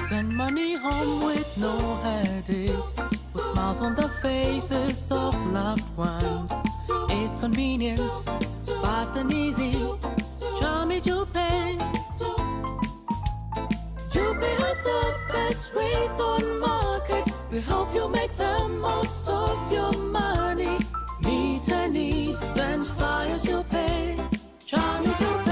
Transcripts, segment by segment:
Send money home with no headaches, with smiles on the faces of loved ones. It's convenient, fast and easy. Try me Jupay. Jupay has the best rates on market. We help you make the most of your money. Meet a need, send via Jupay. Try me Jupay.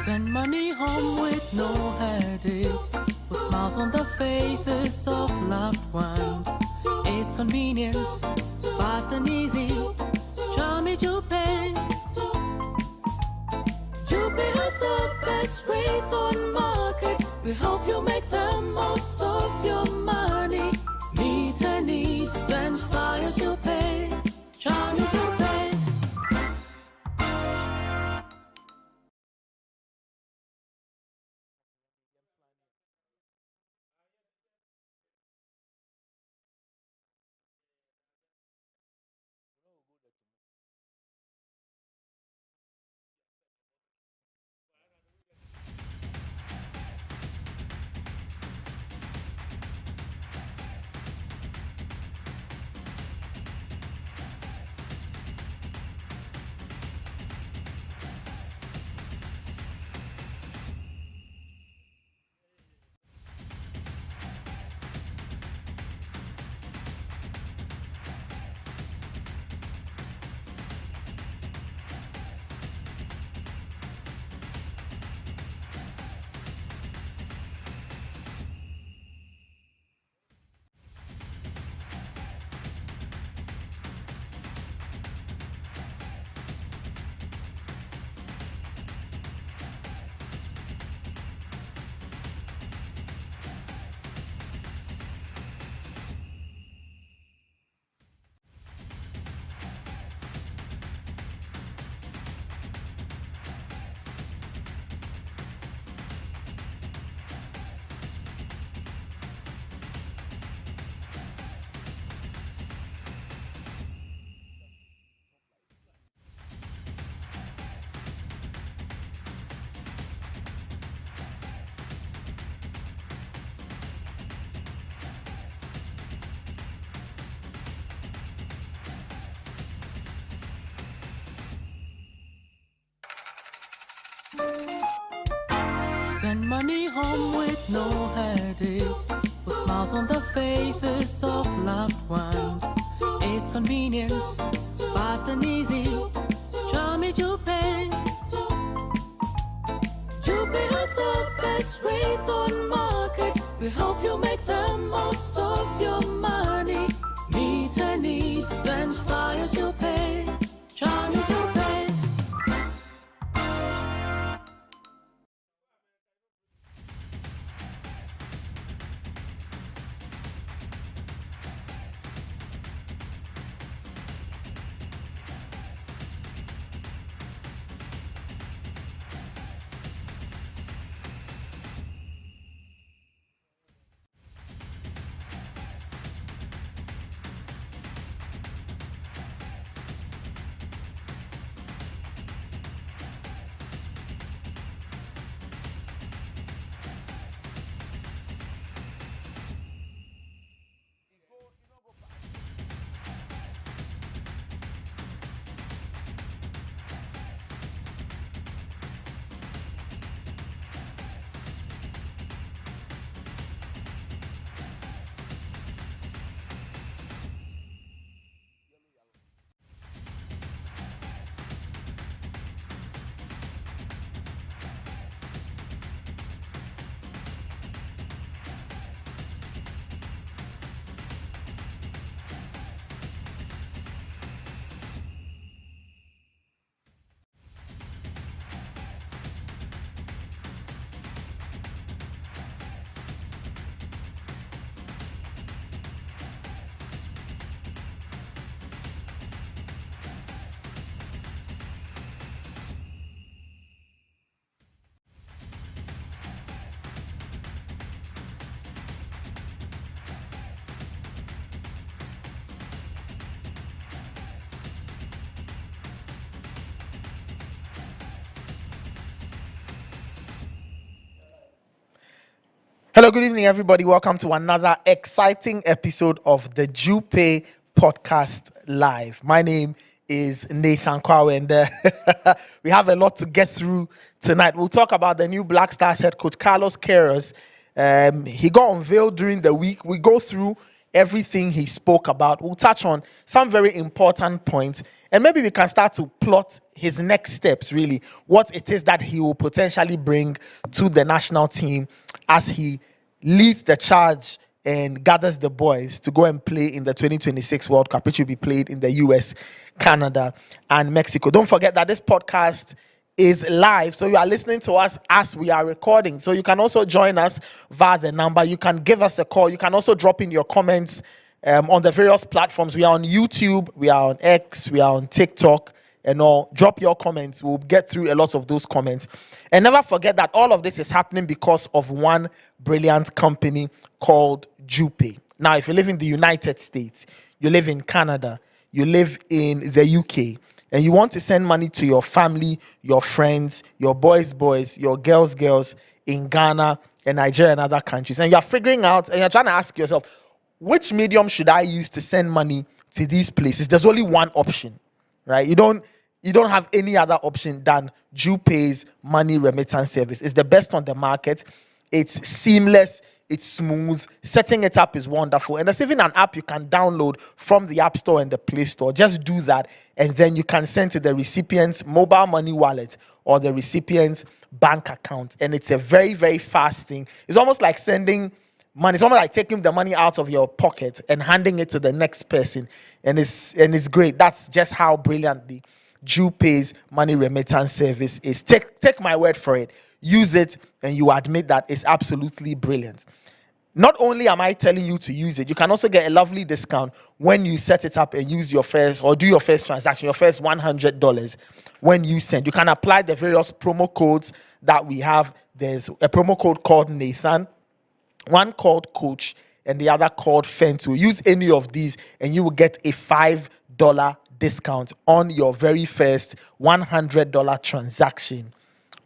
Send money home with no headaches, with smiles on the faces of loved ones. It's convenient, fast and easy. Try me Jupay. Jupay has the best rates on market. We help you make the most of your money. Meet a need, send via Jupay. Try me Jupay. Send money home with no headaches, with smiles on the faces of loved ones. It's convenient, fast and easy. Try me Jupay. Jupay has the best rates on market. We hope you make the most of your money. Meet a need, send via Jupay. Try me Jupay. Hello, good evening, everybody. Welcome to another exciting episode of the Jupay Podcast Live. My name is Nathan Kwawe, and we have a lot to get through tonight. We'll talk about the new Black Stars head coach, Carlos Queiroz. He got unveiled during the week. We go through everything he spoke about. We'll touch on some very important points, and maybe we can start to plot his next steps, really, what it is that he will potentially bring to the national team as he leads the charge and gathers the boys to go and play in the 2026 World Cup, which will be played in the US, Canada, and Mexico. Don't forget that this podcast is live, so you are listening to us as we are recording. So you can also join us via the number. You can give us a call. You can also drop in your comments on the various platforms. We are on YouTube, we are on X, we are on TikTok, and all. Drop your comments. We'll get through a lot of those comments. And never forget that all of this is happening because of one brilliant company called Jupay. Now, if you live in the United States, you live in Canada, you live in the UK, and you want to send money to your family, your friends, your boys, your girls in Ghana and Nigeria and other countries, and you're figuring out and you're trying to ask yourself, which medium should I use to send money to these places? There's only one option, right? You don't have any other option than Jupay's money remittance service. It's the best on the market. It's seamless. It's smooth. Setting it up is wonderful. And there's even an app you can download from the App Store and the Play Store. Just do that, and then you can send to the recipient's mobile money wallet or the recipient's bank account. And it's a very, very fast thing. It's almost like sending money. It's almost like taking the money out of your pocket and handing it to the next person. And it's great. That's just how brilliantly Jupay's money remittance service is. Take my word for it. Use it, and you admit that it's absolutely brilliant. Not only am I telling you to use it, you can also get a lovely discount when you set it up and use your first or do your first transaction, your first $100 when you send. You can apply the various promo codes that we have. There's a promo code called Nathan, one called Coach, and the other called Fentu. Use any of these, and you will get a $5 discount on your very first $100 transaction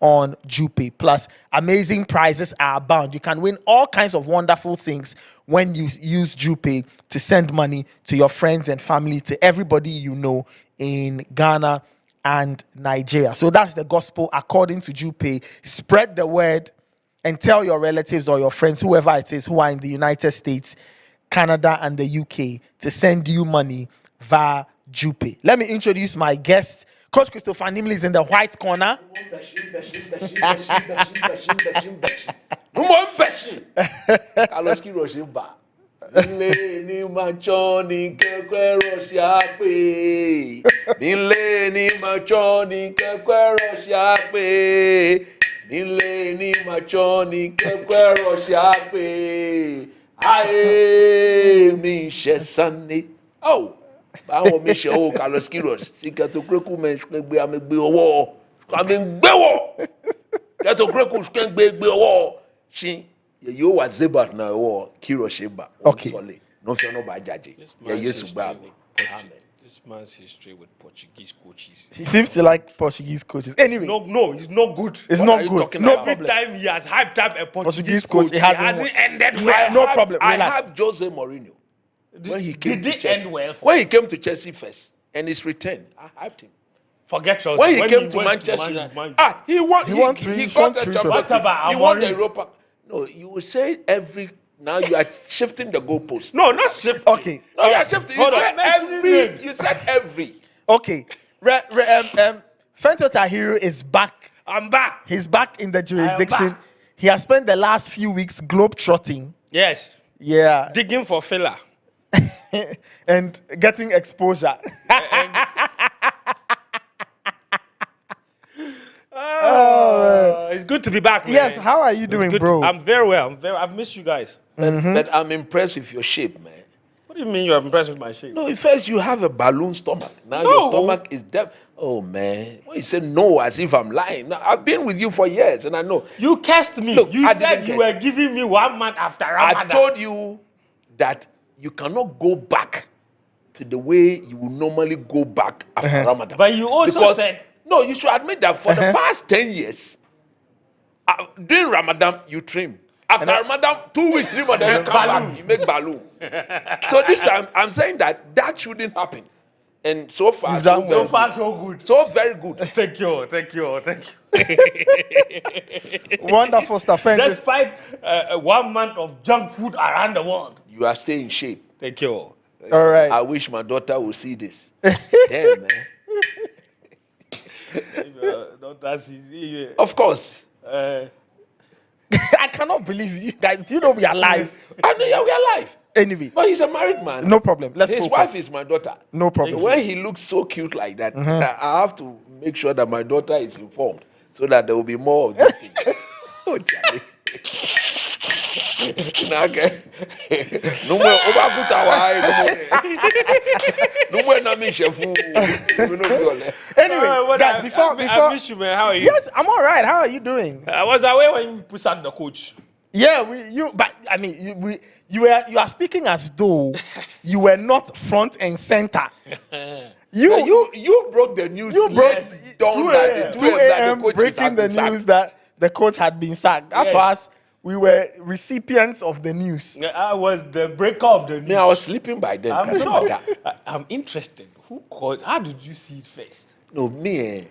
on Jupay. Plus, amazing prizes are abound. You can win all kinds of wonderful things when you use Jupay to send money to your friends and family, to everybody you know in Ghana and Nigeria. So that's the gospel according to Jupay. Spread the word and tell your relatives or your friends, whoever it is, who are in the United States, Canada, and the UK to send you money via Jupay. Let me introduce my guest. Coach Christopher Nimley is in the white corner. Carlos Queiroz Nílé ní machọ́ ní kẹ́kẹ́ rọ̀ṣà pé. Nílé ní machọ́ ní kẹ́kẹ́ rọ̀ṣà pé. Nílé ní machọ́ ní kẹ́kẹ́ rọ̀ṣà pé. Ayé mi ṣe Sunday. Oh, báwo mi ṣe owó Carlos Queiroz? Ṣé kẹ́tọ́ kúrẹ́kù mẹ́rin gbé àmì gbé ọwọ́? Àmì gbé wọ̀. Kẹ́tọ́ kúrẹ́kù gbé ọwọ́. Ṣé you was Zebat na or Kirosheba. Okay. No fear no by judge. Yeah, yes, This man's history with Portuguese coaches. He seems to like Portuguese coaches. Anyway, No, it's not good. it's What not are you good. talking No about? Every problem. time he has hyped up a Portuguese Portuguese coach, coach, it it hasn't hasn't ended well. No problem. I Relax. have Jose Mourinho when he came Did to it Chelsea. end well for when he came to Chelsea first and his return, I hyped him. Forget Chelsea. When he came to went Manchester Man- United, he won. He won three- He he won got a three Champions trophies. League. What about He won the Amorim? Europa. No, you will say every. Now you are shifting the goalpost. No, not shift. Okay. No, you are shifting. You Hold on. said Mention every. names. You said every. Okay. Fento Tahiru is back. I'm back. He's back in the jurisdiction. back. He has spent the last few weeks globe-trotting. Yes. Yeah. Digging for filler. And getting exposure. It's good to be back, man. Yes, how are you doing, Good bro? I'm very well. I've missed you guys. But I'm impressed with your shape, man. What do you mean you're impressed with my shape? No, in fact, you have a balloon stomach. Now your stomach is deaf. Oh, man. When you say no as if I'm lying. Now, I've been with you for years and I know. You cursed me. Look, you I said didn't you curse. were giving me 1 month after Ramadan. I told you that you cannot go back to the way you would normally go back after Ramadan. But you also Because- said... No, you should admit that for the past 10 years, during Ramadan, you trim. After Ramadan, 2 weeks, 3 months, then you come back, you make balloon. So this time, I'm saying that shouldn't happen. And so far, You've done so, well. So far, so good. so very good. Thank you. Wonderful stuff. Fento. Despite 1 month of junk food around the world. You are staying in shape. Thank you. All right. I wish my daughter would see this. Damn, man. Of course. I cannot believe you guys. You know we are live. I know, yeah, we are alive. Anyway, But he's a married man. no problem. Let's His focus. wife is my daughter. No problem. So when he looks so cute like that, I have to make sure that my daughter is informed so that there will be more of these things. Oh, Charlie. Okay. No more overput our eye. No more na me chefu. Anyway, guys, before I miss you, man. How are you? yes, I'm all right. How are you doing? I was away when you put out the coach. Yeah, but I mean, you are speaking as though you were not front and center. You broke the news. You broke less dawn 2 that the 2 that a.m. the coaches breaking had the been sacked. news that the coach had been sacked. As Yes. far as we were recipients of the news. I was the breaker of the news. Me, I was sleeping by then. I'm Can't sure. remember I'm interested. Who called? How did you see it first? No, me.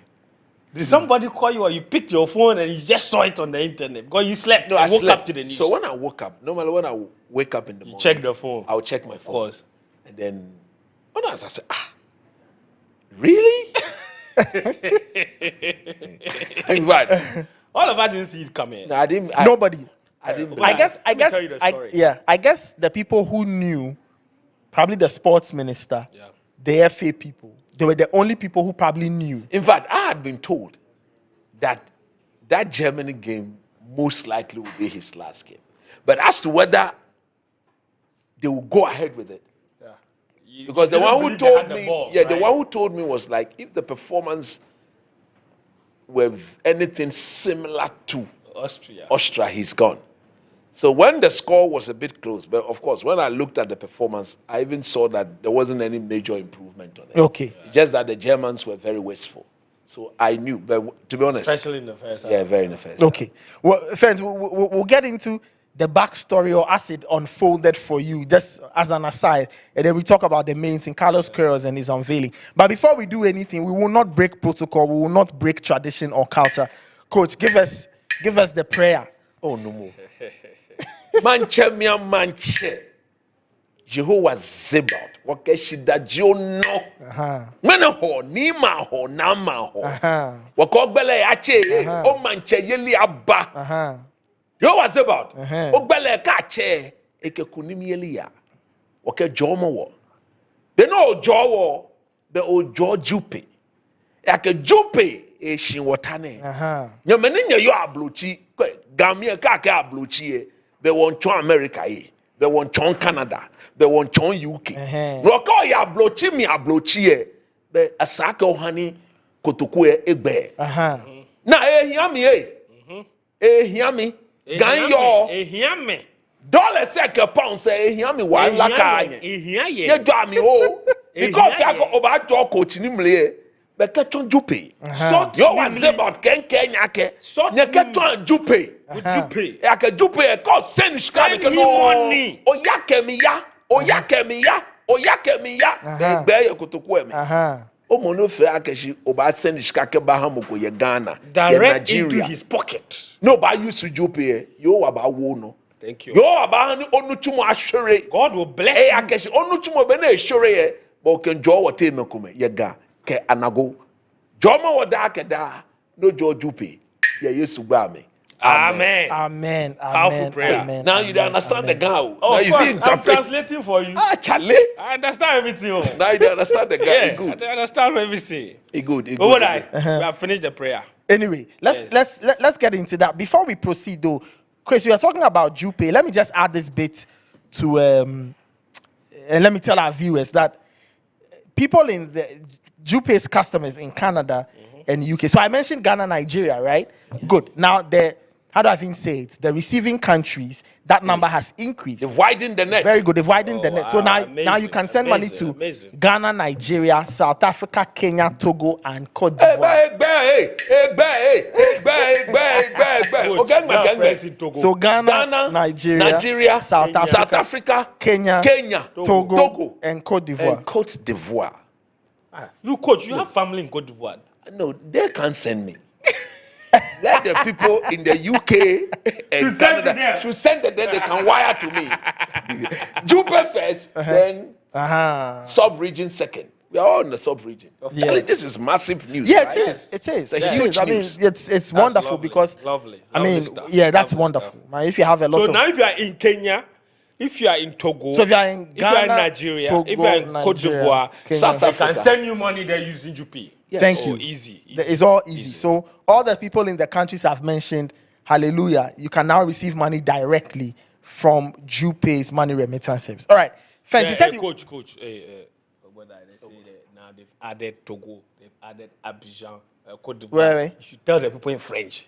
Did somebody call you or you picked your phone and you just saw it on the internet? Because you slept No, and I woke slept. up to the news. So when I woke up, normally when I wake up in the morning, check the phone. I'll check my phone. course. And then when I said, really? In fact, All of us didn't see it coming. no, I didn't. Nobody. I didn't. But I guess. tell you the story. I guess the people who knew, probably the sports minister, Yeah. the FA people, they were the only people who probably knew. In fact, I had been told that Germany game most likely will be his last game. But as to whether they will go ahead with it, because the one who told me, the one who told me was like, if the performance were anything similar to Austria. he's gone. So when the score was a bit close, but of course, when I looked at the performance, I even saw that there wasn't any major improvement on it. Okay. Just that the Germans were very wasteful. So I knew, but to be honest, Especially in the first half. yeah, very in the first. Okay. Well, friends, we'll get into the backstory or as it unfolded for you, just as an aside, and then we talk about the main thing, Carlos Queiroz and his unveiling. But before we do anything, we will not break protocol, we will not break tradition or culture. Coach, give us the prayer Oh no more. Manche mia manche. Jehovah Zebaoth. Wakeshida Jono. Mene ho, nima ho, nama ho. Wakogbele ache. O manche yeli abba. Jehovah Zebaoth. Ogbele kache. Eke kunim yeli ya. Wake jomo wo. They know jowo. Be o jo Jupay. Ake Jupay. E shin watane. Nyamene nye yo ablochi. Gamie kake ablochi. Be won chon America ye. Be won chon Canada. Be won chon UK. No ka ya ablochi mi ablochi ye. Be asake ohani kotoku egbe. Na ehiami ehiami ganyo Ehiame. dollar seke pound say ehiami wa laka Ehiaye. ye do ami o because ya oba do coach ni mle be keton Jupay yo wa Zebaoth ken yake ne keton Jupay Jupay. ya ke Jupay ko send scan ke no money. o yake mi ya be ye kotoku emi o mo no fe akeshi oba send scan ke ba hamoko ye Ghana ye Direct into Nigeria his pocket. no ba use Jupay yo wa ba wo no Thank you. yo aba ni onutumo ahwere God will bless e you. akeshi onutumo be na ehwere ye bo ken jo wo te mekume ye ga ke anago jo ma wo da ke da no jo Jupay ye Yesu gba me Amen. Amen. Powerful prayer. Amen. now you dey understand the guy now Oh, of you course, fit I'm interpret translating for you. chale I understand everything. Oh. now you dey understand the guy Yeah, e good I understand everything. e good e But what good we have finished the prayer. Anyway, let's get into that. Before we proceed, though, Chris, we are talking about Jupay. Let me just add this bit to and let me tell our viewers that people in the Jupay's customers in Canada and UK. So I mentioned Ghana, Nigeria, right? Good. Now how do I even say it? The receiving countries, that number has increased. they've widened the net Very good. They've widened the net. So now you can send money to amazing. Ghana, Nigeria, South Africa, Kenya, Togo, and Cote d'Ivoire. okay Now friends in Togo. So Ghana, Nigeria, South Africa, Kenya, Togo, and Cote d'Ivoire. and Cote d'Ivoire. You coach, you have family in Cote d'Ivoire. No, they can't send me. Let the people in the UK and send Canada to them. should send it, then they can wire to me. Jupay first, then sub-region second. We are all in the sub-region. Yes. This is massive news. Yeah, right? it is. It is. It's a It huge is. I mean, news. it's wonderful lovely. because Lovely that's stuff. wonderful. Man, if you have a lot So of now if you are in Kenya, if you are in Togo, So if you are in if you are in Ghana, Nigeria, Togo, if you are in Cote Nigeria, d'Ivoire, Kenya. South Africa Africa. can send you money there using Jupay. Thank Oh, you. easy. It's all easy. So all the people in the countries I've mentioned, hallelujah, you can now receive money directly from Jupay's money remittance service. All right. Fancy said you- Coach. What did they say that now they've added Togo, they've added Abidjan, Cote d'Ivoire. Where? You should tell the people in French.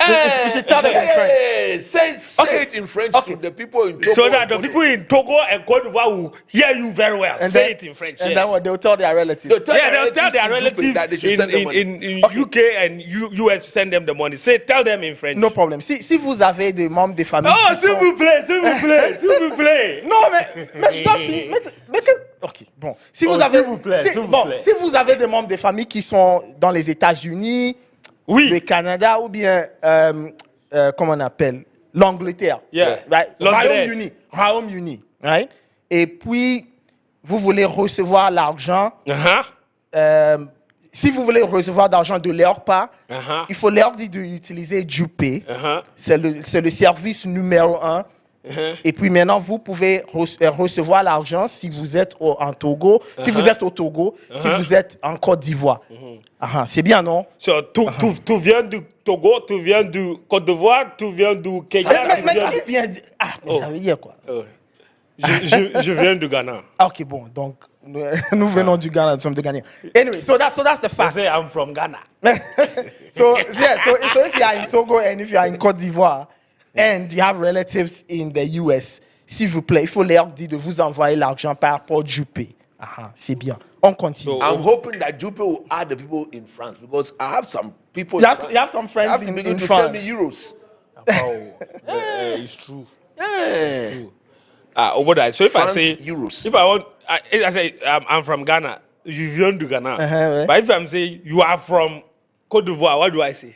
we should tell them in French. Say it in French to the people in Togo. So that the people in Togo and Cote d'Ivoire will hear you very well. And Say then- it in French. And yes. then what they'll tell their relatives. They'll tell They'll tell their in Jupay relatives that they should send them money. in UK and US to send them the money. Tell them in French. No problem. Si vous avez des membres de famille. Oh, qui s'il sont- vous plaît, s'il vous plaît, s'il vous plaît. Non, mais je dois finir. Ok, bon. Si vous Oh, avez, s'il vous plaît, s'il vous bon, plaît. si vous avez des membres de famille qui sont dans les États-Unis, Oui. le Canada ou bien, comment on appelle, l'Angleterre, Yeah. right? L'Angleterre. Royaume-Uni, right? Et puis, vous voulez recevoir l'argent. Si vous voulez recevoir d'argent de leur part, il faut leur dire d'utiliser Jupay. C'est le service numéro 1. Et puis maintenant, vous pouvez recevoir l'argent si vous êtes en Togo, si vous êtes au Togo, si vous êtes en Côte d'Ivoire. C'est bien, non? So, tu viens du Togo, tu viens du Côte d'Ivoire, tu viens du Kenya. Mais qui vient mais ça veut dire quoi? Je viens du Ghana. Ok, bon, donc nous venons du Ghana, nous sommes des Ghanéens. Anyway, so that's the I fact. say I'm from Ghana. So if you are in Togo and if you are in Côte d'Ivoire and you have relatives in the US, s'il vous plaît, il faut leur dire de vous envoyer l'argent par rapport Jupay. C'est bien. On continue. So, I'm hoping that Jupay will add the people in France because I have some people. You in have, France. you have some I friends have to in begin to France. send me euros. It's true. Yeah. Over that. So if France, I say euros. if I want, I say I'm from Ghana. You viens du Ghana. Ouais. But if I'm saying you are from Côte d'Ivoire, what do I say?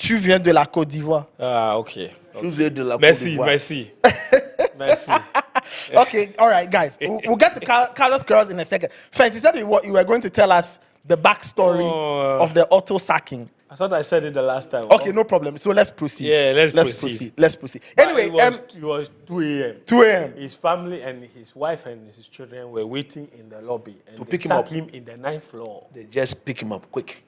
Tu viens de la Côte d'Ivoire. Ah, okay. Tu viens de la Côte Merci, d'Ivoire. merci. Merci. Okay, all right, guys. We'll get to Carlos Queiroz in a second. Friends, you said you were going to tell us the backstory of the auto sacking. I thought I said it the last time. Okay, no problem. So let's proceed. Yeah, let's proceed. Let's proceed. But Anyway, it was 2 a.m. 2 a.m. His family and his wife and his children were waiting in the lobby and To they pick him sacked up. him in the 9th floor. They just pick him up quick.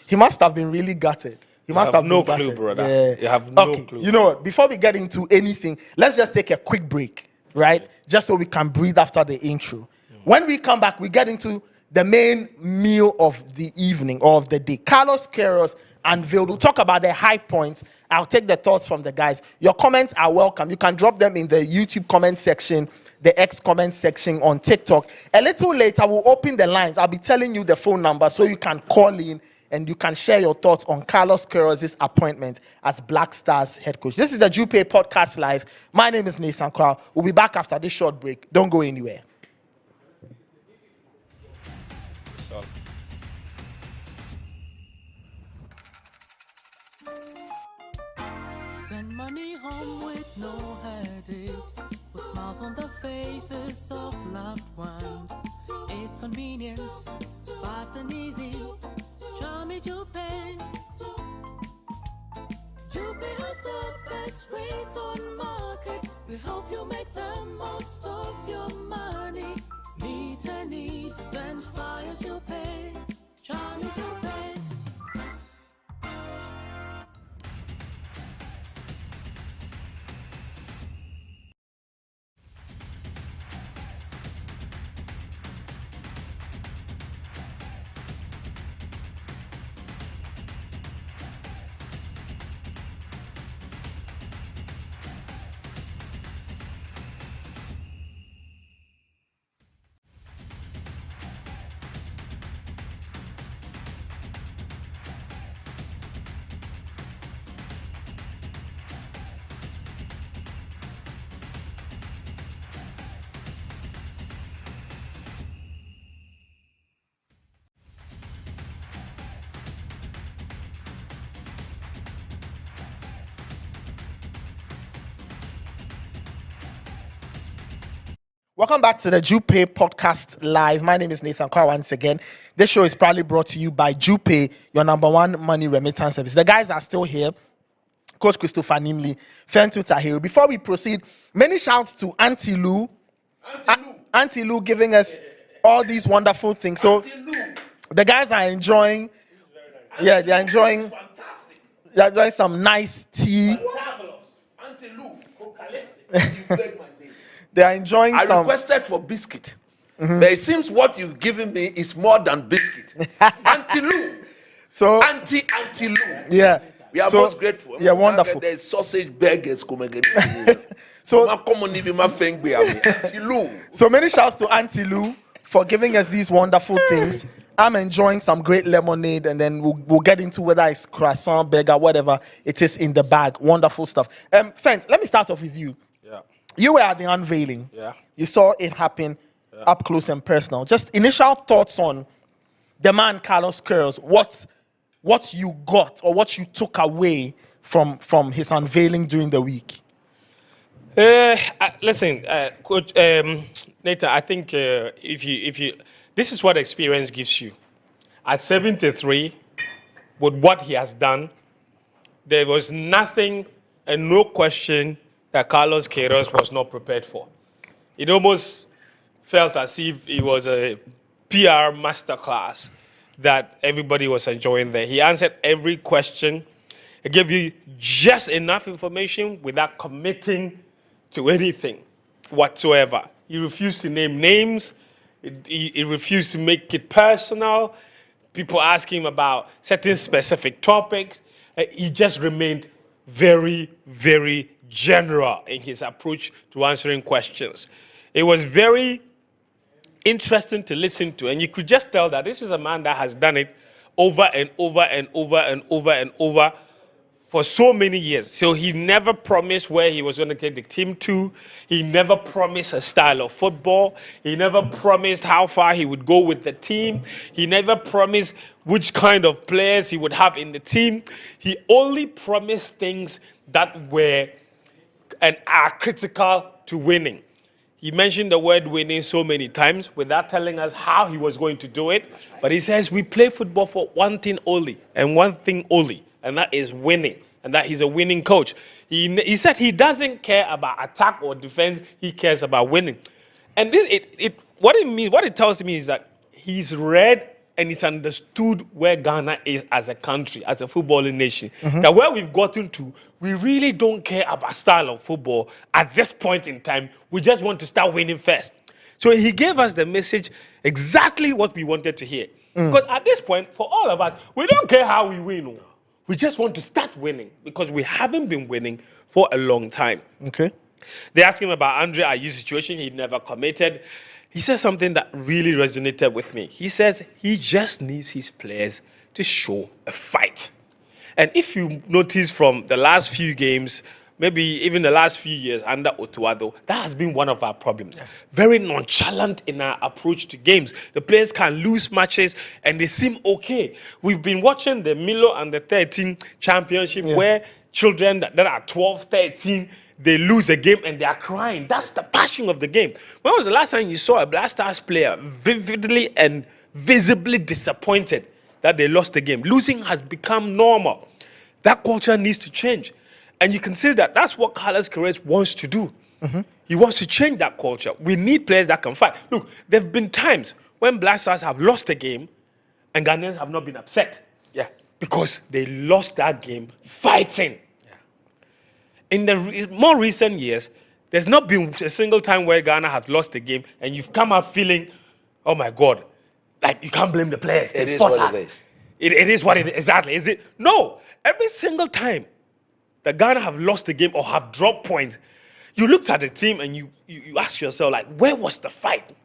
He must have been really gutted. He must have have no been clue, gutted. brother. Yeah. You have no Okay, clue. you know what? Before we get into anything, let's just take a quick break, right? Just so we can breathe after the intro. When we come back, we get into the main meal of the evening or of the day. Carlos Queiroz unveiled. We'll talk about the high points. I'll take the thoughts from the guys. Your comments are welcome. You can drop them in the YouTube comment section, the X comment section on TikTok. A little later, we'll open the lines. I'll be telling you the phone number so you can call in and you can share your thoughts on Carlos Queiroz's appointment as Black Stars head coach. This is the Jupay Podcast Live. My name is Nathan Kwao. We'll be back after this short break. Don't go anywhere. Send money home with no headaches, with smiles on the faces of loved ones. It's convenient, fast and easy. Try me Jupay. Jupay has the best rates on market. We hope you make the most of your money. Meet a need, send via Jupay. Try me Jupay. Welcome back to the Jupay Podcast Live. My name is Nathan Kwao once again. This show is proudly brought to you by Jupay, your number one money remittance service. The guys are still here. Coach Christopher Nimley, Fentu Tahiru. Before we proceed, many shouts to Auntie Lou. Auntie Lou giving us all these wonderful things. So the guys are enjoying. Yeah, they're enjoying. They're enjoying some nice tea. Auntie Lou, you beg my name. They are enjoying I some. requested for biscuit. But it seems what you've given me is more than biscuit. Auntie Lou. So Auntie Lou. yeah. We are So, most grateful. yeah, wonderful. There's sausage burgers. So- Auntie Lou. So many shouts to Auntie Lou for giving us these wonderful things. I'm enjoying some great lemonade, and then we'll get into whether it's croissant, burger, whatever it is in the bag. Wonderful stuff. Fent, let me start off with you. Yeah. You were at the unveiling. Yeah. You saw it happen up close and personal. Just initial thoughts on the man Carlos Queiroz. What you got or what you took away from his unveiling during the week. Listen, Coach Nathan, I think if you, this is what experience gives you. At 73, with what he has done, there was nothing and no question that Carlos Queiroz was not prepared for. It almost felt as if it was a PR masterclass that everybody was enjoying there. He answered every question. He gave you just enough information without committing to anything whatsoever. He refused to name names. He refused to make it personal. People ask him about certain specific topics. He just remained very, very general in his approach to answering questions. It was very interesting to listen to, and you could just tell that this is a man that has done it over and over and over and over and over for so many years. So he never promised where he was going to take the team to. He never promised a style of football. He never promised how far he would go with the team. He never promised which kind of players he would have in the team. He only promised things that were and are critical to winning. He mentioned the word winning so many times without telling us how he was going to do it. But he says we play football for one thing only and one thing only, and that is winning, and that he's a winning coach. He said he doesn't care about attack or defense, he cares about winning. And what it tells me is that he's read and he's understood where Ghana is as a country, as a footballing nation. That where we've gotten to, we really don't care about style of football at this point in time. We just want to start winning first. So he gave us the message exactly what we wanted to hear. Because at this point, for all of us, we don't care how we win. We just want to start winning because we haven't been winning for a long time. Okay. They asked him about Andre Ayew's situation. He never committed. He said something that really resonated with me. He says he just needs his players to show a fight. And if you notice from the last few games, maybe even the last few years under Otuado, that has been one of our problems. Very nonchalant in our approach to games. The players can lose matches and they seem okay. We've been watching the Milo under 13 championship where children that are 12, 13, they lose a game and they are crying. That's the passion of the game. When was the last time you saw a Black Stars player vividly and visibly disappointed that they lost the game? Losing has become normal. That culture needs to change. And you can see that that's what Carlos Queiroz wants to do. He wants to change that culture. We need players that can fight. Look, there have been times when Black Stars have lost a game and Ghanaians have not been upset. Yeah. Because they lost that game fighting. In the more recent years, there's not been a single time where Ghana has lost a game and you've come out feeling, oh my God, like you can't blame the players. It is what it is. It is what it is. Exactly. Is it? No. Every single time that Ghana have lost the game or have dropped points, you looked at the team and you ask yourself, like, where was the fight?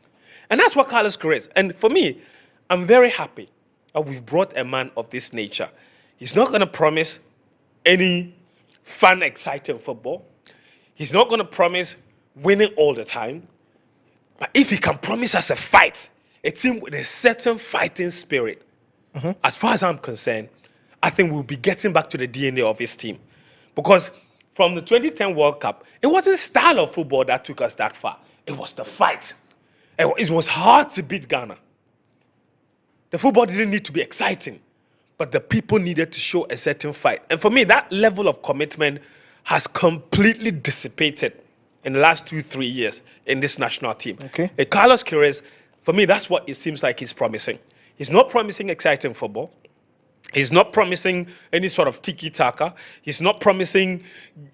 And that's what Carlos Queiroz. And for me, I'm very happy that we've brought a man of this nature. He's not going to promise any fun, exciting football. He's not going to promise winning all the time. But if he can promise us a fight, a team with a certain fighting spirit, as far as I'm concerned, I think we'll be getting back to the DNA of his team. Because from the 2010 World Cup, it wasn't style of football that took us that far. It was the fight. It was hard to beat Ghana. The football didn't need to be exciting, but the people needed to show a certain fight. And for me, that level of commitment has completely dissipated in the last 2-3 years in this national team. Okay. Carlos Queiroz, for me, that's what it seems like he's promising. He's not promising exciting football. He's not promising any sort of tiki-taka. He's not promising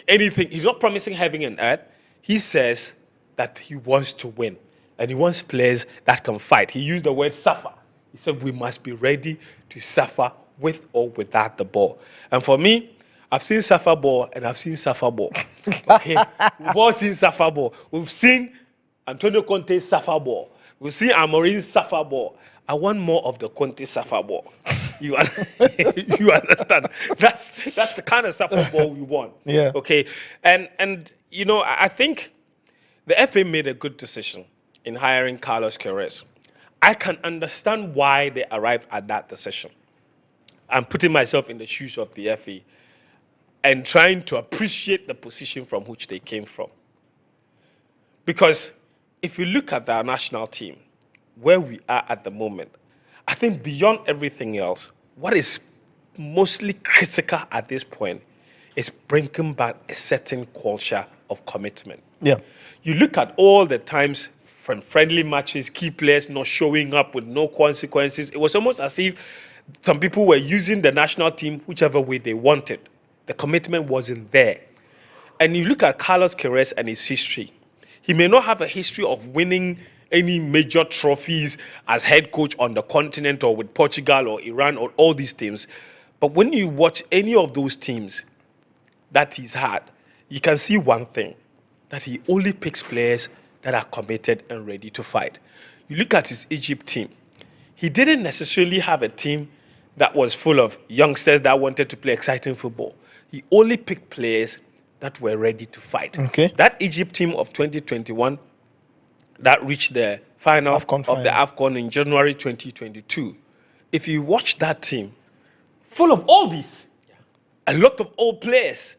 anything. He's not promising heaven and earth. He says that he wants to win. And he wants players that can fight. He used the word suffer. He said we must be ready to suffer with or without the ball. And for me, I've seen suffer ball and I've seen suffer ball. Okay? We've all seen suffer ball. We've seen Antonio Conte's suffer ball. We've seen Amorim's suffer ball. I want more of the Conte suffer ball. You understand? That's the kind of suffer ball we want. Yeah. Okay. And you know, I think the FA made a good decision in hiring Carlos Queiroz. I can understand why they arrived at that decision. I'm putting myself in the shoes of the FA and trying to appreciate the position from which they came from. Because if you look at our national team, where we are at the moment, I think beyond everything else, what is mostly critical at this point is bringing back a certain culture of commitment. Yeah. You look at all the times from friendly matches, key players not showing up with no consequences. It was almost as if some people were using the national team whichever way they wanted. The commitment wasn't there. And you look at Carlos Queiroz and his history. He may not have a history of winning any major trophies as head coach on the continent or with Portugal or Iran or all these teams. But when you watch any of those teams that he's had, you can see one thing, that he only picks players that are committed and ready to fight. You look at his Egypt team. He didn't necessarily have a team that was full of youngsters that wanted to play exciting football. He only picked players that were ready to fight. Okay. That Egypt team of 2021 that reached the final of the AFCON in January 2022, if you watch that team, full of oldies, a lot of old players,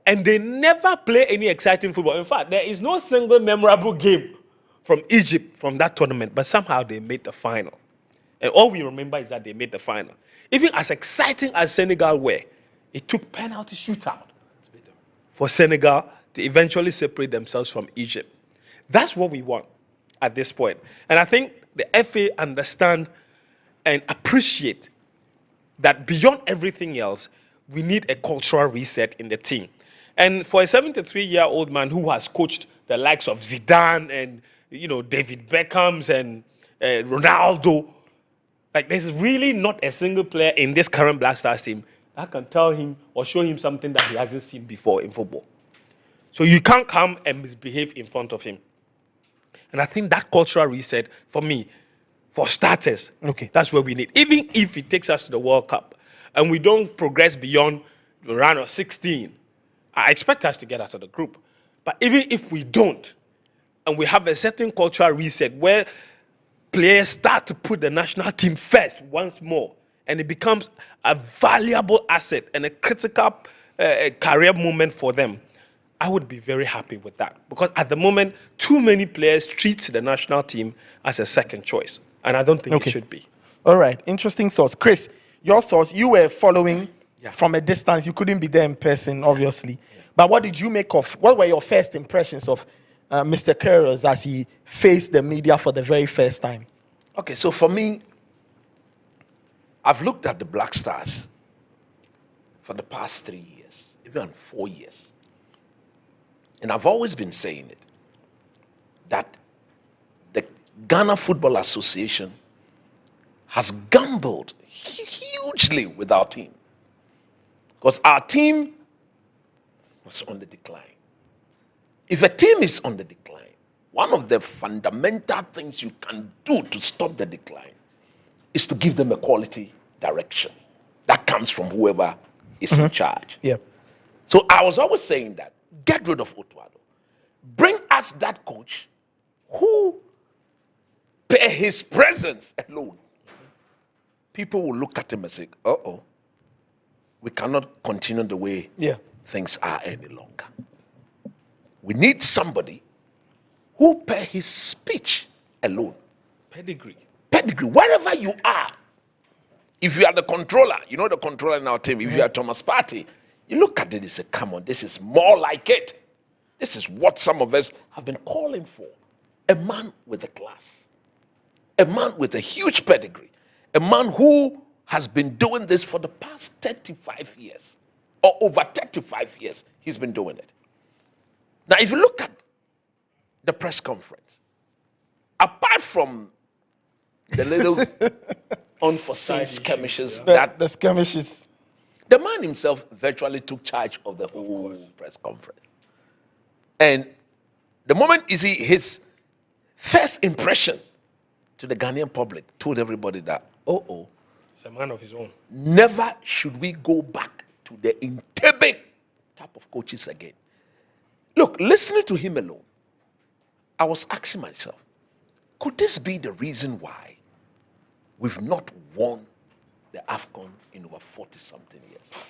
and they never play any exciting football. In fact, there is no single memorable game from Egypt from that tournament, but somehow they made the final. And all we remember is that they made the final. Even as exciting as Senegal were, it took penalty shootout for Senegal to eventually separate themselves from Egypt. That's what we want at this point. And I think the FA understand and appreciate that beyond everything else, we need a cultural reset in the team. And for a 73-year-old man who has coached the likes of Zidane and David Beckham and Ronaldo, like there's really not a single player in this current Black Stars team that can tell him or show him something that he hasn't seen before in football. So you can't come and misbehave in front of him. And I think that cultural reset, for me, for starters, that's where we need. Even if it takes us to the World Cup and we don't progress beyond the round of 16, I expect us to get out of the group. But even if we don't, and we have a certain cultural reset where players start to put the national team first once more, and it becomes a valuable asset and a critical career moment for them, I would be very happy with that. Because at the moment, too many players treat the national team as a second choice. And I don't think it should be. All right. Interesting thoughts. Chris, your thoughts, you were following from a distance. You couldn't be there in person, obviously. Yeah. But what did you make of, what were your first impressions of Mr. Queiroz as he faced the media for the very first time? Okay, so for me, I've looked at the Black Stars for the past 3 years, even 4 years. And I've always been saying it, that the Ghana Football Association has gambled hugely with our team. Because our team was on the decline. If a team is on the decline, one of the fundamental things you can do to stop the decline is to give them a quality direction that comes from whoever is in charge. Yep. So I was always saying that, get rid of Otuado. Bring us that coach who, per his presence alone, people will look at him and say, uh-oh, we cannot continue the way things are any longer. We need somebody who, per his speech alone, Pedigree, wherever you are, if you are the controller, you know the controller in our team, if you are Thomas Partey, you look at it and say, come on, this is more like it. This is what some of us have been calling for. A man with a class. A man with a huge pedigree. A man who has been doing this for the past 35 years. Or over 35 years, he's been doing it. Now, if you look at the press conference, apart from the little unforeseen skirmishes, the skirmishes, the man himself virtually took charge of the whole press conference. And the moment you see his first impression to the Ghanaian public told everybody that, he's a man of his own. Never should we go back to the Intebe type of coaches again. Look, listening to him alone, I was asking myself, could this be the reason why we've not won the AFCON in over 40-something years?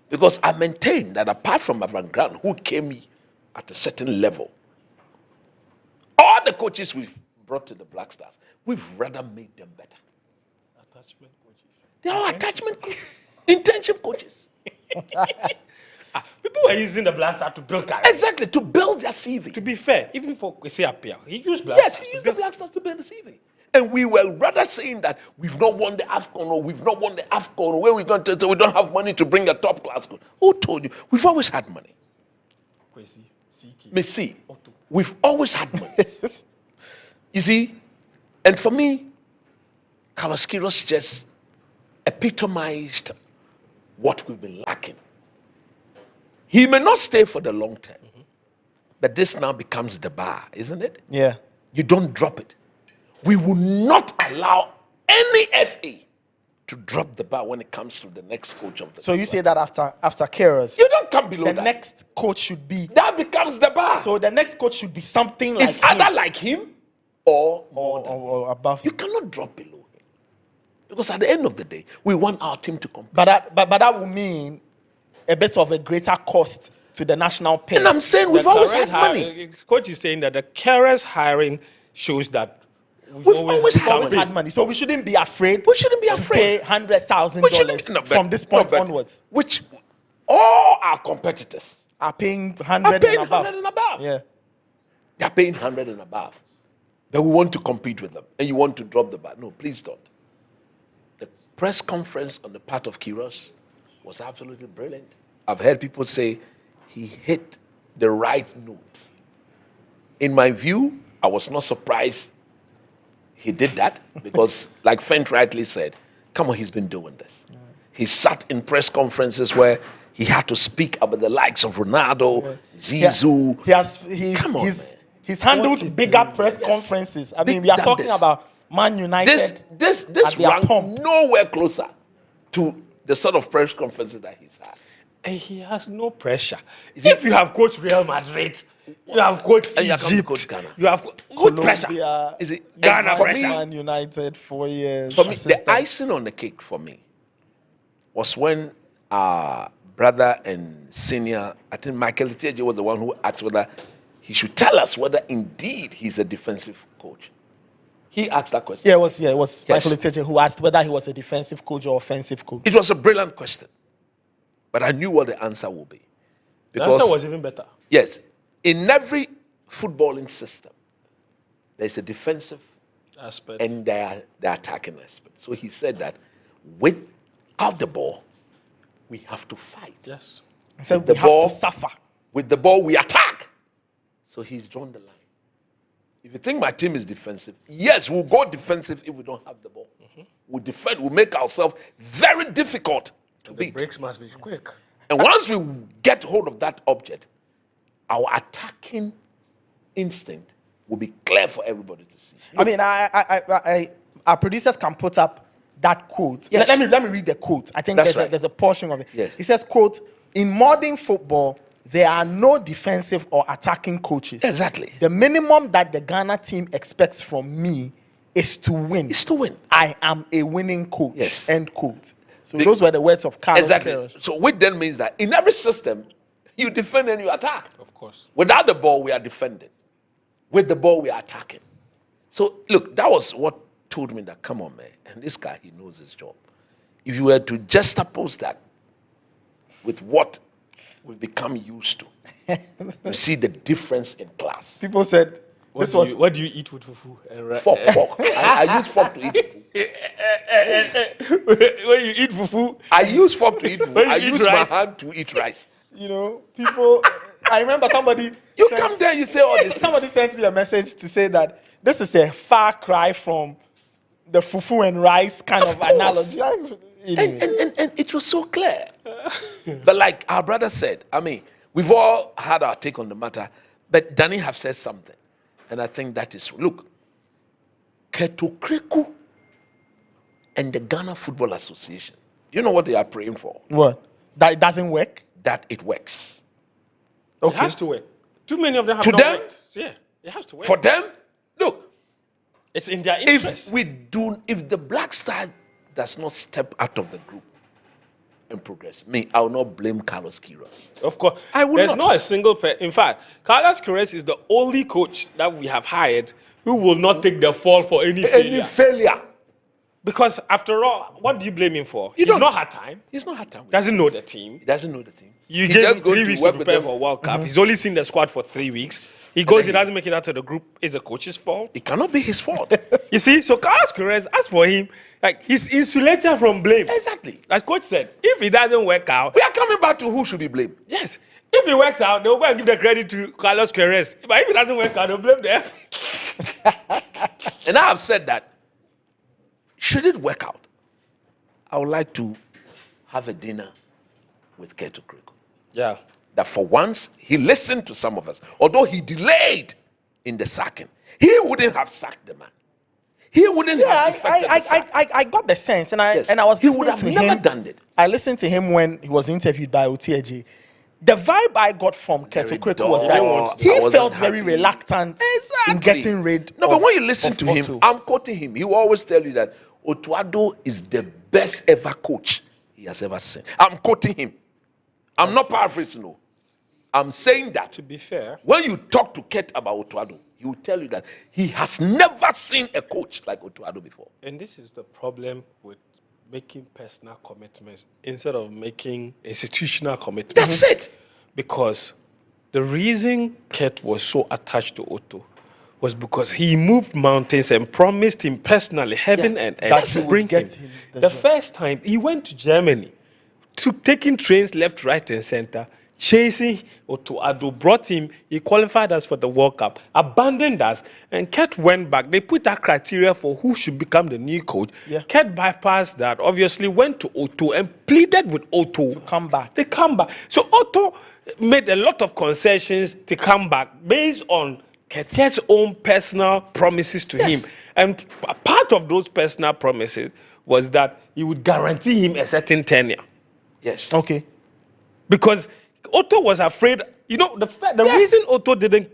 Because I maintain that apart from Avram Grant, who came at a certain level, all the coaches we've brought to the Black Stars, we've rather made them better. Attachment coaches. They are attachment coaches, internship coaches. People were using the Black Stars to build careers. Exactly, to build their CV. To be fair, even for Kwesi Appiah, he used Black Yes, Stars. he used the Black Stars to build the CV. And we were rather saying that we've not won the AFCON or we've not won the AFCON or where we're going to say we don't have money to bring a top class coach. Who told you? We've always had money. Kwesi, CK, Messi, we've always had money. You see? And for me, Carlos Queiroz just epitomized what we've been lacking. He may not stay for the long term, but this now becomes the bar, isn't it? Yeah. You don't drop it. We will not allow any FA to drop the bar when it comes to the next coach of the So you say that after Queiroz, you don't come below the that. next coach should be, That becomes the bar. so the next coach should be something like It's him either like him or more than him. or above You him. cannot drop below him. Because at the end of the day, we want our team to compete. But that will mean a bit of a greater cost to the national pay. And I'm saying we've always had money. Coach is saying that the carers hiring shows that We've always had money. So we shouldn't be afraid. We shouldn't be afraid. To pay $100,000 from this point onwards. Which all our competitors are paying 100 and above. 100 and above. Yeah. They're paying 100 and above. But we want to compete with them. And you want to drop the bar. No, please don't. The press conference on the part of Queiroz was absolutely brilliant. I've heard people say he hit the right note. In my view, I was not surprised he did that because, like Fent rightly said, come on, he's been doing this. Yeah. He sat in press conferences where he had to speak about the likes of Ronaldo, Zizou. Yeah. He's handled bigger press conferences. I mean, we are talking about Man United. This ranked nowhere closer to the sort of press conferences that he's had. And he has no pressure. If you have coached Real Madrid, you have coached Egypt, you have good pressure. Is it Ghana pressure? Man United 4 years. For me, the icing on the cake for me was when our brother and senior, I think Michael Iteje was the one who asked whether he should tell us whether indeed he's a defensive coach. He asked that question. Yeah, it was Michael Iteje who asked whether he was a defensive coach or offensive coach. It was a brilliant question. But I knew what the answer would be. The answer was even better. Yes. In every footballing system, there's a defensive aspect and the attacking aspect. So he said that without the ball, we have to fight. Yes. So we have to suffer. With the ball, we attack. So he's drawn the line. If you think my team is defensive, yes, we'll go defensive if we don't have the ball. Mm-hmm. We'll defend, we'll make ourselves very difficult to beat. The breaks must be quick. And once we get hold of that object, our attacking instinct will be clear for everybody to see. Look, I mean, our producers can put up that quote. Yes. Let me read the quote. I think there's a portion of it. Yes. It says, quote, "In modern football, there are no defensive or attacking coaches. Exactly. The minimum that the Ghana team expects from me is to win. I am a winning coach." Yes. End quote. So those were the words of Carlos Exactly. Queiroz. So which then means that in every system, you defend and you attack. Of course. Without the ball, we are defending. With the ball, we are attacking. So look, that was what told me that, come on, man. And this guy, he knows his job. If you were to juxtapose that with what we've become used to, you see the difference in class. People said, what do you eat with fufu? Fork. I use fork to eat fufu. When you eat fufu, I use fork to eat fufu. I use my rice. hand to eat rice. You know, people. I remember somebody. Come there, you say all this. Somebody sent me a message to say that this is a far cry from the fufu and rice kind of analogy. And it was so clear. But like our brother said, I mean, we've all had our take on the matter, but Danny have said something. And I think that is, look, Keto Kreku and the Ghana Football Association, you know what they are praying for? What? That it doesn't work? That it works. Okay. It has to work. Too many of them have To not them? worked. Yeah, it has to work. For them, look, It's in their interest. if the Black Star does not step out of the group and progress, I will not blame Carlos Queiroz. Of course. There's not a single in fact, Carlos Queiroz is the only coach that we have hired who will not take the fall for any failure. Because after all, what do you blame him for? He's not had time. He's not had time. Doesn't know the team. He doesn't know the team. You gave him 3 weeks to prepare for World Cup. He's only seen the squad for 3 weeks. He goes, he doesn't make it out to the group. It's the coach's fault. It cannot be his fault. You see, so Carlos Queiroz, as for him, like he's insulated from blame. Exactly. As coach said, if it doesn't work out, We are coming back to who should be blamed. yes. If it works out, they'll go and give the credit to Carlos Queiroz. But if it doesn't work out, they'll blame the And I have said that, should it work out, I would like to have a dinner with Keto Kreku. Yeah. That for once, he listened to some of us. Although he delayed in the sacking, he wouldn't have sacked the man. He wouldn't have effected the sack. I got the sense, and I Yes. was He listening would have to never him. done it. I listened to him when he was interviewed by Otieji. The vibe I got from Keto Kreku was that dull. I he wasn't felt very happy. reluctant in Exactly. getting rid No, of but when you listen of to him, Otto. I'm quoting him. He will always tell you that Otuado is the best ever coach he has ever seen. I'm quoting him. I'm not paraphrasing, no. I'm saying that. To be fair, when you talk to Ket about Otuado, he will tell you that he has never seen a coach like Otuado before. and this is the problem with making personal commitments instead of making institutional commitments. That's it. Because the reason Ket was so attached to Otto was because he moved mountains and promised him personally heaven and that earth he to would bring get him. him The first time he went to Germany, taking trains left, right, and center, chasing Otuado, brought him, he qualified us for the World Cup, abandoned us, and Ket went back. They put that criteria for who should become the new coach. Yeah. Ket bypassed that, obviously went to Otto and pleaded with Otto To come back. to come back. So Otto made a lot of concessions to come back based on Ket's own personal promises to Yes. him. And part of those personal promises was that he would guarantee him a certain tenure. Yes. Okay. Because Otto was afraid, you know, the reason Otto didn't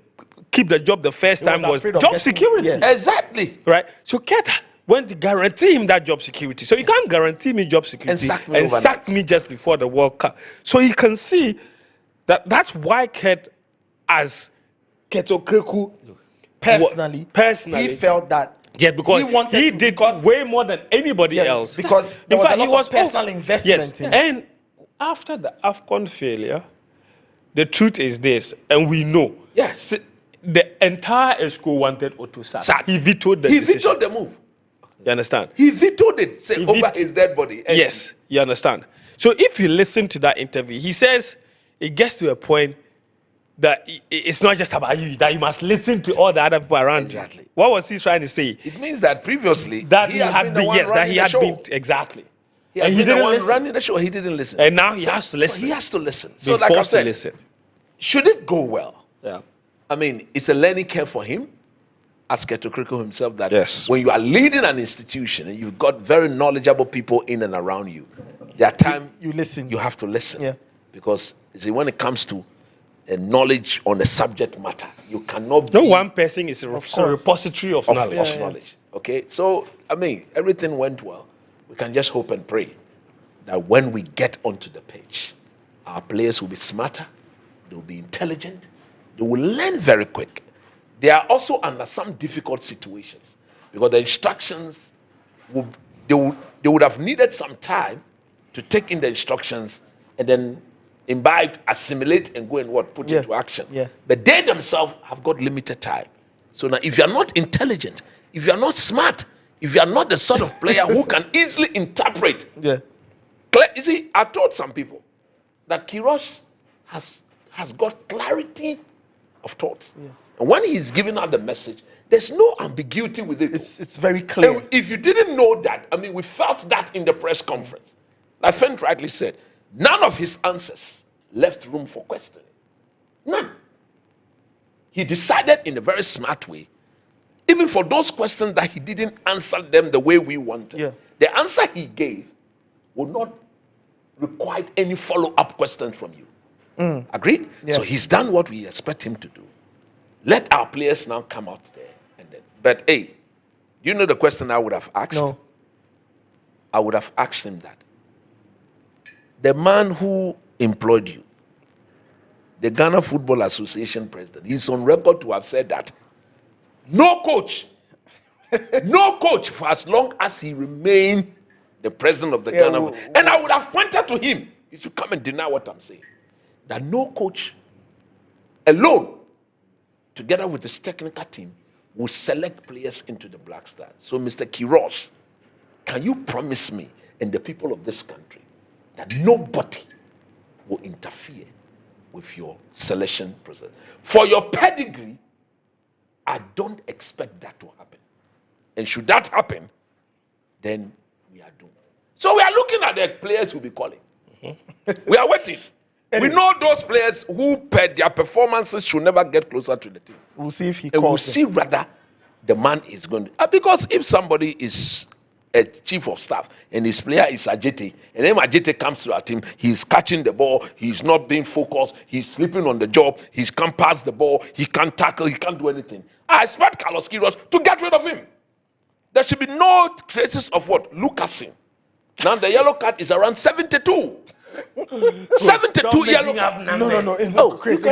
keep the job the first He was time was afraid of job getting- security. yeah. Exactly. Right? So Ket went to guarantee him that job security. So you can't guarantee me job security And sack me overnight. sack me just before the World Cup. So you can see that that's why Ket, as Ket Okreku, Personally, he felt that yeah, because he to- did because- way more than anybody Yeah, else. because there In was a fact, lot he was of personal also- investment Yes, in it. and after the AFCON failure, the truth is this, and we know. Yes. The entire school wanted Otto sacked. Sacked. He vetoed the He decision. vetoed the move. You understand? He vetoed it say, He over vetoed- his dead body. And Yes, you understand. So if you listen to that interview, he says it gets to a point that it's not just about you, that you must listen to all the other people around Exactly. you. What was he trying to say? It means that previously That he has had been the been, one yes, that running he the had show. been, exactly. He has And he been the didn't one listen. running the show. He didn't listen. And now he has to So listen. he has to listen. Be So like I forced to said, listen. should it go well? Yeah. I mean, it's a learning curve for him, as Ketokrico himself, that Yes. when you are leading an institution and you've got very knowledgeable people in and around you, there are times You listen. you have to listen. Yeah. Because you see, when it comes to knowledge on a subject matter, you cannot No be one person is a course. repository of of knowledge. knowledge. Okay, so I mean, everything went well. We can just hope and pray that when we get onto the pitch, our players will be smarter, they will be intelligent, they will learn very quick. They are also under some difficult situations because the instructions they would have needed some time to take in the instructions and then imbibe, assimilate, and go and put Yeah. into action. Yeah. But they themselves have got limited time. So now, if you are not intelligent, if you are not smart, if you are not the sort of player who can easily interpret, Yeah. you see, I told some people that Queiroz has got clarity of thoughts. Yeah. And when he's giving out the message, there's no ambiguity with it. It's very clear. And if you didn't know that, I mean, we felt that in the press conference. Like Fent rightly said, none of his answers left room for questioning. None. He decided in a very smart way, even for those questions that he didn't answer them the way we wanted. Yeah. The answer he gave would not require any follow-up questions from you. Agreed? Yeah. So he's done what we expect him to do. Let our players now come out there. But hey, you know the question I would have asked? No. I would have asked him that. The man who employed you, the Ghana Football Association president, he's on record to have said that no coach for as long as he remained the president of the Ghana. And I would have pointed to him. He should come and deny what I'm saying. That no coach alone, together with his technical team, will select players into the Black Stars. So, Mr. Queiroz, can you promise me and the people of this country that nobody will interfere with your selection process? For your pedigree, I don't expect that to happen. And should that happen, then we are doomed. So we are looking at the players we'll be calling. We are waiting. We know those players who, per their performances, should never get closer to the team. We'll see if he And we'll calls see whether the man is going to. Because if somebody is a chief of staff and his player is Ajete, and then Ajete comes to our team, he's catching the ball, he's not being focused, he's sleeping on the job, he can't pass the ball, he can't tackle, he can't do anything. I expect Carlos Queiroz to get rid of him. There should be no traces of what? Lucasin. Now the yellow card is around 72. 72 yellow card. No. It's not Chris.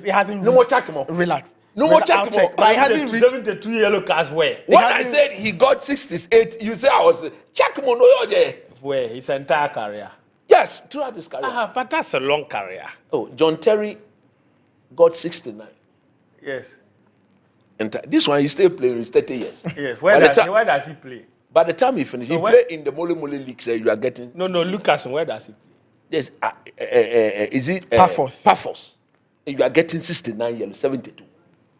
It hasn't. No more Chakimo. Relax. No more I'll Chakimo. check. But it hasn't reached. 72 yellow cards where? When I said he got 68, you say I was Chakimo. No, you're there. Where? His entire career. Yes, throughout his career. But that's a long career. Oh, John Terry got 69. Yes. And this one, he still playing. He's 30 years. Yes. By Where does he play? By the time he finished, he played in the Mole Mole League. So you are getting. No, Lucas, where does he play? Yes. Is it Paphos? Paphos. You are getting 69 yellow, 72.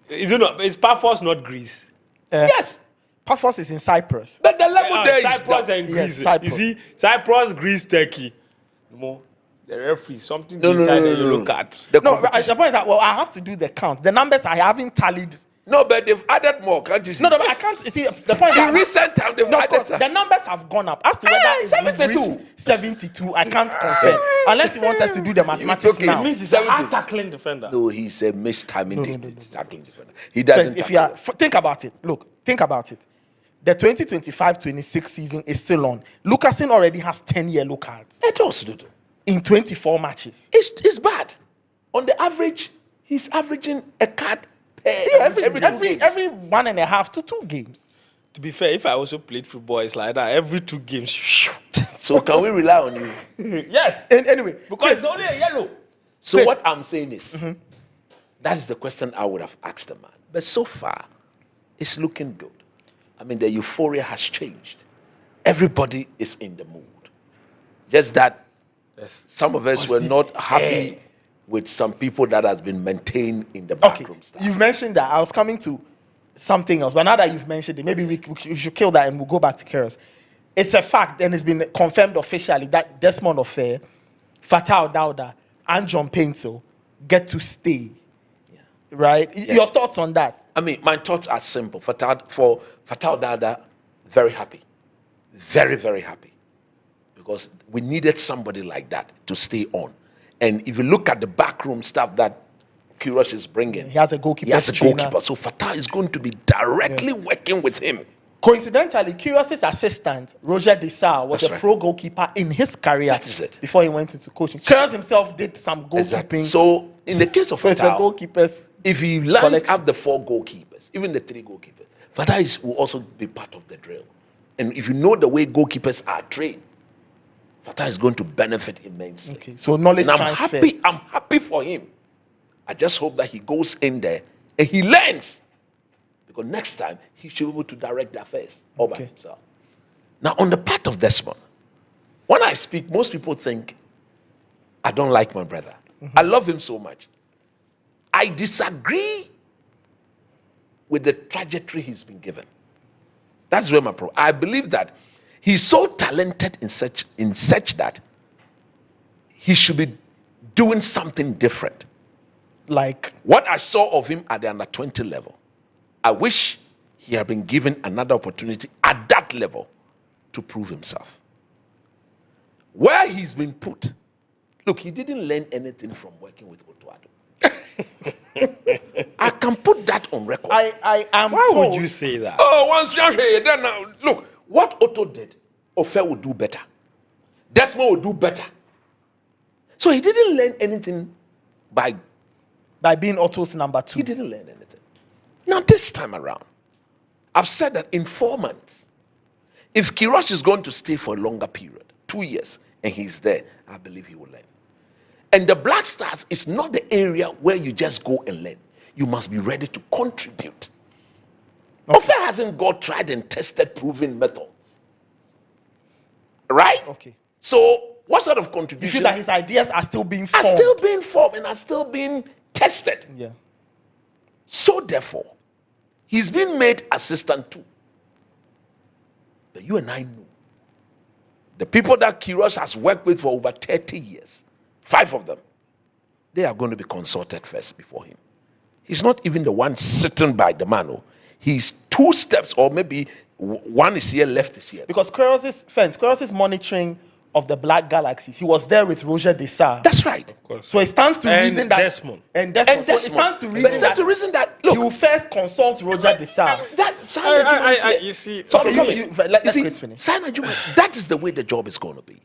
Is it not? Is Paphos not Greece? Yes. Paphos is in Cyprus. But the level there is Cyprus down. and Yes, Greece. Cyprus. You see, Cyprus, Greece, Turkey. No, the referee, something No, inside the no. yellow card. The No, but competition. the point is that I have to do the count. The numbers I haven't tallied. No, but they've added more, can't you see? No, but I can't. You see, the point is In that recent time, they've no, of added course, some. the numbers have gone up. As to whether it's 72. reached 72, I can't confirm. Unless you want us to do the mathematics okay. now. It means he's a 70. hard tackling defender. No, he's a mistiming No. tackling defender. He doesn't. If you are, think about it. Look, think about it. The 2025-26 season is still on. Lucasin already has 10 yellow cards It does, Dudu. in 24 matches. It's bad. On the average, he's averaging a card per Yeah, every 2 games. every 1.5 to 2 games. To be fair, if I also played football, it's like that. Every 2 games. So can we rely on you? Yes. And anyway, Because it's only a yellow. So Chris. what I'm saying is, that is the question I would have asked the man. But so far, it's looking good. I mean, the euphoria has changed. Everybody is in the mood. Just that some of us were not happy with some people that has been maintained in the okay, backroom stuff. you've mentioned that. I was coming to something else, but now that you've mentioned it, maybe we should kill that and we'll go back to Queiroz. It's a fact, and it's been confirmed officially that Desmond Offe, Fatal Dauda, and John Painter get to stay. Right? Your thoughts on that? I mean, my thoughts are simple. For Fatal Dada, very happy. Very, very happy. Because we needed somebody like that to stay on. And if you look at the backroom stuff that Queiroz is bringing, He has a goalkeeper. he has a goalkeeper. So Fatah is going to be directly working with him. Coincidentally, Queiroz's assistant, Roger Desar, was That's a right. pro goalkeeper in his career That is it. before he went into coaching. Queiroz himself did some goalkeeping. Exactly. So in the case of So it's a Fatah, goalkeepers. if he lines collection. up the 4 goalkeepers, even the 3 goalkeepers, Fatah will also be part of the drill. And if you know the way goalkeepers are trained, Fatah is going to benefit immensely. Okay, so knowledge And transfer. I'm happy for him. I just hope that he goes in there and he learns. Because next time he should be able to direct the affairs all by Okay. himself. Now, on the part of Desmond, when I speak, most people think I don't like my brother. I love him so much. I disagree with the trajectory he's been given. That's where my problem. I believe that he's so talented in such that he should be doing something different. Like, What I saw of him at the under 20 level, I wish he had been given another opportunity at that level to prove himself. Where he's been put, look, he didn't learn anything from working with Otuado. I can put that on record. I am Why told, would you say that? Oh, once you say then look, what Otto did, Ofe would do better. Desmond would do better. So he didn't learn anything by. by being Otto's number 2. He didn't learn anything. Now this time around, I've said that in 4 months, if Queiroz is going to stay for a longer period, 2 years, and he's there, I believe he will learn. And the Black Stars is not the area where you just go and learn. You must be ready to contribute. Ofe hasn't got tried and tested, proven methods. Right? Okay. So what sort of You contribution feel that his ideas are still being are formed. still being formed and are still being tested? Yeah. So therefore, he's been made assistant too. But you and I know the people that Queiroz has worked with for over 30 years, 5 of them, they are going to be consulted first before him. He's not even the one sitting by the man. Oh. He's 2 steps, or maybe one is here, left is here. Because Queiroz is monitoring of the Black Galaxies, he was there with Roger Desar. That's right. Of course. So it stands to reason that Desmond. and Desmond. So it stands to reason that look, he will first consult Roger Desar. You see, So Okay, I'm coming. let You see, Chris finish. Simon Juma, that is the way the job is going to be,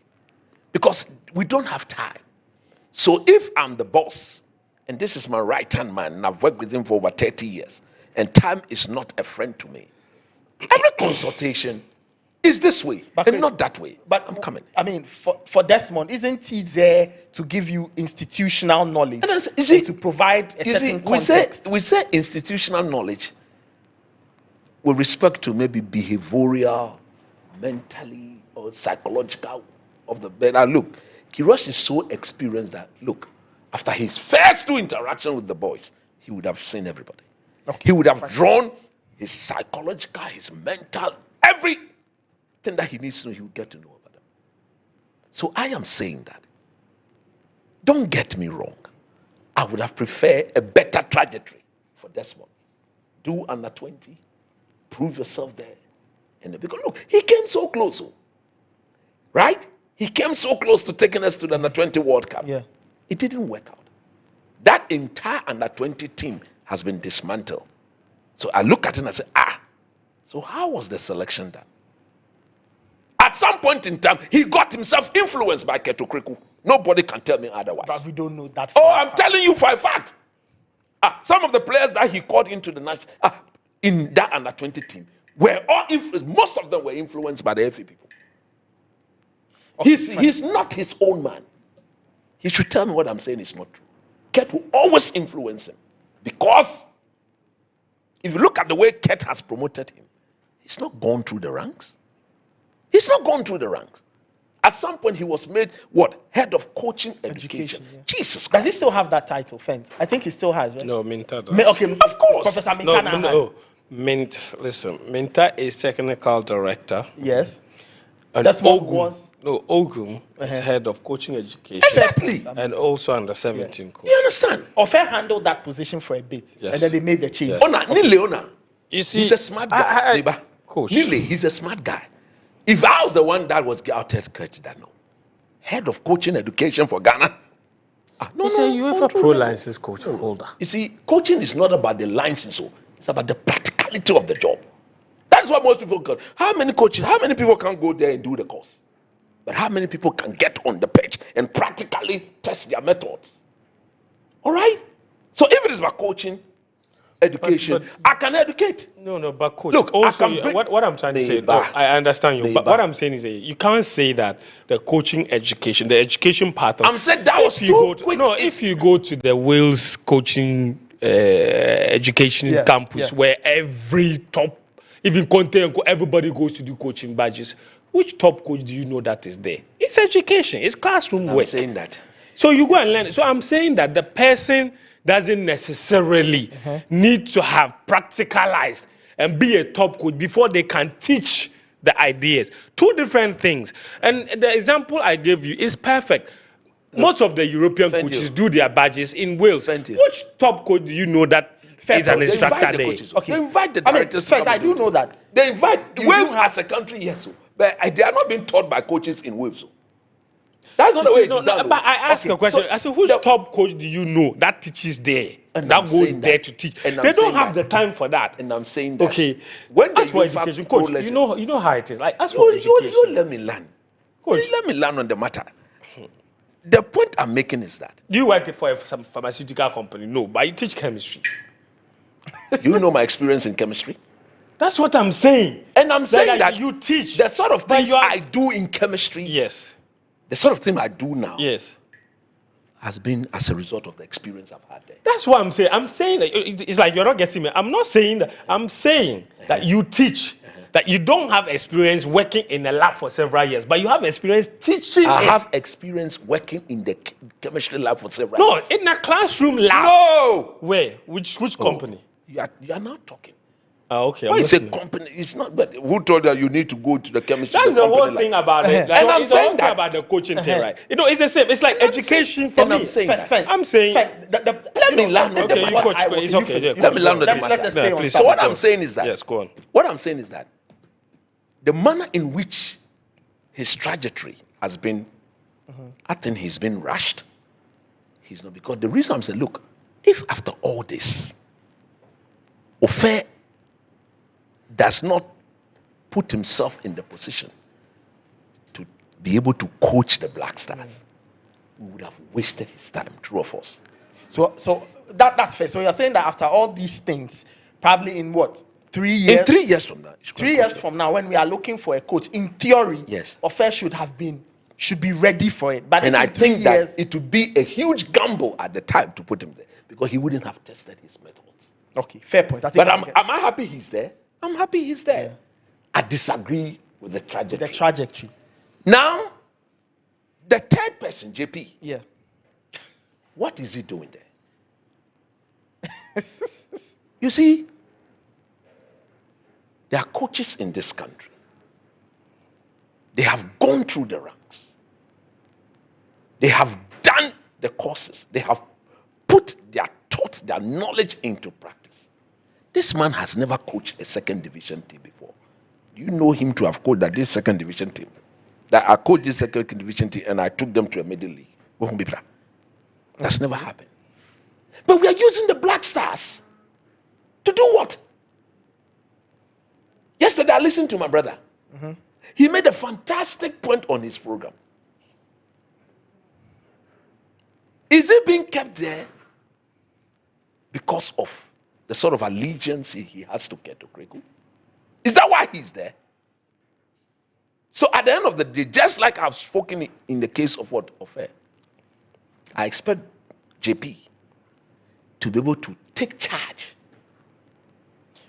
because we don't have time. So if I'm the boss, and this is my right-hand man, and I've worked with him for over 30 years, and time is not a friend to me, every consultation is this way, But and Chris, not that way. But I'm coming. I mean, for Desmond, isn't he there to give you institutional knowledge And that's- you see- and to provide a You see, certain we context? say institutional knowledge with respect to maybe behavioral, mentally, or psychological of the better. Look, Queiroz is so experienced that, look, after his first 2 interactions with the boys, he would have seen everybody. Okay. He would have drawn his psychological, his mental, everything that he needs to know, he would get to know about them. So I am saying that. Don't get me wrong. I would have preferred a better trajectory for Desmond. Do under 20, prove yourself there. And because look, he came so close, right? He came so close to taking us to the under 20 World Cup. Yeah. It didn't work out. That entire under 20 team has been dismantled. So I look at it and I say, so how was the selection done? At some point in time, he got himself influenced by Keto Kriku. Nobody can tell me otherwise. But we don't know that. Oh, I'm telling you for a fact. Some of the players that he called into the national in that under 20 team were all influenced. Most of them were influenced by the FA people. Okay, He's not his own man. He should tell me what I'm saying is not true. Ket will always influence him, because if you look at the way Ket has promoted him, he's not gone through the ranks. He's not gone through the ranks. At some point, he was made head of coaching education. yeah. Jesus Does Christ. he still have that title, Fence? I think he still has, right? No, Minta does. Okay, Of course. Professor Mintana. No. Minta is technical director. Yes. And That's what Ogum, was. Ogum is head of coaching education. Exactly. And also under 17 coach. You understand? Ofer handled that position for a bit, Yes. and then they made the change. Yes. Nile. You see, He's a smart guy. Neighbor. Coach. Nile, he's a smart guy. If I was the one that was outed, that no. Head of coaching education for Ghana. He's a UEFA Pro license coach holder. You see, coaching is not about the license, it's about the practicality of the job. That's what most people can. How many people can go there and do the course? But how many people can get on the pitch and practically test their methods? All right? So if it is about coaching, education, But- I can educate. No, but coach. Look, I also, can bring- what I'm trying to say, Neighbor. I understand you, but Neighbor. what I'm saying is you can't say that the coaching education, the education part of I'm saying that was if you too go to, quick. No, It's- if you go to the Wales coaching education Yeah, campus yeah. where every top, even Conte, everybody goes to do coaching badges, which top coach do you know that is there? It's education, it's classroom I'm work. saying that. So you go and learn it. So I'm saying that the person doesn't necessarily need to have practicalized and be a top coach before they can teach the ideas. Two different things. And the example I gave you is perfect. Most of the European Thank coaches you. do their badges in Wales. Thank you. Which top coach do you know that is an They instructor invite the there? coaches. Okay. They invite the I mean, directors to Fence, come I and do know that. They invite You Wales do have- as a country, yes. But they are not being taught by coaches in Wales. That's not the way See, it no, is done. but I asked Okay, a question. so I said, which the- top coach do you know that teaches there? And That I'm goes saying there that. to teach. And I'm They don't saying have that. the time for that. And I'm saying that. Okay. When the As for UEFA education, coach, Pro you know how it is. Like, as for you education, let me learn. Coach. You let me learn on the matter. The point I'm making is that do you work for some pharmaceutical company? No, but you teach chemistry. you know my experience in chemistry. That's what I'm saying. And I'm saying that you teach the sort of but things you are- I do in chemistry, Yes. the sort of thing I do now Yes. has been as a result of the experience I've had there. That's what I'm saying. I'm saying that it's like you're not getting me. I'm not saying that. I'm saying that you teach. That you don't have experience working in a lab for several years, but you have experience teaching. I it. have experience working in the chemistry lab for several No, years. in a classroom lab. No! Where? Which company? You are not talking. Okay. Why I'm it's a listening. company? It's not. But who told you need to go to the chemistry? That's the whole company thing lab? about it. Like, And I'm it's the whole saying thing that- about the coaching thing, right? You know, it's the same. It's like And I'm education saying- for and me. I'm saying Fence, that. Fence, I'm saying- Fence, Let me land on Okay, the you matter. coach. I- It's you okay. finish. Yeah, Let me land on the Let's matter. just stay on please. So subject. what I'm saying is that. Yes, go on. What I'm saying is that the manner in which his trajectory has been, I think he's been rushed. He's not, because the reason I'm saying, look, if after all this, Ofe does not put himself in the position to be able to coach the Black Stars, we would have wasted his time, true of us. So that's fair. So you're saying that after all these things, probably in what, 3 years? In 3 years from now. 3 years from now, when we are looking for a coach, in theory, yes, Ofe should be ready for it. But and I think years, that it would be a huge gamble at the time to put him there, because he wouldn't have tested his methods. Okay, fair point. I think But am I happy he's there? I'm happy he's there. Yeah. I disagree with the trajectory. Now, the third person, JP. Yeah. What is he doing there? You see, there are coaches in this country. They have gone through the ranks. They have done the courses. They have put their thought, their knowledge into practice. This man has never coached a second division team before. Do you know him to have coached this second division team? That I coached this second division team and I took them to a middle league. That's never happened. But we are using the Black Stars to do what? Yesterday I listened to my brother. He made a fantastic point on his program. Is he being kept there because of the sort of allegiance he has to Keto Kreku? Is that why he's there? So at the end of the day, just like I've spoken in the case of Ofe, I expect JP to be able to take charge.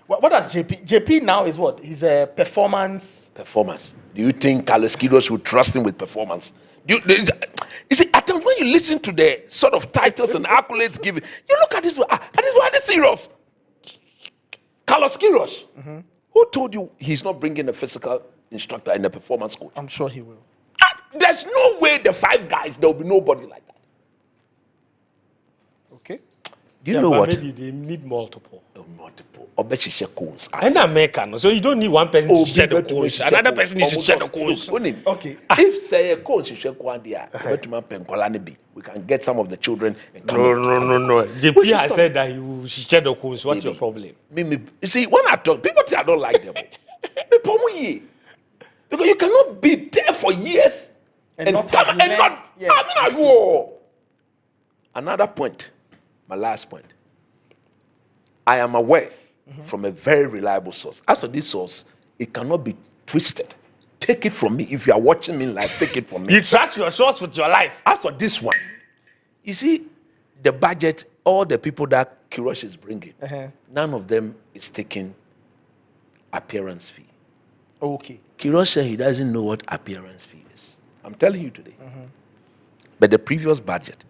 What does JP now is what? He's a performance. Do you think Carlos Queiroz would trust him with performance? You see, at times when you listen to the sort of titles and accolades given, you look at this, why this serious? Carlos Queiroz, who told you he's not bringing a physical instructor and a performance coach? I'm sure he will. There's no way the 5 guys, there will be nobody like that. Okay. Do you know what? Maybe they need multiple. Multiple. Cones. And American, so you don't need one person to share the coach. Another person needs to share the coach. Okay. If say a coach is we can get some of the children. And No. JP has said that he will share the coach. What's your problem? You see, when I talk, people say I don't like them. Because you cannot be there for years and not. Another point. My last point. I am aware from a very reliable source. As for this source, it cannot be twisted. Take it from me. If you are watching me live, take it from me. You trust your source with your life. As for this one, you see, the budget, all the people that Queiroz is bringing, none of them is taking appearance fee. Okay. Queiroz said he doesn't know what appearance fee is. I'm telling you today. But the previous budget,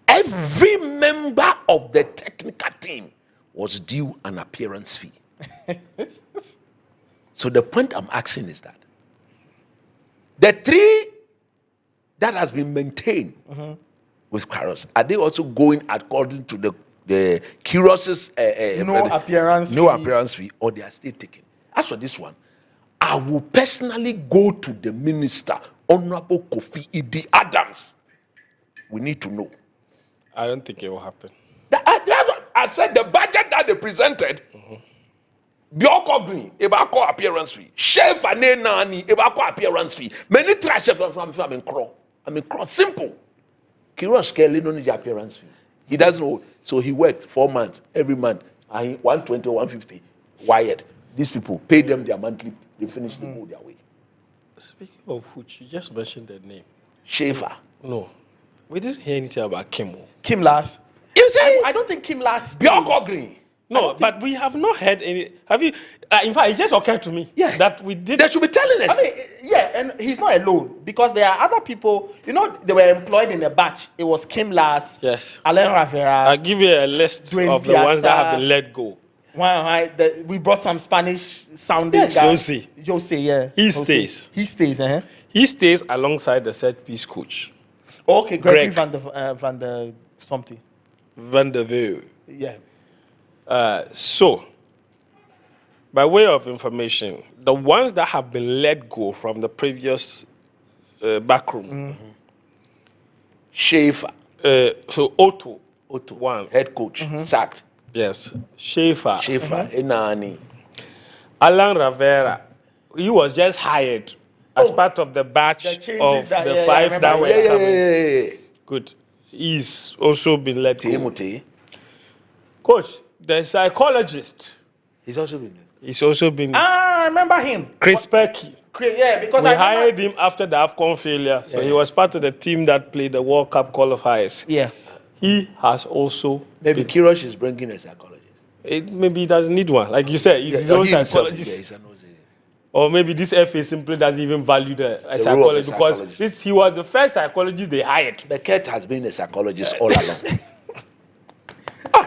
every member of the technical team was due an appearance fee. So the point I'm asking is that the 3 that has been maintained with Queiroz, are they also going according to the Queiroz's no appearance fee, or they are still taking? As for this one, I will personally go to the minister, Honorable Kofi Idi Adams. We need to know. I don't think it will happen. I said the budget that they presented, Bioko Green, Ebako appearance fee. Chef Ane Nani, Ebako appearance fee. Many trash chefs from in Crow. Simple. Queiroz Kelly don't need appearance fee. He doesn't know. So he worked 4 months, every month. 120, 150, wired. These people pay them their monthly, they finish, they go their way. Speaking of which, you just mentioned the name. Schaefer. No. We didn't hear anything about Kim. Kim Last. You see? I don't think Kim Last. Bioko Green. No, but we have not heard any. Have you? In fact, it just occurred to me that we did. They should be telling us. And he's not alone, because there are other people. You know, they were employed in a batch. It was Kim Last. Yes. Alain Ravera. I'll give you a list Dwayne of the ones that have been let go. We brought some Spanish sounding guys. Jose, yeah. He stays. He stays, He stays alongside the set piece coach. Okay, Gregory Van der something. Van der Veer. Yeah. So, by way of information, the ones that have been let go from the previous backroom. Schaefer, So Otto, one head coach, sacked. yes, Schaefer, Enani. Alan Rivera, he was just hired as part of the batch The changes of that- the yeah, I five remember. that were Yeah, coming. Good. He's also been let go. Timothy. Coach, the psychologist, He's also been there. he's also been I remember him. Chris Perky. Yeah, because We I remember. hired him after the AFCON failure, so he was part of the team that played the World Cup qualifiers. Yeah. He has also Maybe Queiroz is bringing a psychologist. maybe he doesn't need one, like you said, he's his Or own he himself, psychologist. yeah, he's an OZ. Or maybe this FA simply doesn't even value a role of a psychologist because psychologist. he was the first psychologist they hired. Beckett has been a psychologist all along.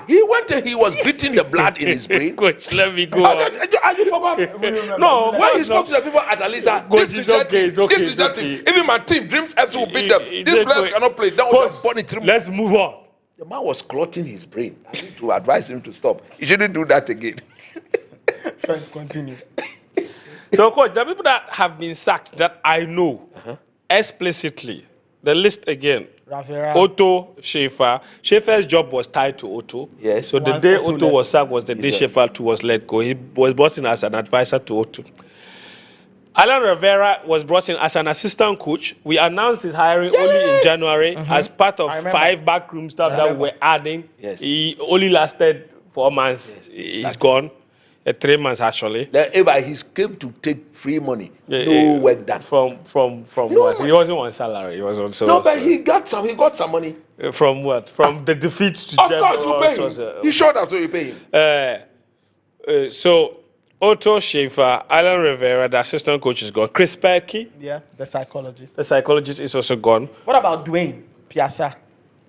He went and he was beating the blood in his brain. Coach, let me go Are on. you forgot? No, When he spoke to the people at Alisa, Coach, this it's is your okay, team, it's okay, this is it's your okay. team. Even my team, Dreams FC will beat them. It's These okay. players cannot play. That Coach, was the bonnet. let's move on. The man was clotting his brain. I need to advise him to stop. He shouldn't do that again. Friends, continue. So, coach, the people that have been sacked that I know explicitly, the list again. Ravera. Otto Schaefer. Schaefer's job was tied to Otto. Yes. So the Once day Otto Otto left. was sacked was the day Yes, sir. Schaefer too was let go. He was brought in as an advisor to Otto. Alan Rivera was brought in as an assistant coach. We announced his hiring only in January as part of I remember. 5 backroom stuff that we were adding. Yes. He only lasted 4 months. He's exactly. gone. 3 months actually. He came to take free money. No work done. From what? He wasn't on salary. He was on salary. No, but he got some money. From what? From the defeat to Of course, you pay him. He showed us, so you pay him. So Otto Schaefer, Alan Rivera, the assistant coach is gone. Chris Perky, Yeah, the psychologist. the psychologist, is also gone. What about Dwayne Piazza?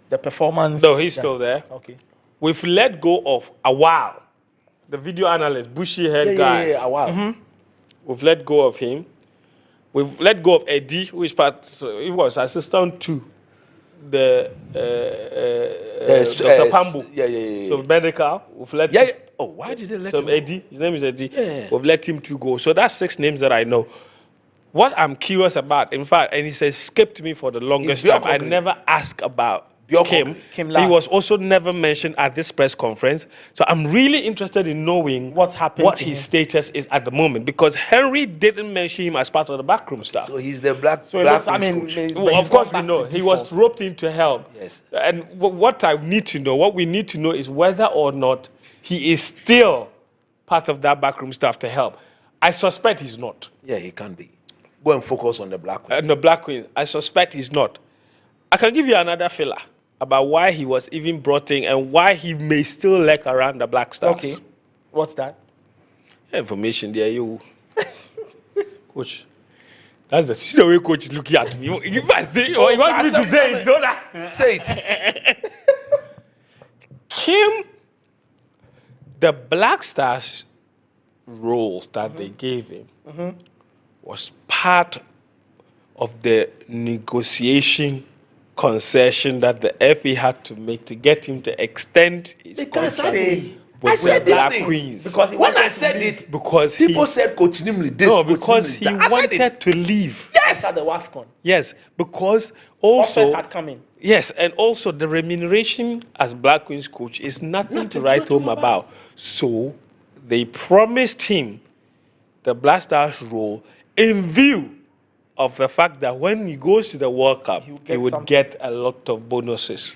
The performance. No, he's guy. still there. Okay. We've let go of Awal, the video analyst, bushy head guy. Yeah, wow. We've let go of him. We've let go of Eddie, who is part. He was assistant to the Dr. Pambo. Yeah. So medical. We've let Yeah, him. yeah. Oh, why did they let So him? Eddie, his name is Eddie. Yeah. We've let him to go. So that's 6 names that I know. What I'm curious about, in fact, and he says, escaped me for the longest Is time. I Bjork never asked about Bjork Kim. Oakley. Kim He last. was also never mentioned at this press conference. So I'm really interested in knowing What's happened what to his him. status is at the moment, because Henry didn't mention him as part of the backroom staff. So he's the black. So it black looks, I mean, coach. but Well, he's of course gone we back know to he was default. roped in to help. Yes. And what I need to know, what we need to know, is whether or not he is still part of that backroom staff to help. I suspect he's not. Yeah, he can be. Go and focus on the black. And the Black Queen, I suspect he's not. I can give you another filler about why he was even brought in and why he may still lurk around the Black Stars. Okay. What's that? Information there, you. Coach. That's the see the way coach is looking at me. If I say, or he wants me to say it, don't I? Say it. Kim, the Black Stars role that they gave him was part of the negotiation concession that the FA had to make to get him to extend his Because contract I with said the this Black thing. Queens. Because he When wanted I to said leave it, Because people he, said Coach Nimli this. no, Coach because Nimli he that. I said wanted it. to leave. Yes. after the WAFCON. Yes, because Offers also had come in. yes, and also the remuneration as Black Queens coach is nothing to write home about. So they promised him the Black Stars role in view of the fact that when he goes to the World Cup, He'll he get would something. get a lot of bonuses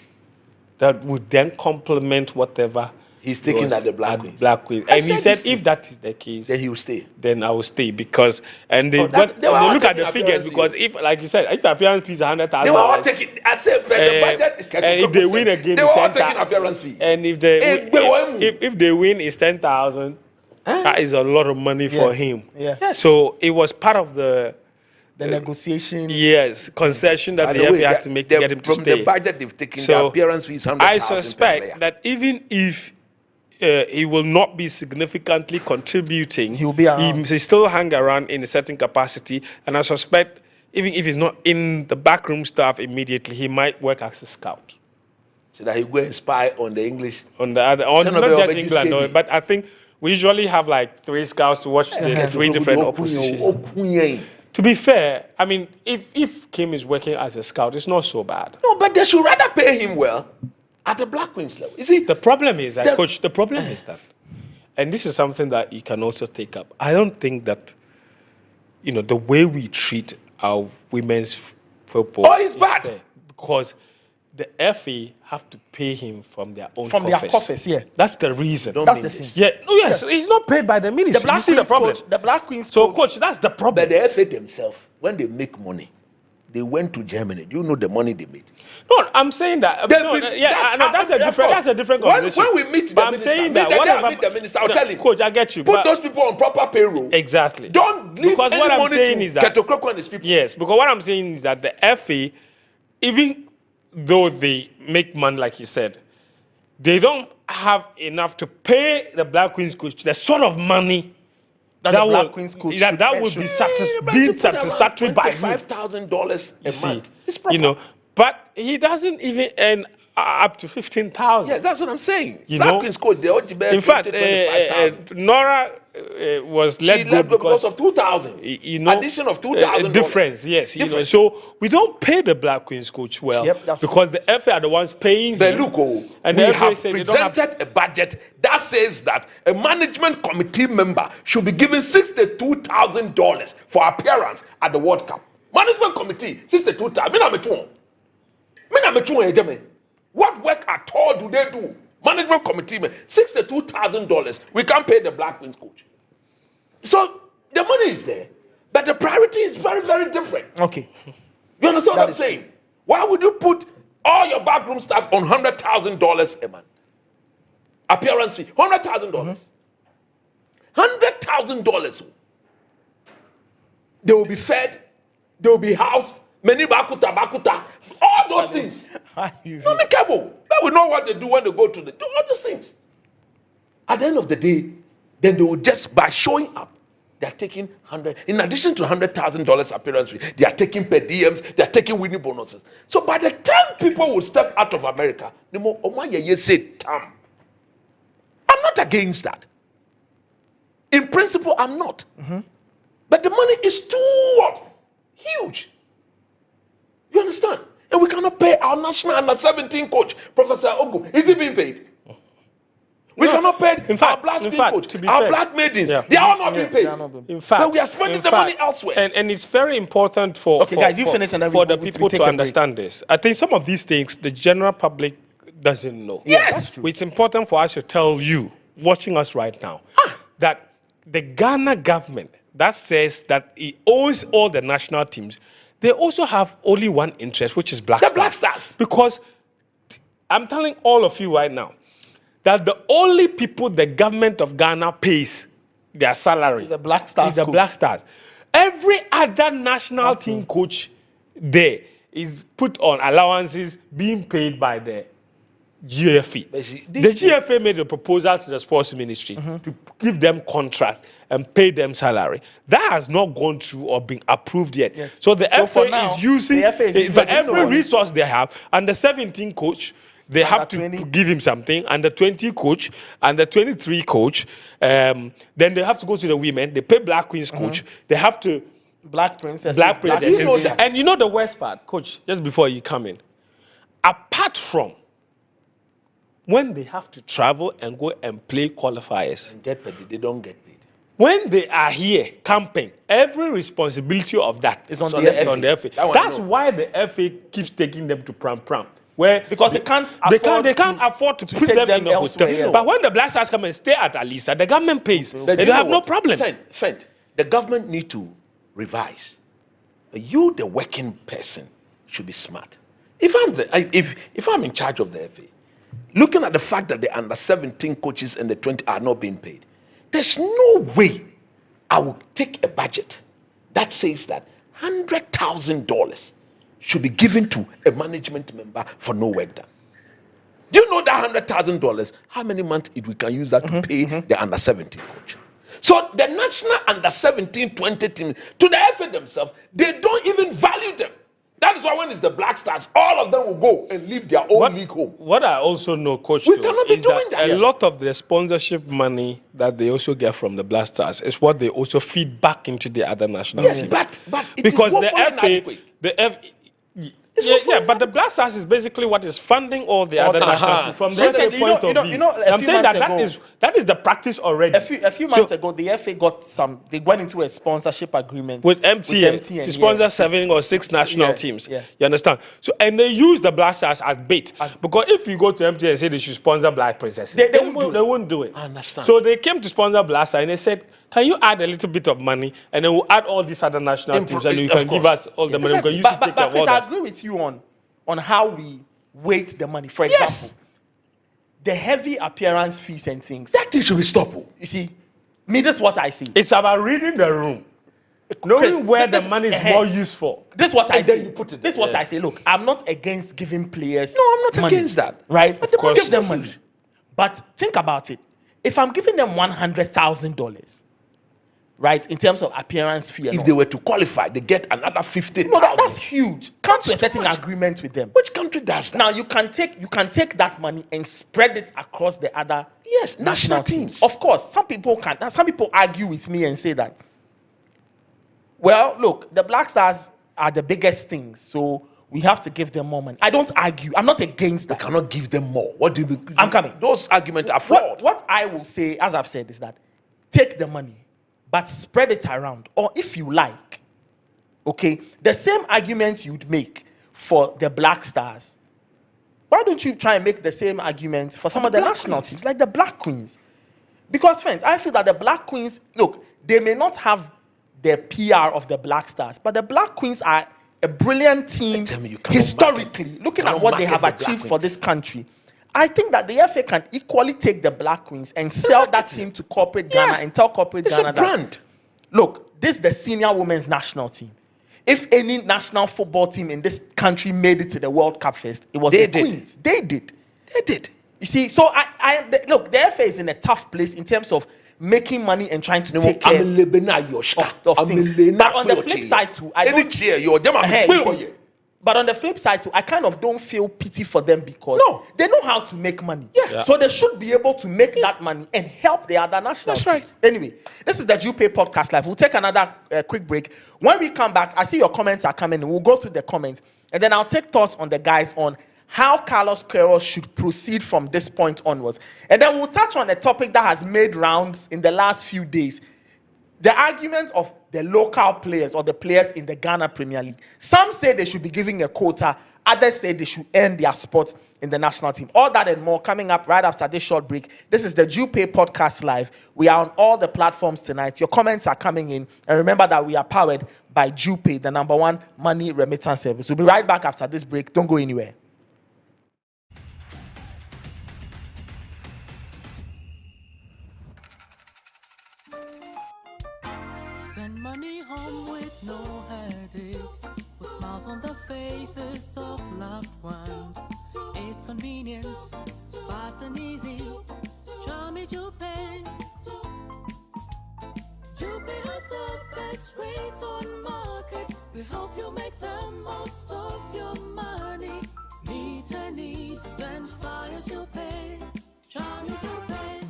that would then complement whatever He's taking was at the Black Queens. Black Queens. I And he said said, this thing. if that is the case, Then he will stay. then I will stay because and they, Oh, that- they were all look at taking the figures appearance because if, like you said, if appearance fee is $100,000, They were all taking. I said, the budget. and if they win a game, they it's were all 10,000. taking appearance fee. And if they If they win is 10,000, that is a lot of money for Yeah. him. Yeah. Yes. So it was part of the The negotiation. concession that By the the way, FA had to make to get him to from stay. the budget they've taken, So, the appearance fee is 100,000. I per player. suspect that even if he will not be significantly contributing, He'll be around. He may still hang around in a certain capacity. And I suspect, even if he's not in the backroom staff immediately, he might work as a scout so that he go and spy on the English. on the other, on Son not of a just bitch, England, this no, KD. but I think we usually have like 3 scouts to watch the 3 different oppositions. To be fair, I mean, if Kim is working as a scout, it's not so bad. No, but they should rather pay him well at the Black Queens level. You see, The problem is that, Coach, the problem is that, and this is something that you can also take up. I don't think that, the way we treat our women's football is bad. fair, because the FA have to pay him from their own From their coffers, yeah. That's the reason. That's the thing. Yeah. No, yes, he's not paid by the ministry. The Black You see the Queens problem. coach, the Black Queens So, Coach, that's the problem. but the FA themselves, when they make money, they went to Germany. Do you know the money they made? No, I'm saying that. They've No, been- that's a different. That's a different conversation. When we meet the but I'm minister, saying meet that the- whatever. meet the minister, I'll tell him. Coach, I get you. Put but- those people on proper payroll. Exactly. Don't leave Because any what I'm money saying to is that- Ketokoko and his people. Yes, because what I'm saying is that the FA, even though they make money, like you said, they don't have enough to pay the Black Queens coach the sort of money that the Black would, Queens coach that, should that earn. would be But being you put around satisfactory by him. $25,000 a See, month. It's proper. But he doesn't even earn up to 15,000. Yes, that's what I'm saying. You Black know? Queens coach, they ought to bear In fact, 25,000. Nora was She let go left because of 2,000. Addition of $2,000. difference. Yes, Difference. So we don't pay the Black Queens coach well Yep, that's because the FA are the ones paying But him. look, And we the FA have said they don't have- presented a budget that says that a management committee member should be given $62,000 for appearance at the World Cup. Management committee, 62,000. What work at all do they do? Management committee, $62,000. We can't pay the Black Queens coach. So the money is there, but the priority is very, very different. Okay. You understand That what I'm is saying? Why would you put all your backroom staff on $100,000 a month? Appearance fee, $100,000. $100,000. They will be fed, they will be housed, many bakuta, all those things. No, make cable. They will know what they do when they go to do all those things. At the end of the day, then they will just, by showing up, they are taking in addition to $100,000 appearance fee, they are taking per diems, they are taking winning bonuses. So by the time people will step out of America, the more say, Tam. I'm not against that. In principle, I'm not. But the money is too what? Huge. You understand? And we cannot pay our national under-17 coach, Professor Ogu. Is he being paid? We cannot pay our black coach, our black maidens. Yeah. They are not being paid. In fact, But we are spending the money elsewhere. And it's very important for Guys, you finish and then for we the people take to a break. understand this. I think some of these things the general public doesn't know. Yes. That's true. It's important for us to tell you, watching us right now, that the Ghana government that says that it owes all the national teams, they also have only one interest, which is Black The Stars. Black Stars. Because I'm telling all of you right now that the only people the government of Ghana pays their salary The Black Stars is the coach. Black Stars. Every other national team coach there is put on allowances being paid by the GFA. But see, The this GFA made a proposal to the sports ministry to give them contract and pay them salary. That has not gone through or been approved yet. Yes. So the So for FA now, is using the FA is using for this every one. resource they have, and the 17 coach, they have to 20. give him something, and the 20 coach, and the 23 coach. Then they have to go to the women. They pay Black Queens coach. They have to Black princesses. Black princesses. you know that? And you know the worst part, coach, just before you come in, apart from when they have to travel and go and play qualifiers, get paid, they don't get paid. when they are here camping, every responsibility of that Is on on the the FA. on the FA. That one I That's know. why the FA keeps taking them to Pram, where Because they can't they afford can't to- afford to to put take them them in the elsewhere, hotel. yeah. But when the Black Stars come and stay at Alisa, the government pays. But They you don't know have no what? problem. Fent, the government need to revise. You, the working person, should be smart. If I'm in charge of the FA, looking at the fact that the under 17 coaches and the 20 are not being paid, there's no way I will take a budget that says that $100,000 should be given to a management member for no work done. Do you know that $100,000? How many months we can use that to pay the under 17 coach? So the national under 17, 20 teams, to the FA themselves, they don't even value them. That is why when it's the Black Stars, all of them will go and leave their own league home. What I also know, Coach, We too, cannot be is doing that that. a lot of the sponsorship money that they also get from the Black Stars is what they also feed back into the other national Yes, teams. but it because is the FA, but the Black Stars is basically what is funding all the other national teams from So the point of view. I'm saying that is the practice already. A few months ago, the FA they went into a sponsorship agreement with MTN to sponsor 7 or 6 national teams. Yeah. You understand? So, and they use the Black Stars as bait. Because if you go to MTN and say they should sponsor Black Princesses, they won't do it. I understand. So they came to sponsor Black Stars and they said, can you add a little bit of money and then we'll add all these other national teams and you can give us all the money. Exactly. Because But Chris, I agree with you on how we weight the money. For example, the heavy appearance fees and things. That thing should be stopped. You see, this is what I see. It's about reading the room. Knowing where the money is more useful. This is what I say. You put it this is what I say. Look, I'm not against giving players. No, I'm not money, against that. Right? But the money Give them money. But think about it. If I'm giving them $100,000, right, in terms of appearance fee, If they were to qualify, they get another 50,000. no, that's huge. Come to a certain agreement with them. Which country does that? Now you can take that money and spread it across the other national teams. Of course, some people argue with me and say that. Well, look, the Black Stars are the biggest things, so we have to give them more money. I don't argue. I'm not against that. We cannot give them more. What do you? I'm coming. Those arguments are flawed. What I will say, as I've said, is that take the money, but spread it around. Or if you like, okay, the same argument you'd make for the Black Stars, why don't you try and make the same argument for some of the national teams, like the Black Queens? Because, friends, I feel that the Black Queens, look, they may not have the PR of the Black Stars, but the Black Queens are a brilliant team historically, looking at what they have achieved for this country. I think that the FA can equally take the Black Queens and sell that team to corporate Ghana and tell corporate Ghana It's a brand. that, look, this is the senior women's national team. If any national football team in this country made it to the World Cup first, it was the Queens. They did. You see, so look, the FA is in a tough place in terms of making money and trying to take care of things. But on the flip side too, but on the flip side too, I kind of don't feel pity for them because they know how to make money. So they should be able to make that money and help the other national teams. Right. Anyway, this is the Jupay Podcast Live. We'll take another quick break. When we come back, I see your comments are coming in. We'll go through the comments and then I'll take thoughts on the guys on how Carlos Queiroz should proceed from this point onwards. And then we'll touch on a topic that has made rounds in the last few days. The argument of the local players or the players in the Ghana Premier League. Some say they should be giving a quota. Others say they should earn their spot in the national team. All that and more coming up right after this short break. This is the Jupay Podcast Live. We are on all the platforms tonight. Your comments are coming in. And remember that we are powered by Jupay, the #1 money remittance service. We'll be right back after this break. Don't go anywhere. Send money home with no headaches, with smiles on the faces of loved ones. It's convenient, fast and easy. Show me Jupay. Jupay has the best rates on market. We help you make the most of your money. Meet a need, send via Jupay. Show me Jupay.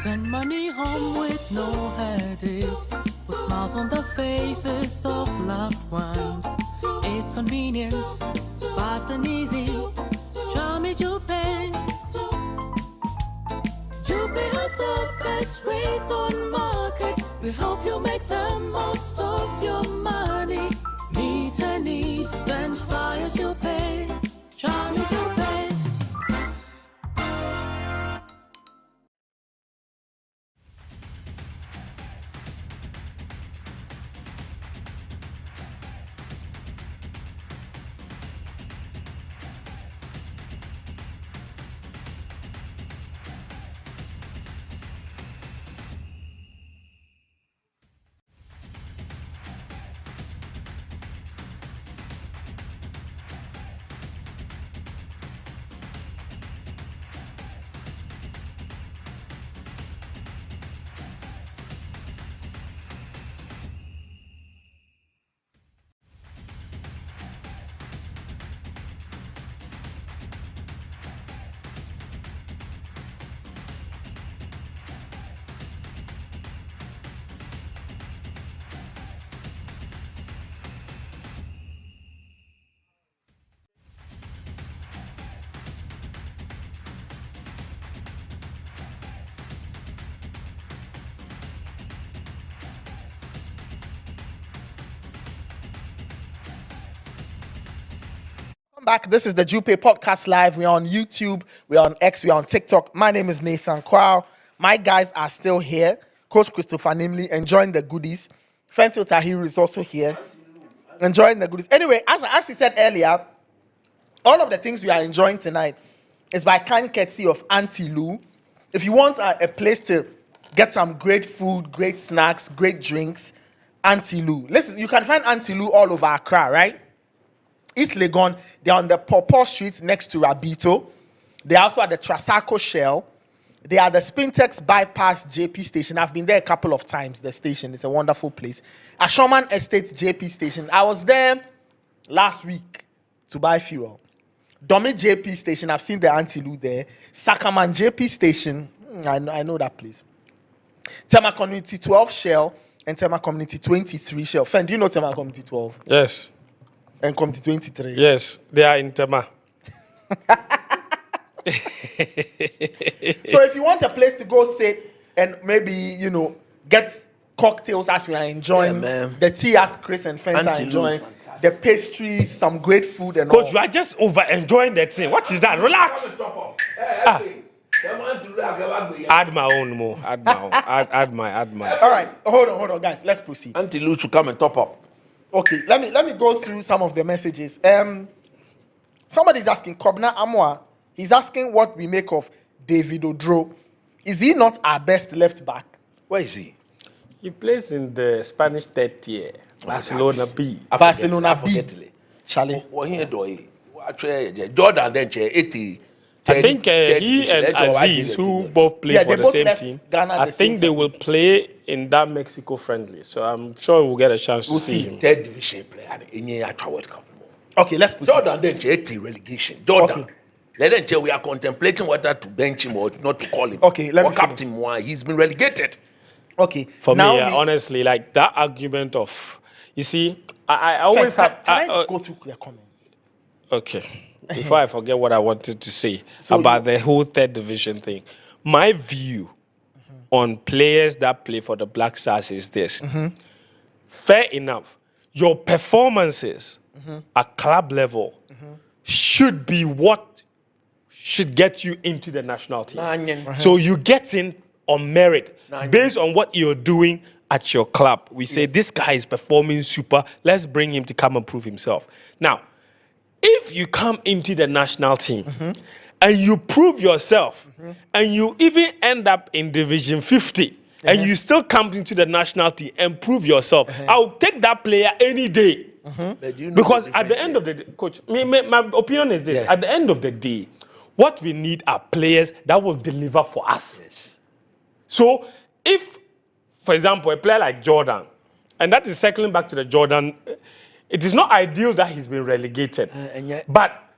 Send money home with no headaches, with smiles on the faces of loved ones. It's convenient, fast and easy. Show me Jupay. Jupay has the best rates on market. We help you make the most of your money. Meet a need, send via Jupay. Show me Jupay. back. This is the Jupay Podcast Live. We're on YouTube, we're on X, we're on TikTok. My name is Nathan Kwao. My guys are still here. Coach Christopher Nimley enjoying the goodies. Fentil Tahiru is also here, enjoying the goodies. Anyway, as we said earlier, all of the things we are enjoying tonight is by kind courtesy of Auntie Lou. If you want a place to get some great food, great snacks, great drinks, Auntie Lou. Listen, you can find Auntie Lou all over Accra, right? East Legon, they're on the Pawpaw Street next to Rabito. They're also at the Trasaco Shell. They are at the Spintex Bypass JP Station. I've been there a couple of times, the station. It's a wonderful place. Ashoman Estate JP Station. I was there last week to buy fuel. Domi JP Station, I've seen the Auntie Lou there. Sakaman JP Station, I know that place. Tema Community 12 Shell and Tema Community 23 Shell. Fen, do you know Tema Community 12? Yes. And Community 23? Yes, they are in Tema. So if you want a place to go sit and maybe, get cocktails as we are enjoying, the tea as Chris and Fence are enjoying, the pastries, some great food and all. Coach, you are just over enjoying that thing. What is that? Relax. Add my own more. Add my own. Add my. All right, hold on, guys. Let's proceed. Auntie Lou should come and top up. Okay, let me go through some of the messages. Somebody's asking Kobna Amwa. He's asking what we make of David Odro. Is he not our best left back? Where is he? He plays in the Spanish third tier, Barcelona B. Barcelona B. Charlie. Jordan then 80. I think he and Aziz, who both play for the same team, I think they will play in that Mexico friendly. So I'm sure we'll get a chance to see him. Third division player in the World Cup. Okay, let's proceed. Jordan then 80 relegation. Jordan. Okay. Let them we are contemplating whether to bench him or not to call him. Okay, let me captain one. He's been relegated. Okay. For me, honestly, like that argument of, you see, I always have. Can I go through your comments? Okay. Before I forget what I wanted to say about the whole third division thing, my view on players that play for the Black Stars is this. Fair enough. Your performances at club level should be what should get you into the national team. So you get in on merit based on what you're doing at your club. We say, this guy is performing super. Let's bring him to come and prove himself. Now, if you come into the national team and you prove yourself and you even end up in Division 50 and you still come into the national team and prove yourself, I'll take that player any day. Because at the end of the day, coach, my opinion is this. At the end of the day, what we need are players that will deliver for us. So if, for example, a player like Jordan, and that is circling back to the Jordan, it is not ideal that he's been relegated. But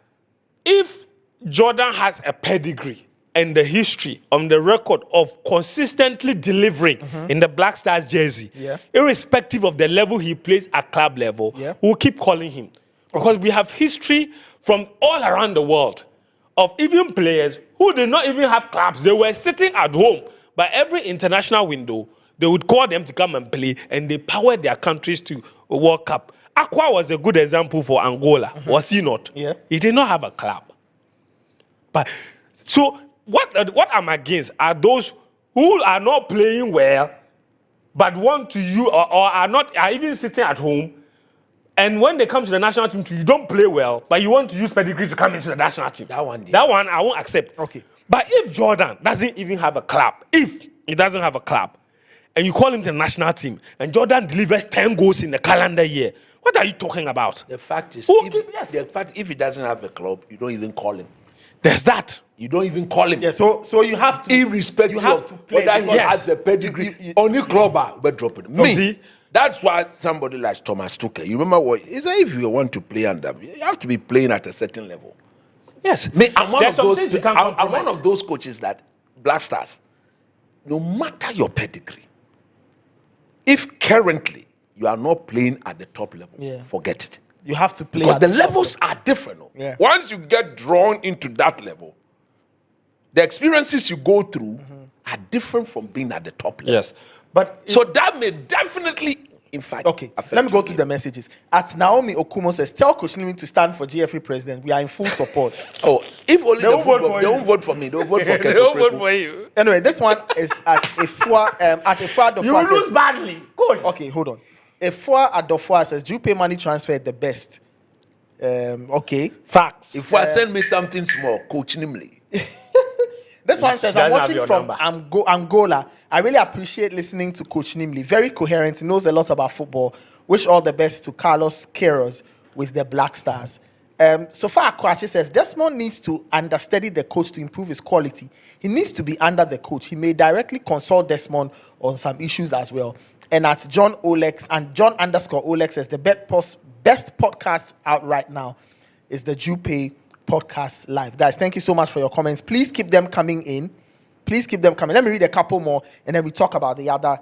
if Jordan has a pedigree and the history on the record of consistently delivering in the Black Stars jersey, irrespective of the level he plays at club level, we'll keep calling him. Because we have history from all around the world of even players who did not even have clubs. They were sitting at home. By every international window, they would call them to come and play, and they powered their countries to a World Cup. Aqua was a good example for Angola, was he not? Yeah. He did not have a club. But so what I'm against are those who are not playing well, but want to use or are even sitting at home, and when they come to the national team, you don't play well, but you want to use pedigree to come into the national team. That one I won't accept. Okay. But if Jordan doesn't even have a club, if he doesn't have a club, and you call him to the national team, and Jordan delivers 10 goals in the calendar year, what are you talking about? The fact is, if he doesn't have a club, you don't even call him. There's that. You don't even call him. Yeah, so you have to, irrespective of whether he has a pedigree. Only club, but drop it. Me, that's why somebody like Thomas Tuchel, you remember what he said, if you want to play under, you have to be playing at a certain level. Yes. Me, I'm one of those coaches that Black Stars, no matter your pedigree, if currently you are not playing at the top level, forget it. You have to play. Because the levels are different. Once you get drawn into that level, the experiences you go through are different from being at the top level. Yes. But so that may definitely in fact, Okay, let me go through the messages. At Naomi Okumo says, tell Coach Nimi to stand for GFA president. We are in full support. Oh, if only They the won't vote football, for they you. won't vote for me. They will vote for They Keto don't vote Preku. for you. Anyway, this one is at Efua Adofua You lose says, badly. Coach. okay, hold on. Efua Adofua says, Jupay money transfer the best. Okay. Facts. If I send me something small, Coach Nimley. This one says, She I'm doesn't have watching your from number. Angola. I really appreciate listening to Coach Nimley. Very coherent. He knows a lot about football. Wish all the best to Carlos Queiroz with the Black Stars. So far, Kwachi says, Desmond needs to understudy the coach to improve his quality. He needs to be under the coach. He may directly consult Desmond on some issues as well. And at John Olex, and John _ Olex says, the best podcast out right now is the Jupay Podcast Live. Guys, thank you so much for your comments. Please keep them coming in. Please keep them coming. Let me read a couple more, and then we talk about the other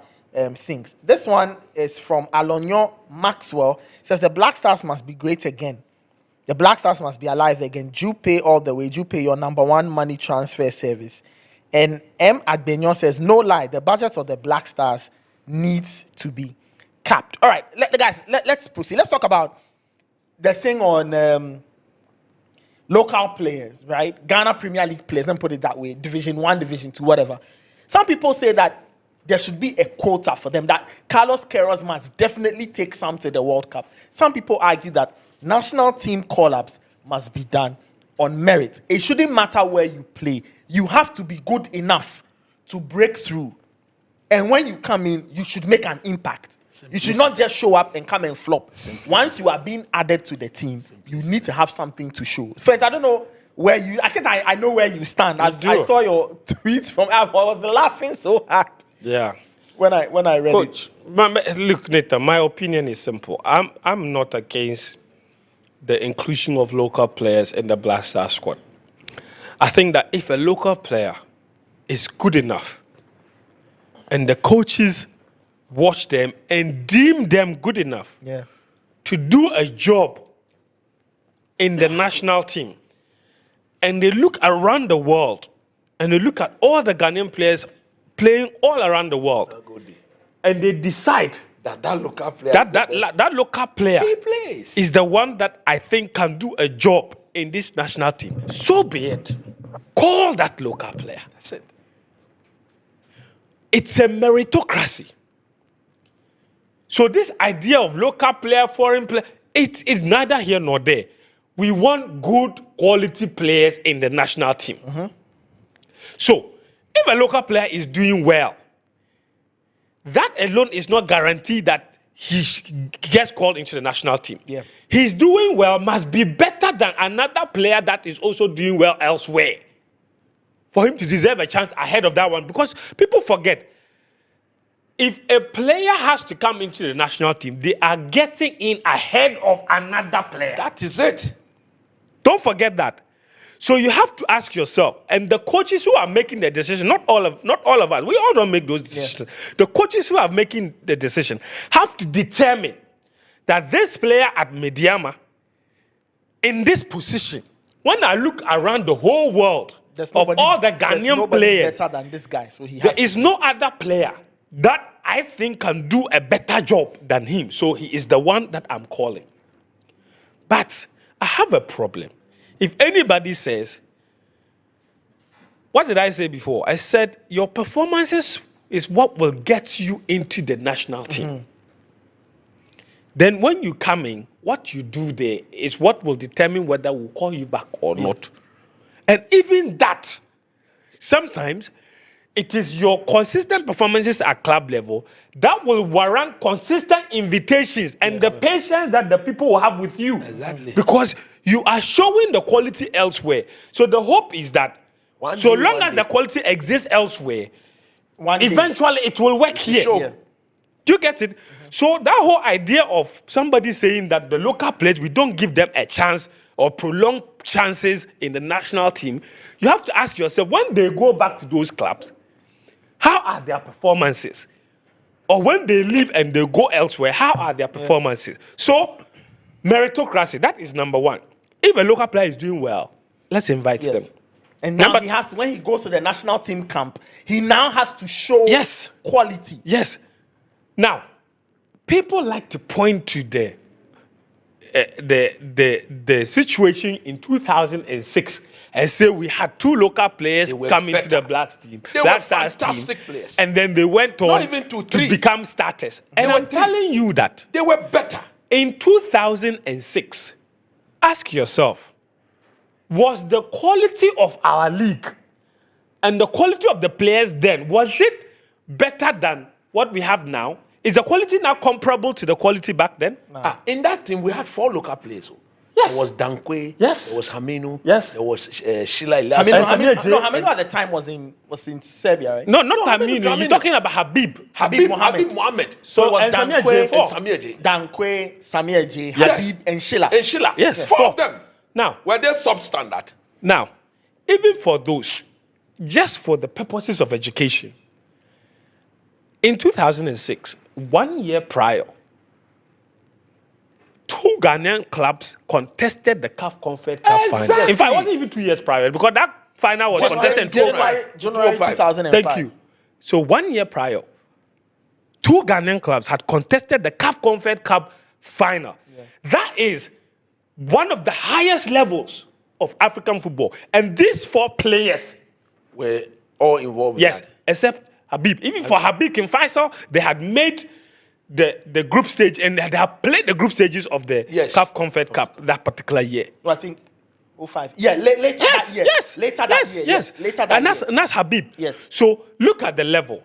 things. This one is from Alonyo Maxwell. It says, the Black Stars must be great again. The Black Stars must be alive again. Jupay all the way. Jupay, your #1 money transfer service. And M. Agbenyon says, no lie, the budget of the Black Stars needs to be capped. All right, guys, let's proceed. Let's talk about the thing on local players, right? Ghana Premier League players, let me put it that way. Division 1, Division 2, whatever. Some people say that there should be a quota for them, that Carlos Queiroz must definitely take some to the World Cup. Some people argue that national team call-ups must be done on merit. It shouldn't matter where you play. You have to be good enough to break through. And when you come in, you should make an impact. You should not just show up and come and flop. Once you are being added to the team, you need to have something to show. Friends, I don't know where you... I think I know where you stand. I saw your tweet from... I was laughing so hard. Yeah. When I read Coach, look, Nathan, my opinion is simple. I'm not against the inclusion of local players in the Black Star squad. I think that if a local player is good enough and the coaches watch them and deem them good enough to do a job in the national team, and they look around the world and they look at all the Ghanaian players playing all around the world, and they decide that local player, that local player he plays is the one that I think can do a job in this national team, so be it. Call that local player. That's it. It's a meritocracy. So this idea of local player, foreign player, it's neither here nor there. We want good quality players in the national team. So if a local player is doing well, that alone is not guaranteed that he gets called into the national team. He's doing well must be better than another player that is also doing well elsewhere for him to deserve a chance ahead of that one. Because people forget, if a player has to come into the national team, they are getting in ahead of another player. That is it. Don't forget that. So you have to ask yourself, and the coaches who are making the decision, not all of us, we all don't make those decisions. The coaches who are making the decision have to determine that this player at Mediama, in this position, when I look around the whole world of all the Ghanaian players, better than this guy. So there is no other player that I think can do a better job than him. So he is the one that I'm calling. But I have a problem. If anybody says, what did I say before? I said your performances is what will get you into the national team. Then when you come in, what you do there is what will determine whether we'll call you back or not. And even that, sometimes it is your consistent performances at club level that will warrant consistent invitations and the patience that the people will have with you. Exactly. Because you are showing the quality elsewhere. So the hope is that so long as the quality exists elsewhere, eventually it will work here. Sure. Do you get it? So that whole idea of somebody saying that the local players, we don't give them a chance or prolonged chances in the national team, you have to ask yourself, when they go back to those clubs, how are their performances? Or when they leave and they go elsewhere, how are their performances? So, meritocracy, that is number one. If a local player is doing well, let's invite them. And now when he goes to the national team camp, he now has to show quality. Yes. Now, people like to point to the situation in 2006 and say we had 2 local players come into the Black team. They Black were Stars fantastic team, players. and then they went on Not even to become starters. And I'm telling you that they were better. in 2006, ask yourself, was the quality of our league and the quality of the players then, was it better than what we have now? Is the quality now comparable to the quality back then? No. In that team, we had 4 local players. Yes. There was Dankwe. Yes. There was Haminu. Yes. There was Sheila Ilyas. Haminu at the time was in Serbia, right? No, not Haminu. You're talking about Habib. Habib Mohammed. So it was and Samir Dankwe, Samir J, Yes. Habib, and Sheila. And Sheila. Yes. 4 4 of them. Now, Were they substandard? Now, even for those, just for the purposes of education, in 2006, 1 year prior, 2 Ghanaian clubs contested the CAF Confed Cup final. Exactly. In fact, it wasn't even 2 years prior because that final was contested in 2005. January 2005. Thank you. So 1 year prior, 2 Ghanaian clubs had contested the CAF Confed Cup final. Yeah. That is one of the highest levels of African football. And these 4 players were all involved. yes, except Habib. Even for Habib and Faisal, they had made the group stage and they have played the group stages of the CAF Confed Cup that particular year. No, I think 05. Yeah, later that year. Yes. Later that year. Yes. Later that year. And that's Habib. Yes. So look at the level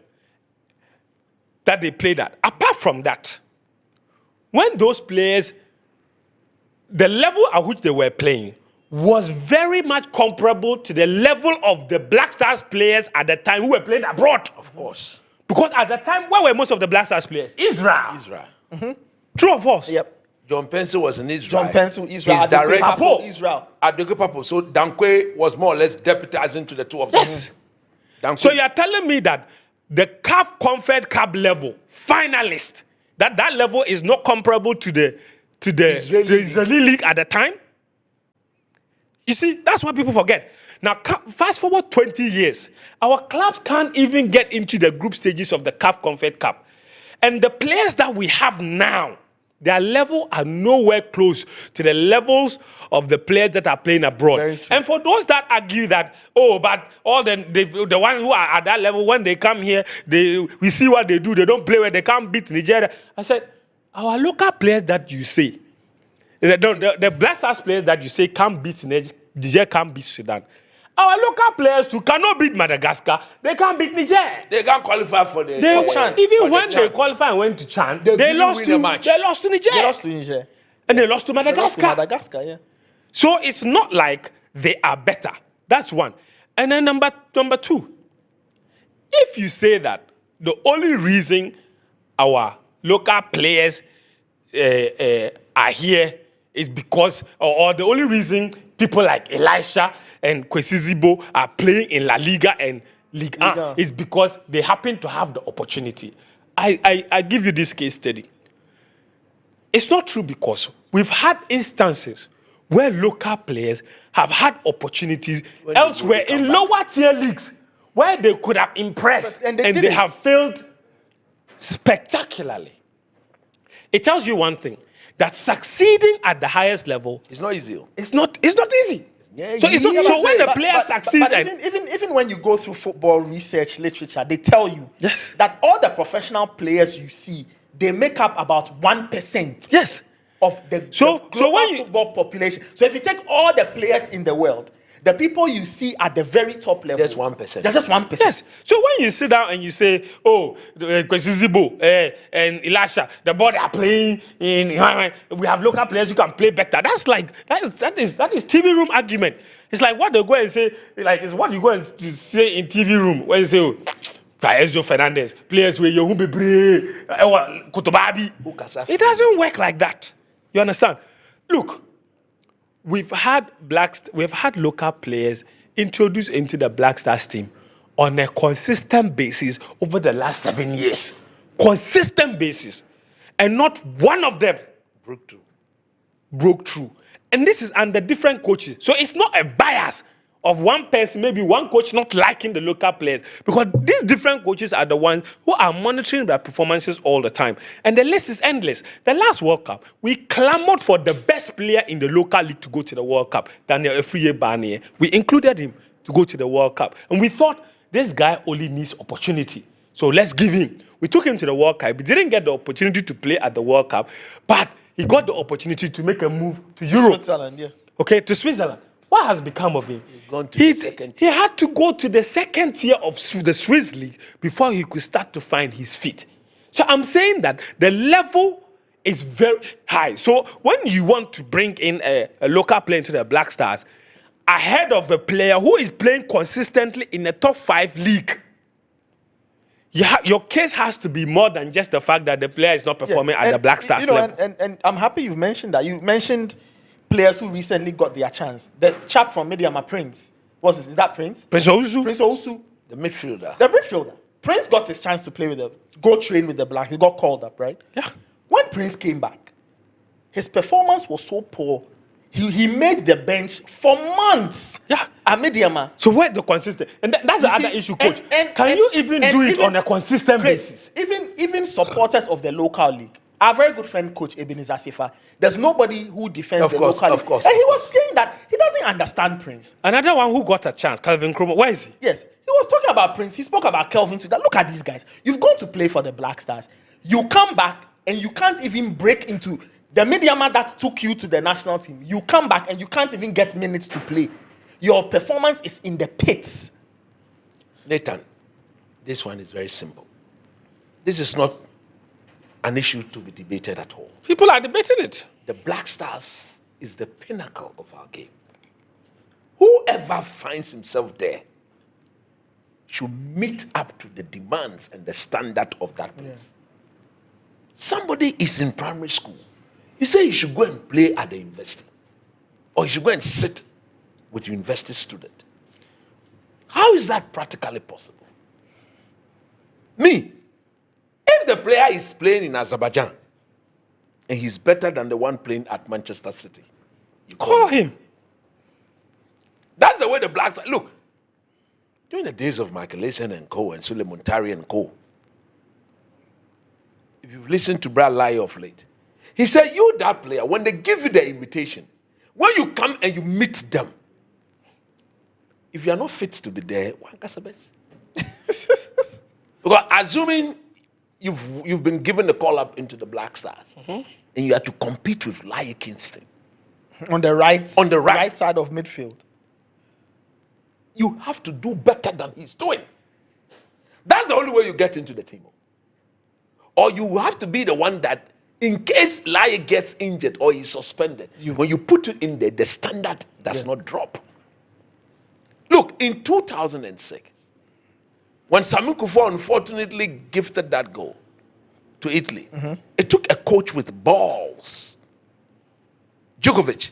that they played at. Apart from that, when those players, the level at which they were playing was very much comparable to the level of the Black Stars players at the time who were playing abroad. Of course. Because at the time, where were most of the Black Stars players? Israel. Israel. True of us. Yep. John Pencil was in Israel. John Pencil, Israel. His direct Papo, Israel. At the Papo. So Dankwe was more or less deputizing to the 2 of them. Yes. Dankwe. So you're telling me that the CAF Confed Cup level, finalist, that level is not comparable to the Israeli league at the time? You see, that's what people forget. Now, fast forward 20 years, our clubs can't even get into the group stages of the CAF Confed Cup. And the players that we have now, their level are nowhere close to the levels of the players that are playing abroad. And for those that argue that, but all the ones who are at that level, when they come here, we see what they do, they don't play where they can't beat Nigeria. I said, our local players that you say, the Black Stars players that you say can't beat Niger, can't beat Sudan. Our local players too cannot beat Madagascar. They can't beat Niger. They can't qualify for the CHAN. Even when they qualified and went to CHAN, they lost to Niger. They lost to Niger. And they lost to Madagascar. Yeah. So it's not like they are better. That's one. And then number 2, if you say that the only reason our local players are here is because, or the only reason people like Elisha and Kwesi Zibo are playing in La Liga and Ligue 1 is because they happen to have the opportunity. I give you this case study. It's not true because we've had instances where local players have had opportunities elsewhere in lower tier leagues where they could have impressed and they have failed spectacularly. It tells you one thing, that succeeding at the highest level is not easy. It's not easy. Yeah, so it's not. So when the player succeeds, even when you go through football research literature, they tell you that all the professional players you see, they make up about 1%. Yes. Of the global football population. So if you take all the players in the world, the people you see at the very top level, there's 1%. There's just 1%. Yes. So when you sit down and you say, Kwesi Zibo and Elisha, the boy are playing in, we have local players who can play better. That's like that is TV room argument. It's like what they go and say, like it's what you go and say in TV room when you say, Ezio Fernandez, players where you be brave, Kotobabi. It doesn't work like that. You understand? Look. We've had local players introduced into the Black Stars team on a consistent basis over the last 7 years. Consistent basis. And not one of them broke through. And this is under different coaches. So it's not a bias of one person, maybe one coach not liking the local players, because these different coaches are the ones who are monitoring their performances all the time. And the list is endless. The last World Cup, we clamored for the best player in the local league to go to the World Cup, Daniel Efriye Barnier. We included him to go to the World Cup. And we thought, this guy only needs opportunity. So let's give him. We took him to the World Cup. He didn't get the opportunity to play at the World Cup, but he got the opportunity to make a move to Europe. Switzerland, yeah. Okay, to Switzerland. What has become of him? He's gone to the second He had to go to the second tier of the Swiss league before he could start to find his feet. So I'm saying that the level is very high. So when you want to bring in a local player into the Black Stars, ahead of a player who is playing consistently in a top 5 league, your case has to be more than just the fact that the player is not performing at the Black Stars level. And I'm happy you've mentioned that. You mentioned players who recently got their chance. The chap from Mediama, Prince. Is that Prince? Prince Owusu. Prince Owusu. The midfielder. The midfielder. Prince got his chance to play go train with the Blacks. He got called up, right? Yeah. When Prince came back, his performance was so poor. He made the bench for months. Yeah. At Mediama. So where the consistent? And that's the other issue, coach. Can you even do it on a consistent basis? Even supporters of the local league. Our very good friend, Coach Ebenezer Sefa, there's nobody who defends the local league. Of course. And he was saying that he doesn't understand Prince. Another one who got a chance, Calvin Kromo. Where is he? Yes. He was talking about Prince. He spoke about Kelvin too. That look at these guys. You've gone to play for the Black Stars. You come back and you can't even break into the Mediama that took you to the national team. You come back and you can't even get minutes to play. Your performance is in the pits. Nathan, this one is very simple. This is not an issue to be debated at all. People are debating it. The Black Stars is the pinnacle of our game. Whoever finds himself there should meet up to the demands and the standard of that place. Yeah. Somebody is in primary school. You say you should go and play at the university, or you should go and sit with your university student. How is that practically possible? Me, if the player is playing in Azerbaijan and he's better than the one playing at Manchester City, you call him. That's the way the Blacks are. Look, during the days of Michael Essien and co. and Suleiman Tari and co., if you've listened to Brad Lai of late, he said, you, that player, when they give you the invitation, when you come and you meet them, if you are not fit to be there, one can best. Because assuming you've been given the call up into the Black Stars, and you have to compete with Lai Kingston on the right side of midfield, you have to do better than he's doing. That's the only way you get into the team. Or you have to be the one that, in case Lai gets injured or he's suspended, when you put it in there, the standard does not drop. Look, in 2006, when Sami Kufuor unfortunately gifted that goal to Italy, it took a coach with balls, Djokovic,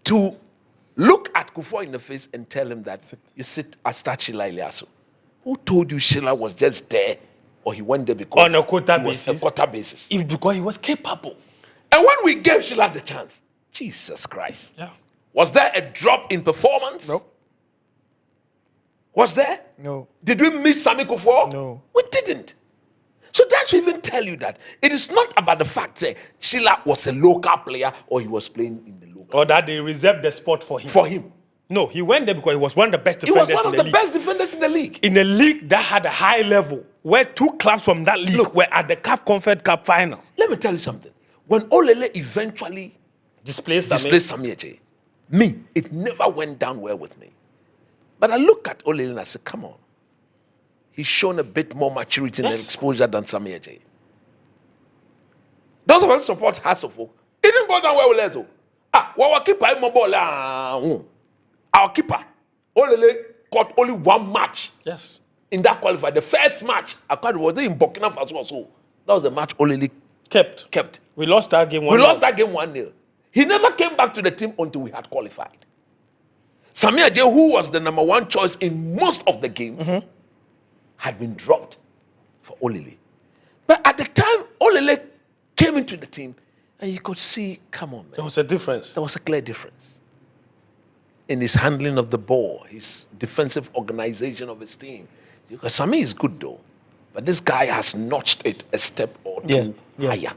to look at Kufuor in the face and tell him that you sit as Sheila Iliasu. Who told you Sheila was just there, or he went there because on a quota basis? Because he was capable. And when we gave Sheila the chance, Jesus Christ. Yeah. Was there a drop in performance? No. Was there? No. Did we miss Sami Kufuor? No. We didn't. So that should even tell you that it is not about the fact that Sheila was a local player or he was playing in the local. Or that they reserved the spot for him. For him. No, he went there because he was one of the best defenders in the league. He was one of the best defenders in the league. In a league that had a high level, where 2 clubs from that league were at the CAF Confed Cup final. Let me tell you something. When Olele eventually displaced Sami Eje, it never went down well with me. But I look at Olele and I say, come on. He's shown a bit more maturity and exposure than Sami Eje. Those of us support Hasselhoff. It didn't go down well with Leto. Our keeper, our keeper, Olele caught only 1 match. Yes. In that qualifier, the first match, I thought it was in Burkina Faso. So that was the match Olele kept. We lost that game 1-0. We lost that game 1-0. He never came back to the team until we had qualified. Sami Eje, who was the number 1 choice in most of the games, had been dropped for Olele. But at the time Olele came into the team, and you could see, come on, man. There was a difference. There was a clear difference. in his handling of the ball, his defensive organization of his team. Because Sami is good though, but this guy has notched it a step or two higher.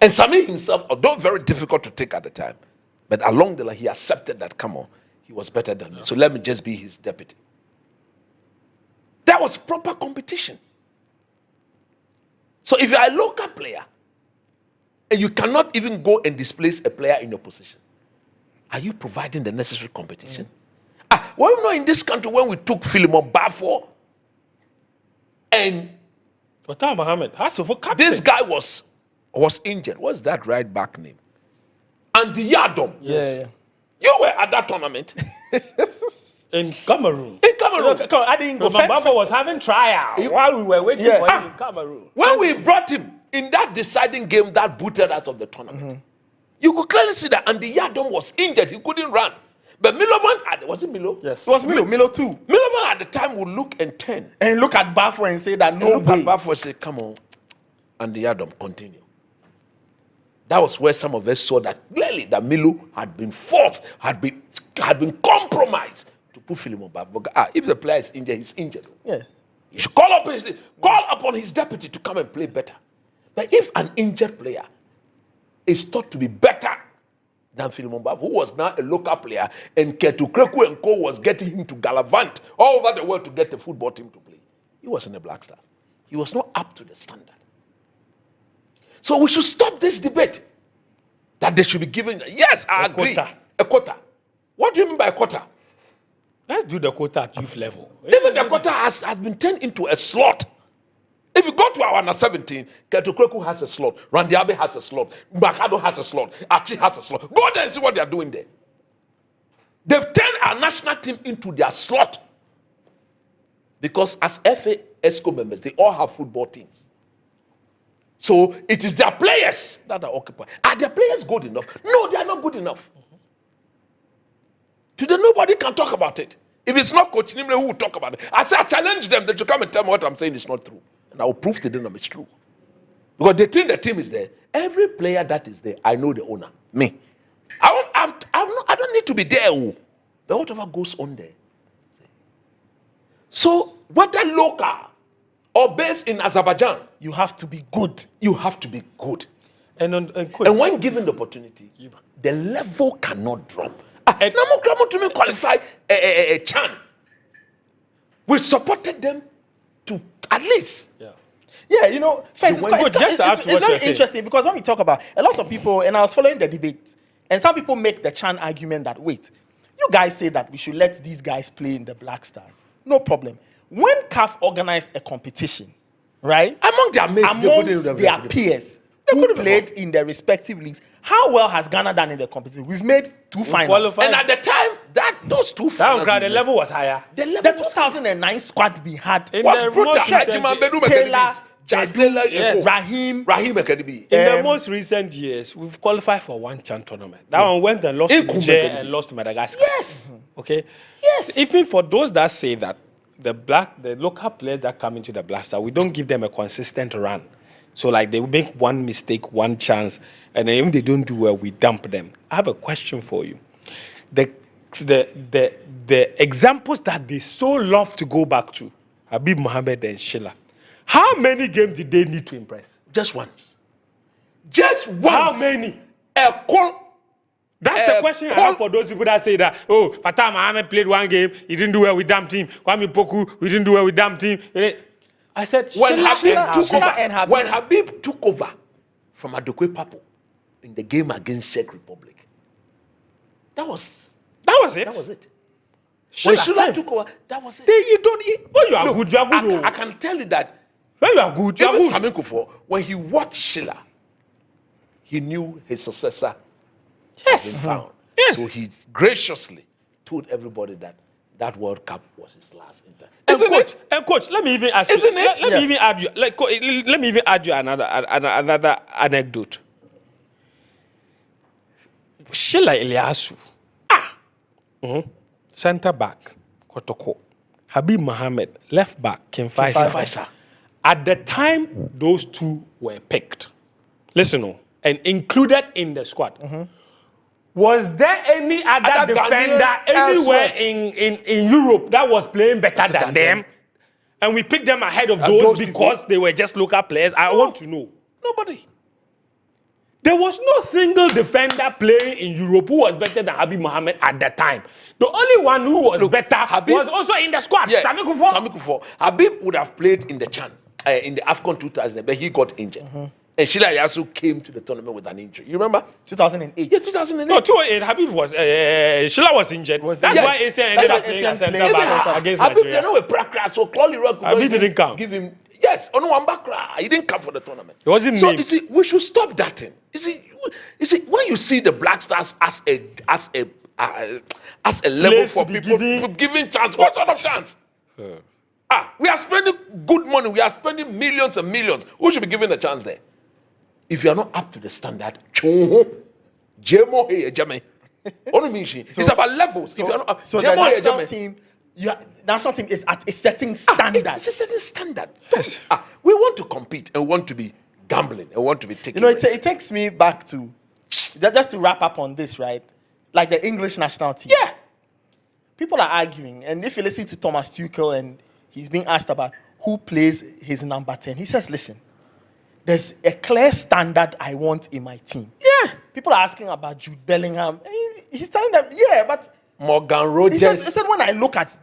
And Sami himself, although very difficult to take at the time, but along the line he accepted that, come on, he was better than me. So let me just be his deputy. That was proper competition. So if you are a local player, and you cannot even go and displace a player in your position, are you providing the necessary competition? Well, you know, in this country, when we took Philemon Bafo, and Mohammed, this guy was injured. What's that right back name? And the Yadom. Yeah. You were at that tournament. In Cameroon. I didn't go. Bafo was having trial while we were waiting for him in Cameroon. When we brought him in that deciding game that booted out of the tournament, you could clearly see that Andy Yadom was injured. He couldn't run. But Milovan, was it Milo? Yes. It was Milo. Milo too. Milovan at the time would look and turn. And look at Bafo and say that no look way. at Bafo and say, come on, Andy Yadom, continue. That was where some of us saw that clearly that Milo had been forced, had been compromised to put Philemon Bafo. If the player is injured, he's injured. Yeah. You should call upon his deputy to come and play better. But if an injured player is thought to be better than Philemon Bafo, who was now a local player, and Ketu Kreku and Co was getting him to gallivant all over the world to get the football team to play, he was in the Black Stars. He was not up to the standard. So we should stop this debate that they should be given. Yes, I agree. A quota. What do you mean by a quota? Let's do the quota at youth level. Even the quota has been turned into a slot. If you go to our under 17, Ketu Kreku has a slot, Randy Abe has a slot, Bakado has a slot, Achi has a slot. Go there and see what they are doing there. They've turned our national team into their slot. Because as FA ESCO members, they all have football teams. So it is their players that are occupied. Are their players good enough? No, they are not good enough. Today, nobody can talk about it. If it's not Coach Nimle who will talk about it, I challenge them. They should come and tell me what I'm saying is not true. And I will prove to them it's true. Because they think the team is there. Every player that is there, I know the owner. Me. I don't need to be there. But whatever goes on there. So, whether local or based in Azerbaijan, You have to be good. you have to be good. And when given the opportunity, the level cannot drop. Namu to me qualify Chan. We supported them to at least. Yeah, you know, first, it's very interesting because when we talk about a lot of people, and I was following the debate, and some people make the Chan argument that, wait, you guys say that we should let these guys play in the Black Stars. No problem. When CAF organized a competition, right? Among their mates, their peers who played in their respective leagues, how well has Ghana done in the competition? We've made 2 finals. And at the time, those 2 finals, the level was higher. The 2009 squad we had was brutal. Taylor, Rahim Academy. In the most recent years, we've qualified for 1 Chan tournament. That one went and lost to Niger and lost to Madagascar. Yes. Okay. Yes. Even for those that say that the local players that come into the Blaster, we don't give them a consistent run. So like they will make 1 mistake, 1 chance, and then if they don't do well, we dump them. I have a question for you. The examples that they so love to go back to, Habib Mohammed and Sheila. How many games did they need to impress? Just once. Just once. How many? That's the question I have for those people that say that, oh, Fatah Mohammed played 1 game, he didn't do well with damn team. Kwame Poku, we didn't do well with damn team. I said, when Habib took over from Adokwe Papo in the game against Czech Republic, that was it. That was it. When Sheila took over, that was it. You are good, you are good. I can tell you that. When you are good, you are good. Samin Kufo, when he watched Sheila, he knew his successor had been found. Yes. So he graciously told everybody that World Cup was his last intern. And coach, let me even ask Isn't you. it? Let me even add you. Let me even add you another anecdote. Sheila Eliasu. Centre back, Kotoko. Habib Mohammed, left back, Kim Faisal. At the time those 2 were picked, listen, and included in the squad, Was there any other defender Ghanaian anywhere elsewhere? in Europe that was playing better than them? And we picked them ahead of those because they were just local players? I want to know. Nobody. There was no single defender playing in Europe who was better than Habib Mohamed at that time. The only one who was better was also in the squad. Yeah, Sami Kufuor. Sami Kufuor. Habib would have played in the Chan, in the AFCON 2000, but he got injured. And Sheila Yasu came to the tournament with an injury. You remember? 2008. Yeah, 2008. No, 2008, Habib was, Sheila was injured. That's why ASEAN ended up playing as centre back against Habib, Nigeria. they know a practice, so Claude Leroy Habib didn't come. Give him, yes, Onwambakra. He didn't come for the tournament. He wasn't so, named. you see, we should stop that thing. You see, when you see the Black Stars as a level Place for to be people for giving chance, what sort of chance? We are spending good money. We are spending millions and millions. Who should be given a chance there? If you are not up to the standard, it's about levels. If you are not up, So the national team, national team is at a certain standard. It's a certain standard. Yes. We want to compete and want to be gambling and want to be taking. It takes me back to just to wrap up on this, right? Like the English national team. Yeah. People are arguing, and if you listen to Thomas Tuchel and he's being asked about who plays his number 10, he says, "Listen, there's a clear standard I want in my team." Yeah. People are asking about Jude Bellingham. He's telling them, yeah, but Morgan Rogers. he said when I look at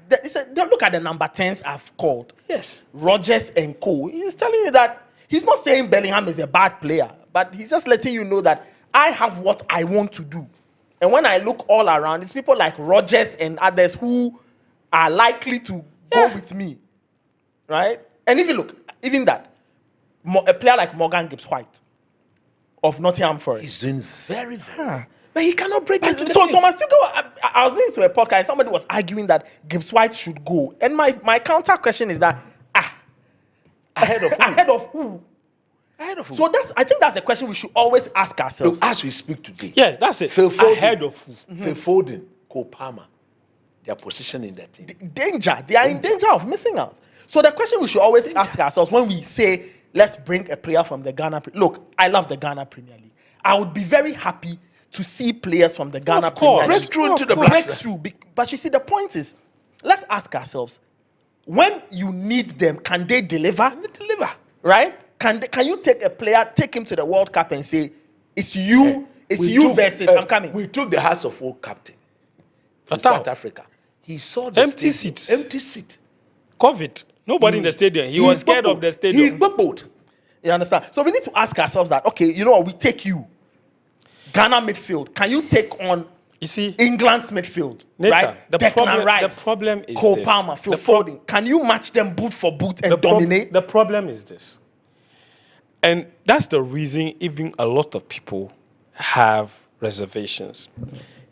look at the number 10s I've called. Yes. Rogers and co. He's telling you that he's not saying Bellingham is a bad player, but he's just letting you know that I have what I want to do. And when I look all around, it's people like Rogers and others who are likely to go with me, right? And if you look, even that, a player like Morgan Gibbs-White of Nottingham Forest. He's doing very, very but he cannot break into the So team. Thomas Tuchel, I was listening to a podcast and somebody was arguing that Gibbs-White should go. And my counter question is that, Ahead of who? ahead of who? Ahead of who? So I think that's the question we should always ask ourselves. Look, as we speak today, Yeah, that's it. Phil Foden, Ahead of who? Phil Foden, Cole Palmer, their position in that team. Danger. They are in danger of missing out. So the question we should always ask ourselves when we say, let's bring a player from the Ghana. Look, I love the Ghana Premier League. I would be very happy to see players from the Ghana Premier League. Break through into the Black Stars. But you see, the point is, let's ask ourselves, when you need them, can they deliver? Deliver. Right? Can you take a player, take him to the World Cup and say, it's you, versus I'm coming? We took the House of Old captain from Fatau. South Africa. He saw the Empty stadium. seats. Empty seat. COVID. Nobody in the stadium. He was scared of the He stadium. bubbled. You understand? So we need to ask ourselves that, okay, you know what, we take you. Ghana midfield. Can you take on You see, England's midfield? Nathan, right? the Declan problem Rice, is Cole this. Palmer, Phil The pro- Foden. Can you match them boot for boot and dominate? The problem is this. And that's the reason even a lot of people have reservations.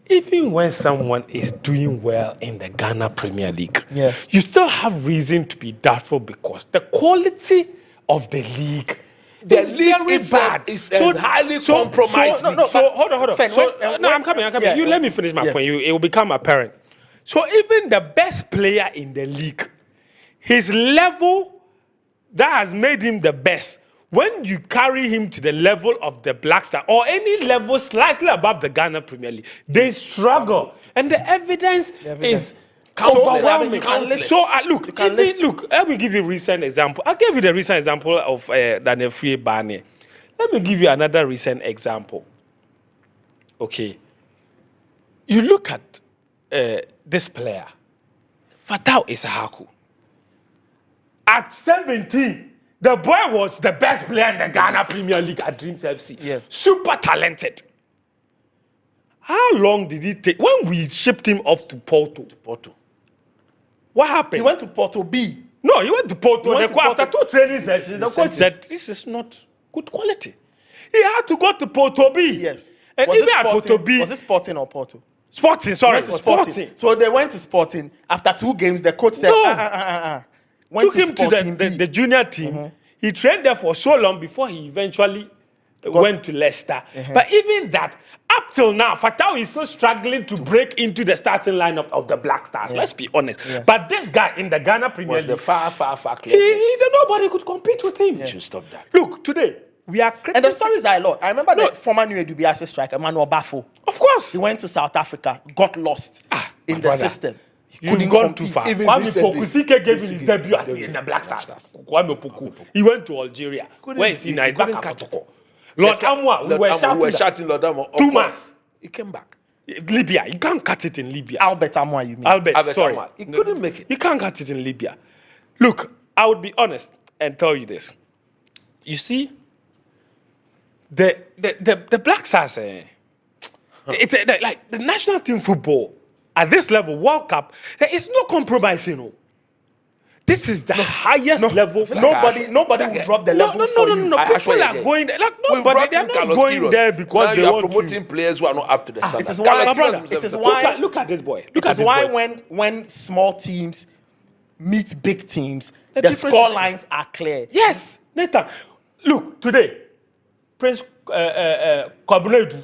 Even when someone is doing well in the Ghana Premier League, you still have reason to be doubtful because the quality of the league The is league very itself bad. is a highly compromised league. So hold on. Fen, I'm coming. yeah, You let me finish my yeah. point. It will become apparent. So even the best player in the league, his level that has made him the best, when you carry him to the level of the Black Star or any level slightly above the Ghana Premier League, they struggle. And the evidence is overwhelming. Countless. So You can list. look, let me give you a recent example. I gave you the recent example of Daniel Free Barney. Let me give you another recent example. Okay. You look at this player, Fatau Isahaku. At 17, the boy was the best player in the Ghana Premier League at Dreams FC. Yeah. Super talented. How long did it take? When we shipped him off to Porto, what happened? He went to Porto B. No, he went to Porto. He went to After Porto. 2 training sessions, the coach said, this is not good quality. He had to go to Porto B. Yes. And Was even it at Porto B. Was it Sporting or Porto? Sporting, sorry. Went to Sporting. So they went to Sporting. After 2 games, the coach said, No. Went Took him to Sporting the B. junior team. He trained there for so long before he eventually went to Leicester. But even that, up till now, Fatau is still struggling to break into the starting lineup of the Black Stars. Let's be honest. But this guy in the Ghana Premier Was League, the far clear. nobody could compete with him. You should stop that. Look, today, we are And the criticizing. stories are a lot. I remember No. the former New Dubiase striker, Emmanuel Bafo. Of course. He went to South Africa, got lost in the brother. system. He You've gone too compete. far. Even Kwame recently- Poku gave him his debut in the Black Stars. Kwame Poku. He went to Algeria. Where is he now? He's back couldn't at catch Kotoko. Lord Amwa, we were shouting. Lord Amwa. 2 months. He came back. Libya. You can't cut it in Libya. Albert Amwa, you mean? Albert, sorry. Amwa. He couldn't make it. You can't cut it in Libya. Look, I would be honest and tell you this. You see, the Black Stars, it's like the national team football at this level, World Cup, there is no compromising. No. This is the highest level. Nobody will drop the level for you. No. I People actually are agree. going there. Like, We nobody, brought they're in not Carlos going Queiroz. there because Now they you are want promoting to. players who are not up to the standard. it is Carlos why- Queiroz brother, himself it is said- why- Look at this boy. Look It at is this why boy. when small teams meet big teams, the difference score is- lines are clear. Yes, Nathan. Look, today, Prince Kwabunedu,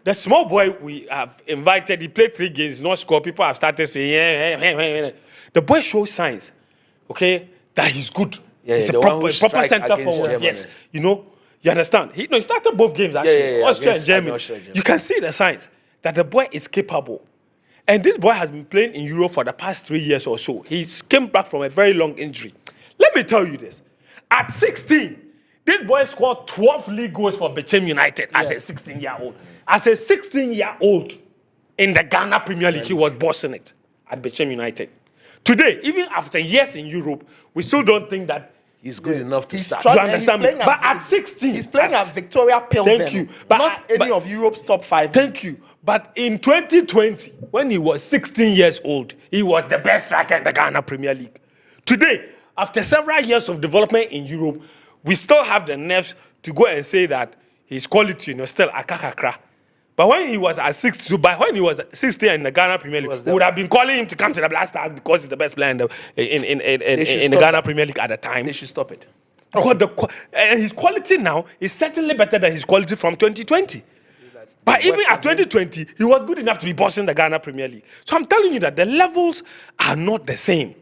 the small boy we have invited, he played 3 games, not scored. People have started saying, yeah. The boy shows signs, okay, that he's good. Yeah, he's the a one proper who center strike against forward. Germany. Yes, you understand. He started both games actually, yeah, Austria and against Germany. Austria and Germany. You can see the signs that the boy is capable. And this boy has been playing in Europe for the past 3 years or so. He came back from a very long injury. Let me tell you this. At 16, this boy scored 12 league goals for Bechem United as a 16-year-old. As a 16-year-old in the Ghana Premier League, he was bossing it at Bechem United. Today, even after years in Europe, we still don't think that He's good enough to He's start. you struggling. understand me. He's playing But at 16, he's playing as- at Victoria Pilsen. Thank you. But Not any of Europe's top 5. Thank you. But in 2020, when he was 16 years old, he was the best striker in the Ghana Premier League. Today, after several years of development in Europe, we still have the nerves to go and say that his quality, still akakakra. But when he was at 16, by when he was 16 in the Ghana Premier League, we would have been calling him to come to the Black Stars because he's the best player in the Ghana Premier League at the time. They should stop it. Because his quality now is certainly better than his quality from 2020. But even at 2020, he was good enough to be bossing the Ghana Premier League. So I'm telling you that the levels are not the same.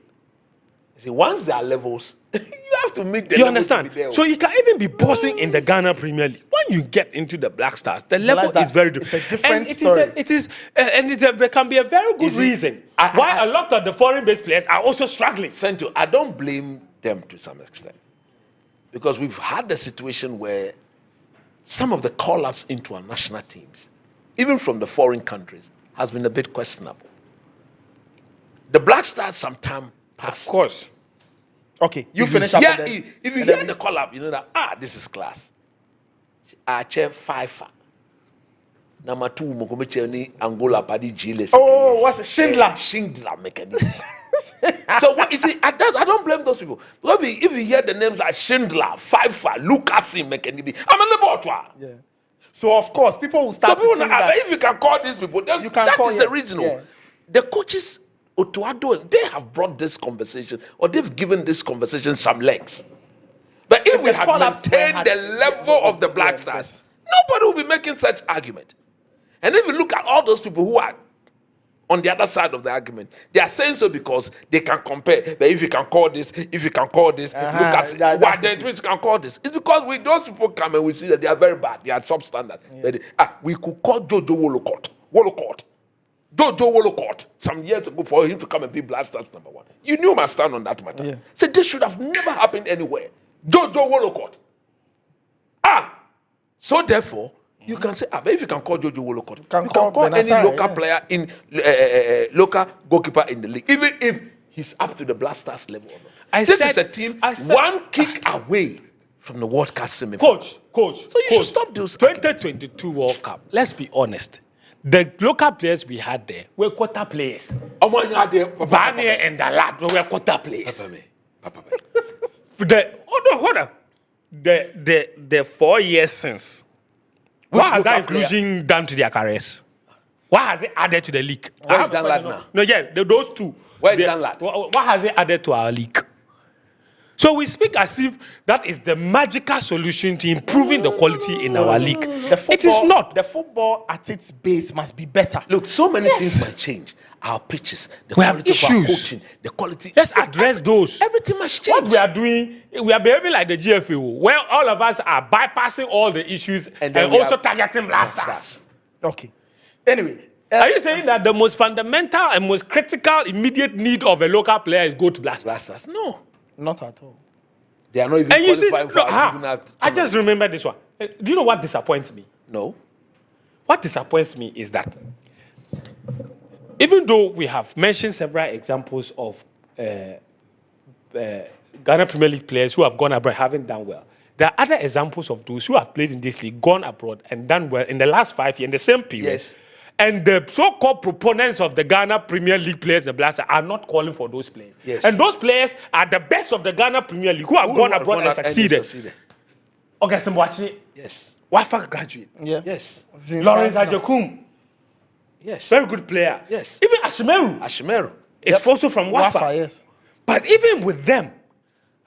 See, once there are levels, you have to meet the You level to understand? be there. So you can even be bossing in the Ghana Premier League. When you get into the Black Stars, the level that is very it's different. a different and story. there can be a very good Is it- reason I- why a lot of the foreign-based players are also struggling. Fento, I don't blame them to some extent. Because we've had the situation where some of the call-ups into our national teams, even from the foreign countries, has been a bit questionable. The Black Stars sometimes pass. Of course. Okay, you If finish you up. hear, and then- if you and hear then- the call-up, you know that, this is class. Chair FIFA. Number 2, Mokomeche Angola Padi Gile. Oh, what's it? Schindler. Schindler mechanism. So what is it? I don't blame those people. Because if you hear the names like Schindler, FIFA, Lucasin mechanism, I'm a laboratory. Yeah. So of course, people will So start people to know, think that. if you can call these people, then You can that call, is the yeah, reason. yeah. The coaches, Otuado, they have brought this conversation, or they've given this conversation some legs. But if we the had call-ups maintained were the had- level of the Black yeah, Stars, yes. nobody will be making such argument. And if you look at all those people who are on the other side of the argument, they are saying so because they can compare. But if you can call this, if you can call this, look at that's why the then you can call this. It's because those people come and we see that they are very bad. They are substandard. But we could call Jojo Wolocott. Jojo Wolocott some years ago for him to come and be Black Stars number 1. You knew my stand on that matter. Yeah. So this should have never happened anywhere. Jojo Wolocott. So therefore, you can say, but if you can call Jojo Wolocott, you can call any Benassar, local yeah. player in local goalkeeper in the league, even if he's up to the Black Stars level. This is a team one kick away from the World Cup semi. Coach. So you should stop those. 2022 World Cup. Let's be honest. The local players we had there were quarter players. Barnier and the lad were quarter players. Hold on. The 4 years since, what has that inclusion done to their careers? What has it added to the league? Where is Dan Lad now? No, those two. Where is Dan Lad? What has it added to our league? So we speak as if that is the magical solution to improving the quality in our league. It is not. The football at its base must be better. Look, so many things might change. our pitches, the We have quality of our issues. coaching, the quality. Let's address those. Everything must change. What we are doing, we are behaving like the GFA, where all of us are bypassing all the issues and then we also have- targeting blasters. Okay. Anyway. Are you saying that the most fundamental and most critical immediate need of a local player is go to blasters? Blasters? No. Not at all. They are not even And you see, qualifying for us even at I just remember this one. Do you know what disappoints me? No. What disappoints me is that even though we have mentioned several examples of Ghana Premier League players who have gone abroad haven't done well, there are other examples of those who have played in this league, gone abroad and done well in the last 5 years, in the same period. Yes. And the so-called proponents of the Ghana Premier League players, the Blasters, are not calling for those players. Yes. And those players are the best of the Ghana Premier League who have gone abroad and succeeded. Augustin Boachi, Yes. Wafa graduate. Yeah. Yes. Lawrence Ajakum, Yes. very good player. Yes. Even Ashimeru Ashimeru. is also from Wafa. Wafa, yes. But even with them,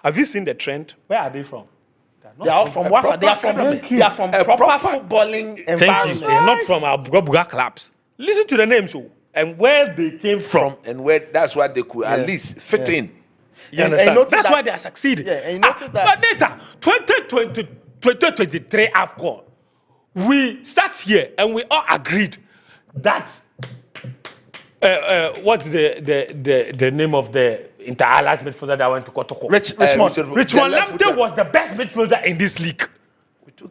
have you seen the trend? Where are they from? They are from Wafa. They are from, academy. they are from A proper proper- footballing Thank you. environment. They are not from our Buga clubs. Listen to the names and where they came from. And where that's why they could at least fit in. You And understand? notice That's that- why they are succeeding. Yeah, and you notice that- But later, 2023 AFCON, we sat here and we all agreed that what's the name of the inter-allies midfielder that went to Kotoko? Richmond. Richmond the left Lamptey footer. was the best midfielder in this league.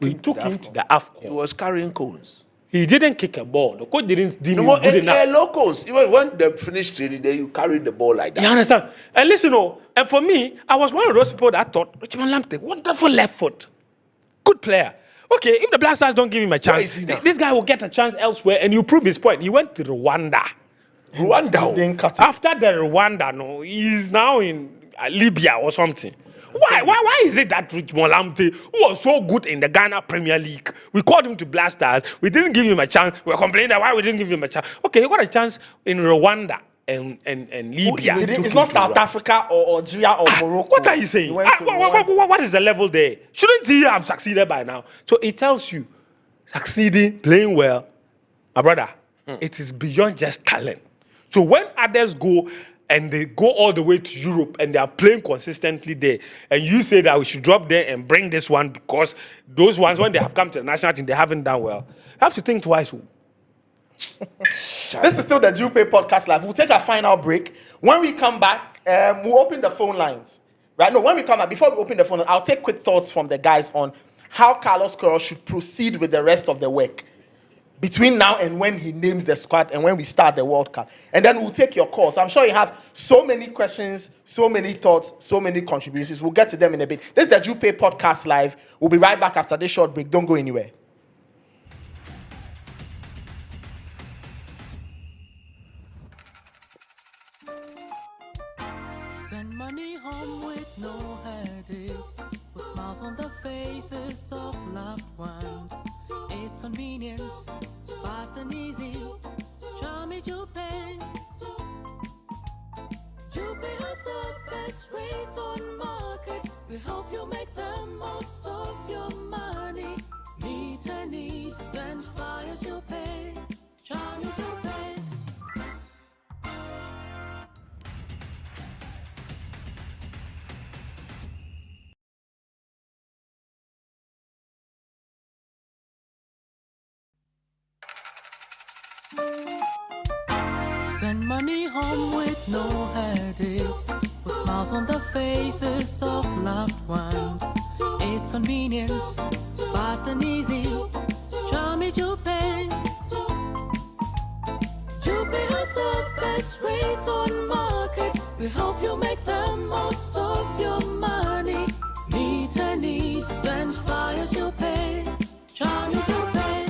We took him to the He AFCON. was carrying cones. He didn't kick a ball. The coach didn't deem No him more good enough. low cones. Even when they finished training, then you carry the ball like that. You understand? And listen, and for me, I was one of those people that thought Richmond Lamptey, wonderful left foot, good player. Okay, if the Blasters don't give him a Where chance, is he now? this guy will get a chance elsewhere, and you prove his point. He went to Rwanda. Rwanda. Didn't cut it. After the Rwanda, no, he's now in Libya or something. Why is it that Richmond Lamptey, who was so good in the Ghana Premier League, we called him to Blasters, we didn't give him a chance, we were complaining that why we didn't give him a chance. Okay, he got a chance in Rwanda and Libya. It's not South Africa or Algeria or Morocco. What are you saying? He went to Rwanda. What is the level there? Shouldn't he have succeeded by now? So it tells you, succeeding, playing well, my brother, it is beyond just talent. So when others go and they go all the way to Europe and they are playing consistently there, and you say that we should drop there and bring this one because those ones, when they have come to the national team, they haven't done well, you have to think twice. This is still the Jupay Podcast Live. We'll take a final break. When we come back, we'll open the phone lines. Right? No, when we come back, before we open the phone lines, I'll take quick thoughts from the guys on how Carlos Queiroz should proceed with the rest of the work between now and when he names the squad and when we start the World Cup. And then we'll take your calls. I'm sure you have so many questions, so many thoughts, so many contributions. We'll get to them in a bit. This is the Jupay Podcast Live. We'll be right back after this short break. Don't go anywhere. Send money home with no headaches, with smiles on the faces of loved ones. It's convenient, fast and easy. Charmy Jupay. Jupay has the best rates on market. We hope you make the most of your money. Meet a need, send via Jupay. Charmy Jupay. Send money home with no headaches, with smiles on the faces of loved ones. It's convenient, fast and easy. Charmy Jupay. Jupay has the best rates on market. We hope you make the most of your money. Meet a need, send via Jupay. Charmy Jupay.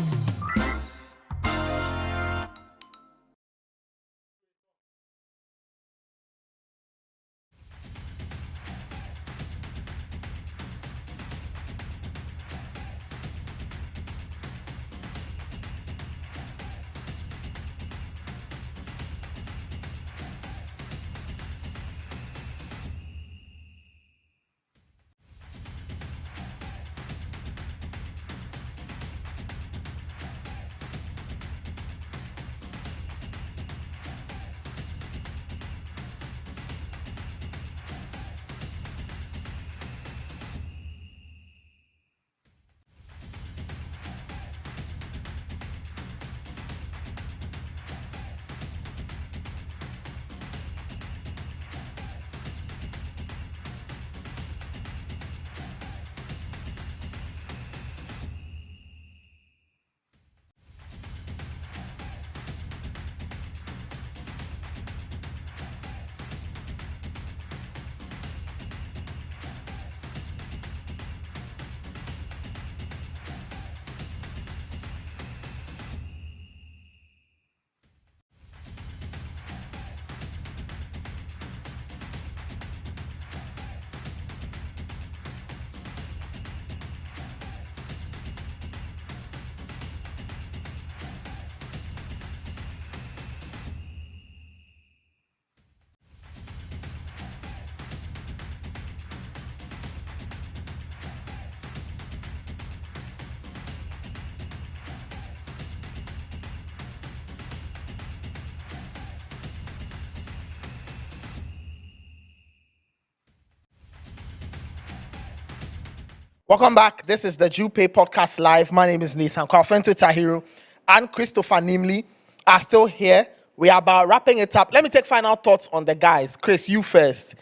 Welcome back. This is the Jupay Podcast Live. My name is Nathan Kwafento Tahiru and Christopher Nimley are still here. We are about wrapping it up. Let me take final thoughts on the guys. Chris, you first.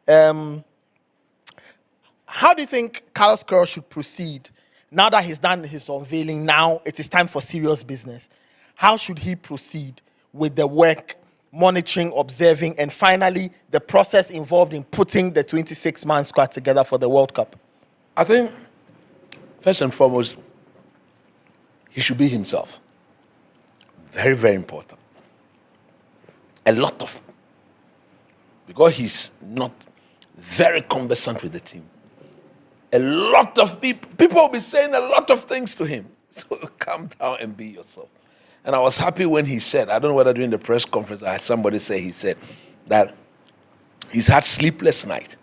How do you think Carlos Queiroz should proceed now that he's done his unveiling? Now it is time for serious business. How should he proceed with the work, monitoring, observing, and finally the process involved in putting the 26-man squad together for the World Cup? I think, first and foremost, he should be himself. Very, very important. Because he's not very conversant with the team. A lot of people will be saying a lot of things to him. So calm down and be yourself. And I was happy when he said, I don't know whether during the press conference I had somebody say, he said that he's had sleepless night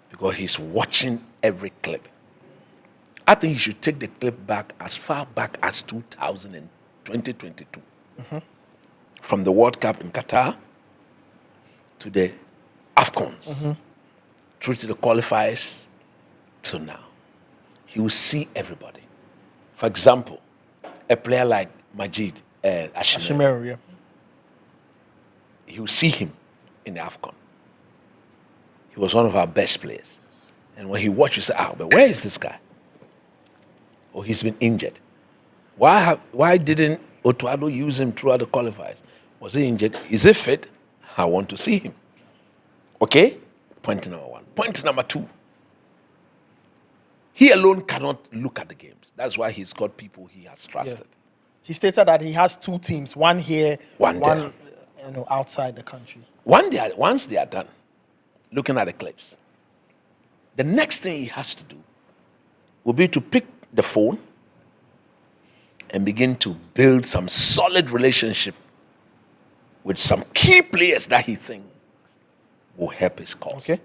because he's watching every clip. I think he should take the clip back as far back as 2022. From the World Cup in Qatar to the AFCONs, through to the qualifiers till now. He will see everybody. For example, a player like Majid Ashimeru, Yeah. he will see him in the AFCON. He was one of our best players. And when he watched, you say, but where is this guy? Oh, he's been injured. Why didn't Otuado use him throughout the qualifiers? Was he injured? Is he fit? I want to see him. Okay? Point number one. Point number two. He alone cannot look at the games. That's why he's got people he has trusted. Yeah. He stated that he has two teams, one here, One one outside the country. Once they are done looking at the clips, the next thing he has to do will be to pick the phone and begin to build some solid relationship with some key players that he thinks will help his cause. Okay.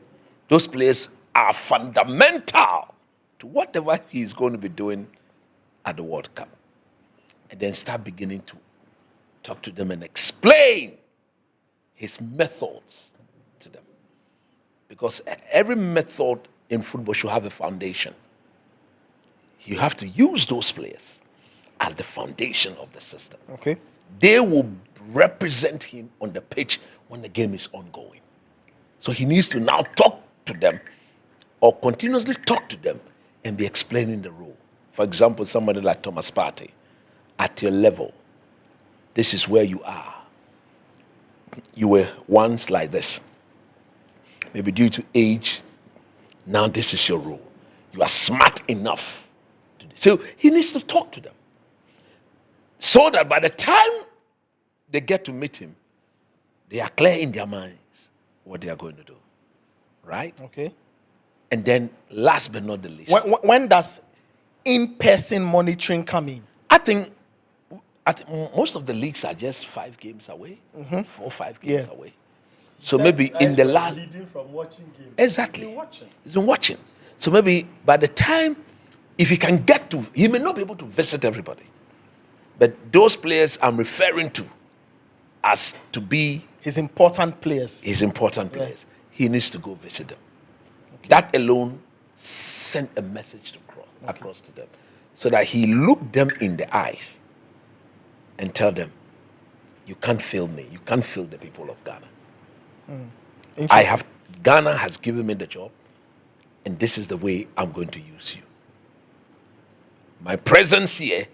Those players are fundamental to whatever he's going to be doing at the World Cup. And then start beginning to talk to them and explain his methods to them. Because every method in football should have a foundation. You have to use those players as the foundation of the system. Okay. They will represent him on the pitch when the game is ongoing. So he needs to now talk to them or continuously talk to them and be explaining the role. For example, somebody like Thomas Partey, at your level, this is where you are. You were once like this. Maybe due to age, now this is your role. You are smart enough. So he needs to talk to them. So that by the time they get to meet him, they are clear in their minds what they are going to do. Right? Okay. And then last but not the least. When does in-person monitoring come in? I think most of the leagues are just 5 games away, 4 or 5 games away. So maybe in the last... Leading from watching games. Exactly. He's been watching. So maybe by the time, if he can get to... He may not be able to visit everybody. But those players I'm referring to as to be... His important players. He needs to go visit them. Okay. That alone sent a message across to them. So that he looked them in the eyes and tell them, you can't fail me. You can't fail the people of Ghana. Ghana has given me the job, and this is the way I'm going to use you. My presence here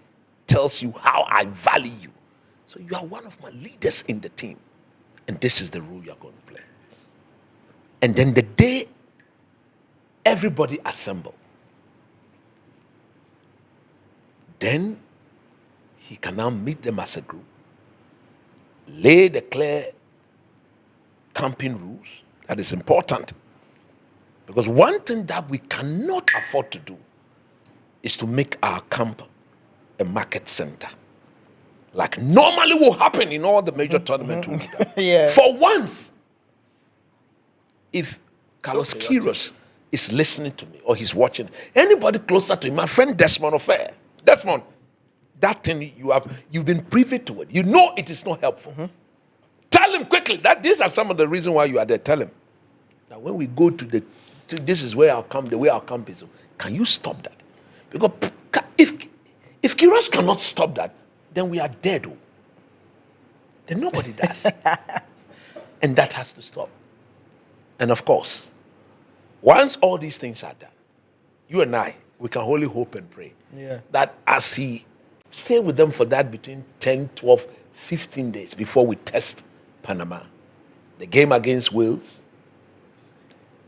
tells you how I value you. So you are one of my leaders in the team, and this is the role you're going to play. And then the day everybody assemble, then he can now meet them as a group, lay the clear camping rules. That is important. Because one thing that we cannot afford to do is to make our camp a market center. Like normally will happen in all the major tournaments. Yeah. For once, if Carlos Queiroz is listening to me or he's watching, anybody closer to him, my friend Desmond Affair, Desmond, that thing you've been privy to it. You know it is not helpful. Tell him quickly that these are some of the reasons why you are there. Tell him that when we go to this is where our camp, the way our camp is. Can you stop that? Because if Queiroz cannot stop that, then we are dead. Oh. Then nobody does. And that has to stop. And of course, once all these things are done, you and I, we can only hope and pray that as he stay with them for that between 10, 12, 15 days before we test Panama, the game against Wales,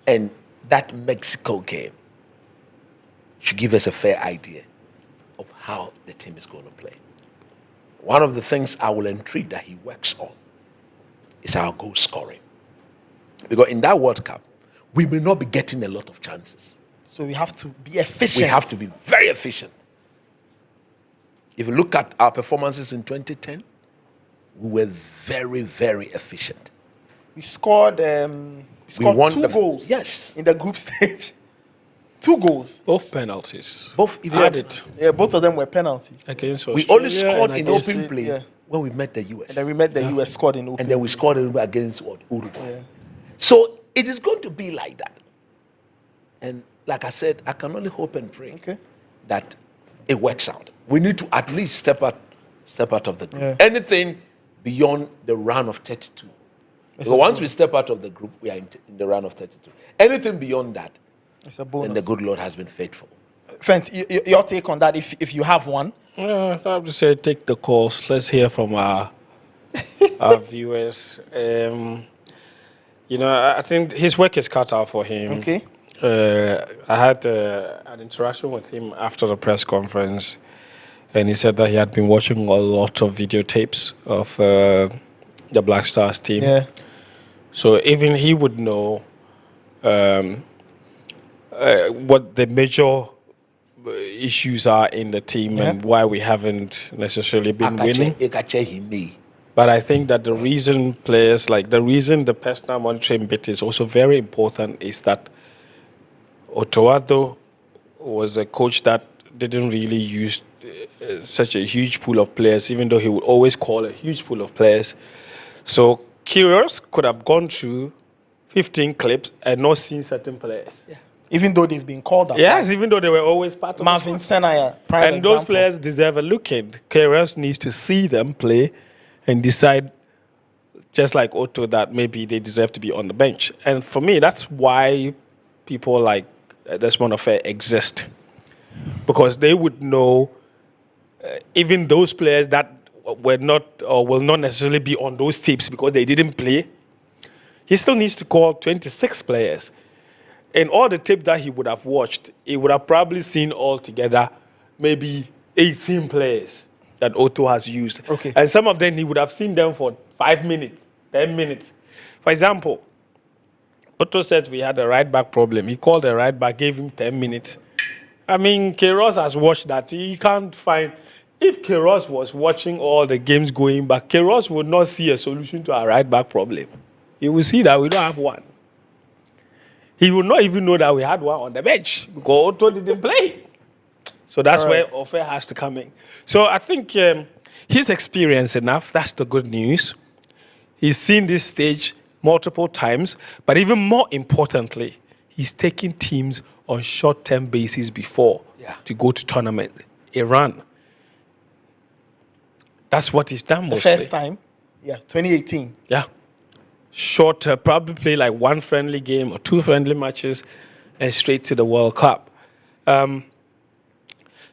and that Mexico game should give us a fair idea of how the team is going to play. One of the things I will entreat that he works on is our goal scoring. Because in that World Cup, we may not be getting a lot of chances. So we have to be efficient. We have to be very efficient. If you look at our performances in 2010, we were very, very efficient. We scored, won 2 goals in the group stage. 2 goals. Both penalties. Both added. Yeah, both of them were penalties. Against we only scored in open play when we met the US. And then we met the US, scored in open. And then we scored against Uruguay. Yeah. So it is going to be like that. And like I said, I can only hope and pray that it works out. We need to at least step out of the group. Yeah. Anything beyond the round of 32. So once we step out of the group, we are in the round of 32. Anything beyond that, it's a bonus. then the good Lord has been faithful. Friends, your take on that, if you have one? I have to say, take the calls. Let's hear from our viewers. I think his work is cut out for him. Okay. I had an interaction with him after the press conference, and he said that he had been watching a lot of videotapes of the Black Stars team. Yeah. So even he would know what the major issues are in the team and why we haven't necessarily been winning. But I think that the reason the personal monitoring bit is also very important is that Otoado was a coach that didn't really use such a huge pool of players, even though he would always call a huge pool of players. So Queiroz could have gone through 15 clips and not seen certain players. Yeah. Even though they've been called up. Yes, even though they were always part of Marvin Senaya, and those players deserve a look in. Queiroz needs to see them play and decide, just like Otto, that maybe they deserve to be on the bench. And for me, that's why people like Desmond Affair exist. Because they would know, even those players that were not or will not necessarily be on those tapes because they didn't play, he still needs to call 26 players. And all the tape that he would have watched, he would have probably seen altogether maybe 18 players that Otto has used. Okay. And some of them, he would have seen them for 5 minutes, 10 minutes. For example, Otto said we had a right-back problem. He called the right-back, gave him 10 minutes. I mean, Queiroz has watched that. He can't find... If Queiroz was watching all the games going back, Queiroz would not see a solution to our right-back problem. He will see that we don't have one. He would not even know that we had one on the bench because Otto didn't play. So that's where Ofe has to come in. So I think he's experienced enough. That's the good news. He's seen this stage multiple times. But even more importantly, he's taken teams on short-term basis before to go to tournament. Iran. That's what he's done mostly. The first time? Yeah, 2018. Yeah. Short, probably play like 1 friendly game or 2 friendly matches and straight to the World Cup.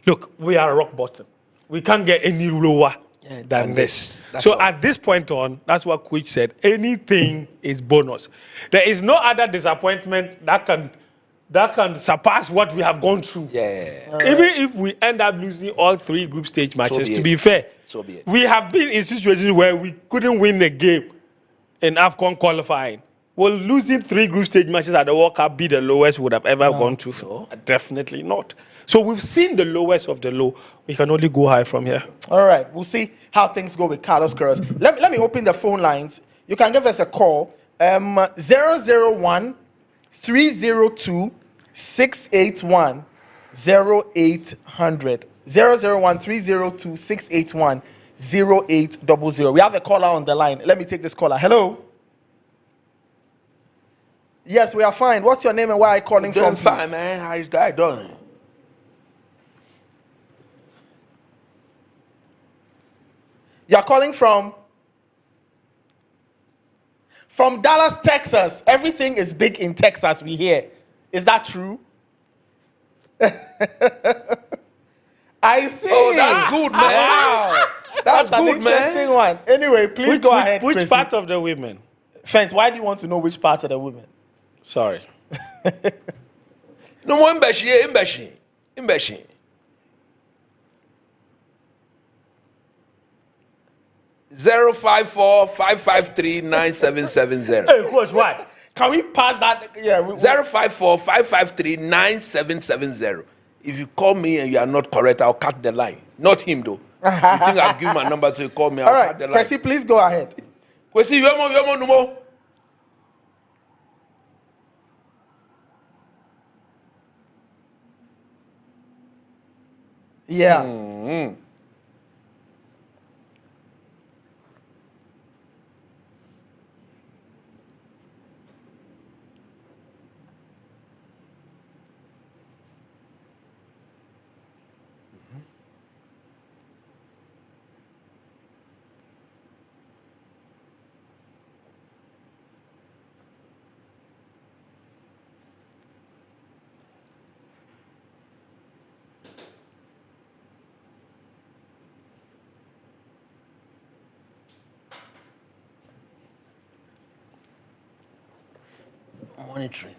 Look, we are rock bottom. We can't get any lower than this. So at this point on, that's what Coach said, anything is bonus. There is no other disappointment that can surpass what we have gone through. Yeah. Even if we end up losing all 3 group stage matches, to be fair, we have been in situations where we couldn't win the game in AFCON qualifying. Will losing 3 group stage matches at the World Cup be the lowest we would have ever gone through? No. Definitely not. So we've seen the lowest of the low. We can only go high from here. All right. We'll see how things go with Carlos Queiroz. Let me open the phone lines. You can give us a call. 001 302 681 0800. 001 302 681 0800. We have a caller on the line. Let me take this caller. Hello. Yes, we are fine. What's your name and where are you calling from? Fine, man. How is that doing? You're calling from Dallas, Texas. Everything is big in Texas, we hear. Is that true? I see. Oh, that's good, man. Wow. That's an good, interesting man. one. Anyway, please go ahead, Which Chrissy. part of the women? Fent, why do you want to know which part of the women? Sorry. No more imbeshi. 054-553-9770. Hey, coach, why? Can we pass that? Yeah. 054-553-9770. If you call me and you are not correct, I'll cut the line. Not him, though. You think I've given my number, so you call me, I'll All right, cut the line. Kwesi, please go ahead. Kwesi, you want no more? Yeah. Monitoring.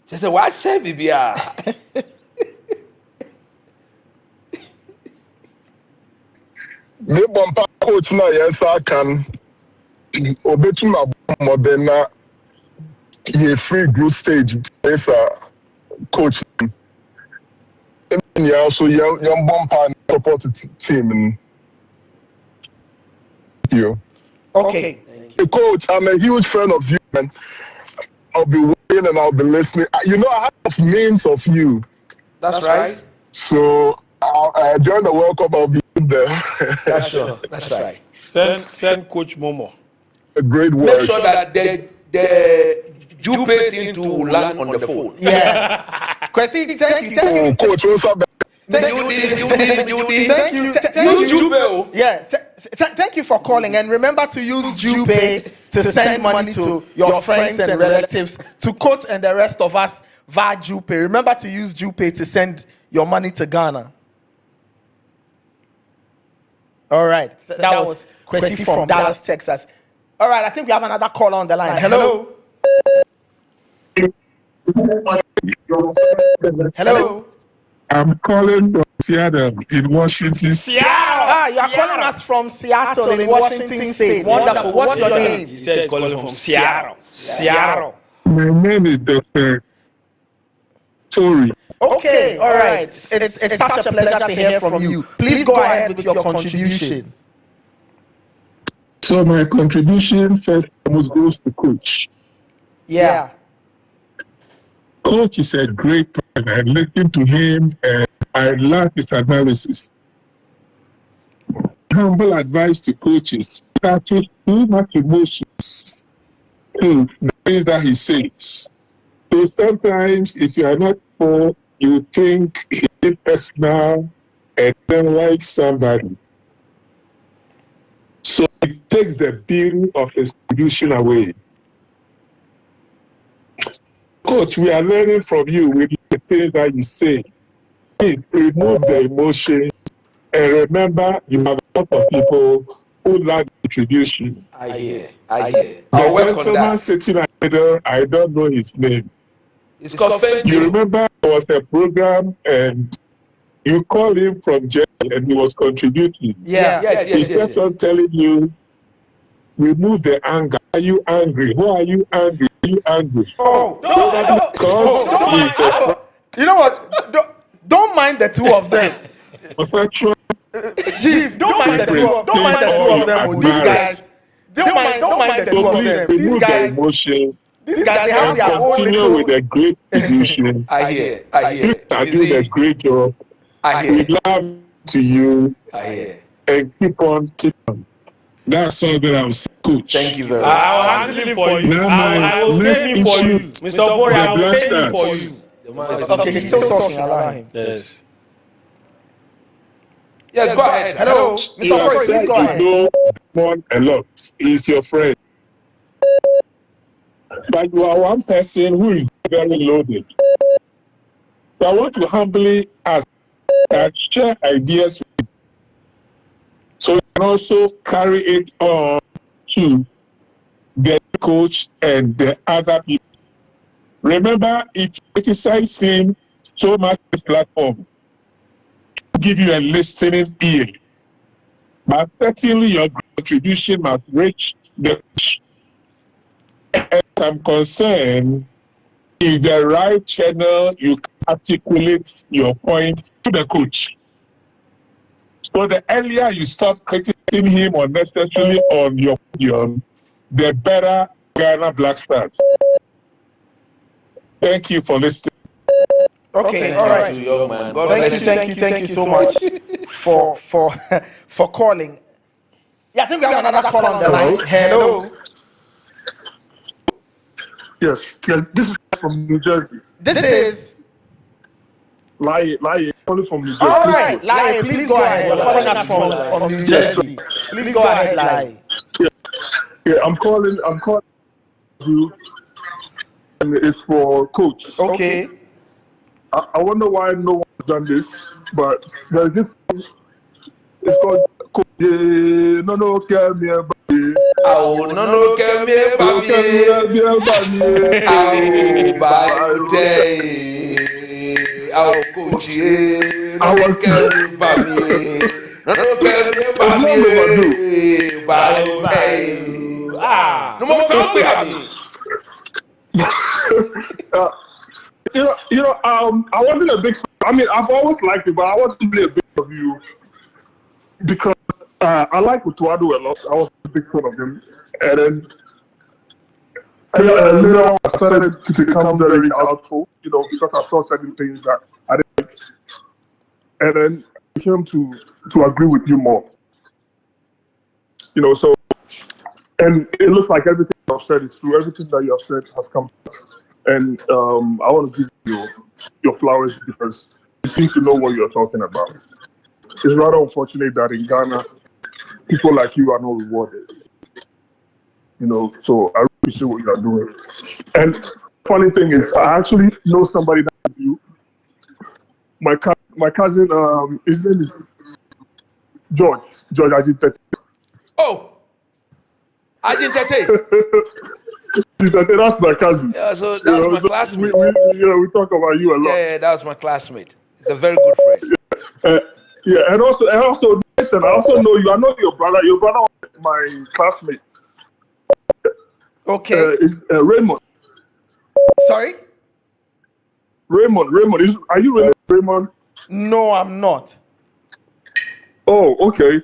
Just say, what say, Bibia? Me bumper coach na yes I can. Obetu na bombe na ye free group stage. Yes, coach. And yeah, also young bumper support team. You. Okay. Hey, coach, I'm a huge fan of you, man. I'll be waiting and I'll be listening. You know, I have memes of you. That's right. So during the World Cup, I'll be there. That's sure. That's right. Send Coach Momo. A great Make word. sure that the Jupay thing to land on the phone. Yeah. Kwesi, thank you. Oh, coach, what's up? Thank You did. Thank you. Use Jupay. Yeah, thank you for calling, and remember to use Jupay to send money to your friends and relatives, to Coach and the rest of us via Jupay. Remember to use Jupay to send your money to Ghana. All right, that was Kwesi from Dallas, Texas. All right, I think we have another caller on the line. Hello. Hello. I'm calling from Seattle in Washington State. You are calling us from Seattle in Washington State. Wonderful. What's your name? He says calling from Seattle. Seattle. My name is Dr. Tori. Okay, all right. It's such a pleasure to hear from you. Please go ahead with your contribution. So my contribution first almost goes to Coach. Yeah. Coach is a great person. I listen to him and I love his analysis. Humble advice to coaches: not too much emotions to the things that he says. So sometimes, if you are not sure, you think he's personal and don't like somebody. So it takes the beauty of his contribution away. Coach, we are learning from you with the things that you say. Please remove the emotions and remember you have a lot of people who lack contribution. I hear. The I'll work on gentleman that. sitting at the middle, I don't know his name. It's called You Fendi. remember there was a program and you called him from jail and he was contributing. Yeah. He kept on telling you, remove the anger. Are you angry? Why are you angry? Are you angry? You know what? Don't mind the two of them. Was I trying Chief, don't mind the two of them. These guys, don't mind the two of them. Remove the emotion. These guys, they have their own continue little... with a great illusion. I hear. You are doing a great job. I We hear. love to you. I hear. And keep on. That's all that I was coach. Thank you very much. I'll handle it for you. Now I will next take it for you. issue, Mr. Ofori, I will Black take it for Stars. you. Okay, he's still talking. Allow him. Yes. Yes, go ahead. Hello, Mr. You have Ofori, said please go you ahead. know one a lot. He's your friend. But you are one person who is very loaded. So I want to humbly ask and share ideas with you, so you can also carry it on to the coach and the other people. Remember, if you criticize him so much on this platform, give you a listening ear. But certainly your contribution must reach the coach. As I'm concerned, is the right channel you can articulate your point to the coach. So the earlier you stop criticizing him unnecessarily on your podium, the better Ghana Black Stars. Thank you for listening. Okay, all right. Young man. God bless you. Thank you so much for calling. Yeah, I think we have another call on the line. Hello. Yes, this is from New Jersey. This is... Lie, calling from New Jersey. All right, Lai, please go ahead. You're calling us from New Jersey. Please go ahead, Lai. Yeah, I'm calling you, and it's for coach. Okay. I wonder why no one has done this, but there's this. It's called Coach. No, care me about it. Oh, no, can me about it. Oh, by day. Oh, coach. I was no more family happy. I wasn't a big fan. I mean, I've always liked it, but I wasn't really a big fan of you because I like Utuado a lot. I was a big fan of him, and then later on I started to become very doubtful, because I saw certain things that I didn't like, and then I came to agree with you more. So, and it looks like everything I've said is true. Everything that you have said has come to pass. And I want to give you your flowers because you seem to know what you're talking about. It's rather unfortunate that in Ghana, people like you are not rewarded. So I really appreciate what you are doing. And funny thing is, I actually know somebody that you. My cousin, his name is George Ajitete. Oh, Ajitete. That's my cousin. Yeah, so that's my classmate. We talk about you a lot. Yeah, that was my classmate. He's a very good friend. And also, Nathan, I also know you. I know your brother. Your brother was my classmate. Okay. Is Raymond. Sorry? Raymond. Are you related to Raymond? No, I'm not. Oh, okay.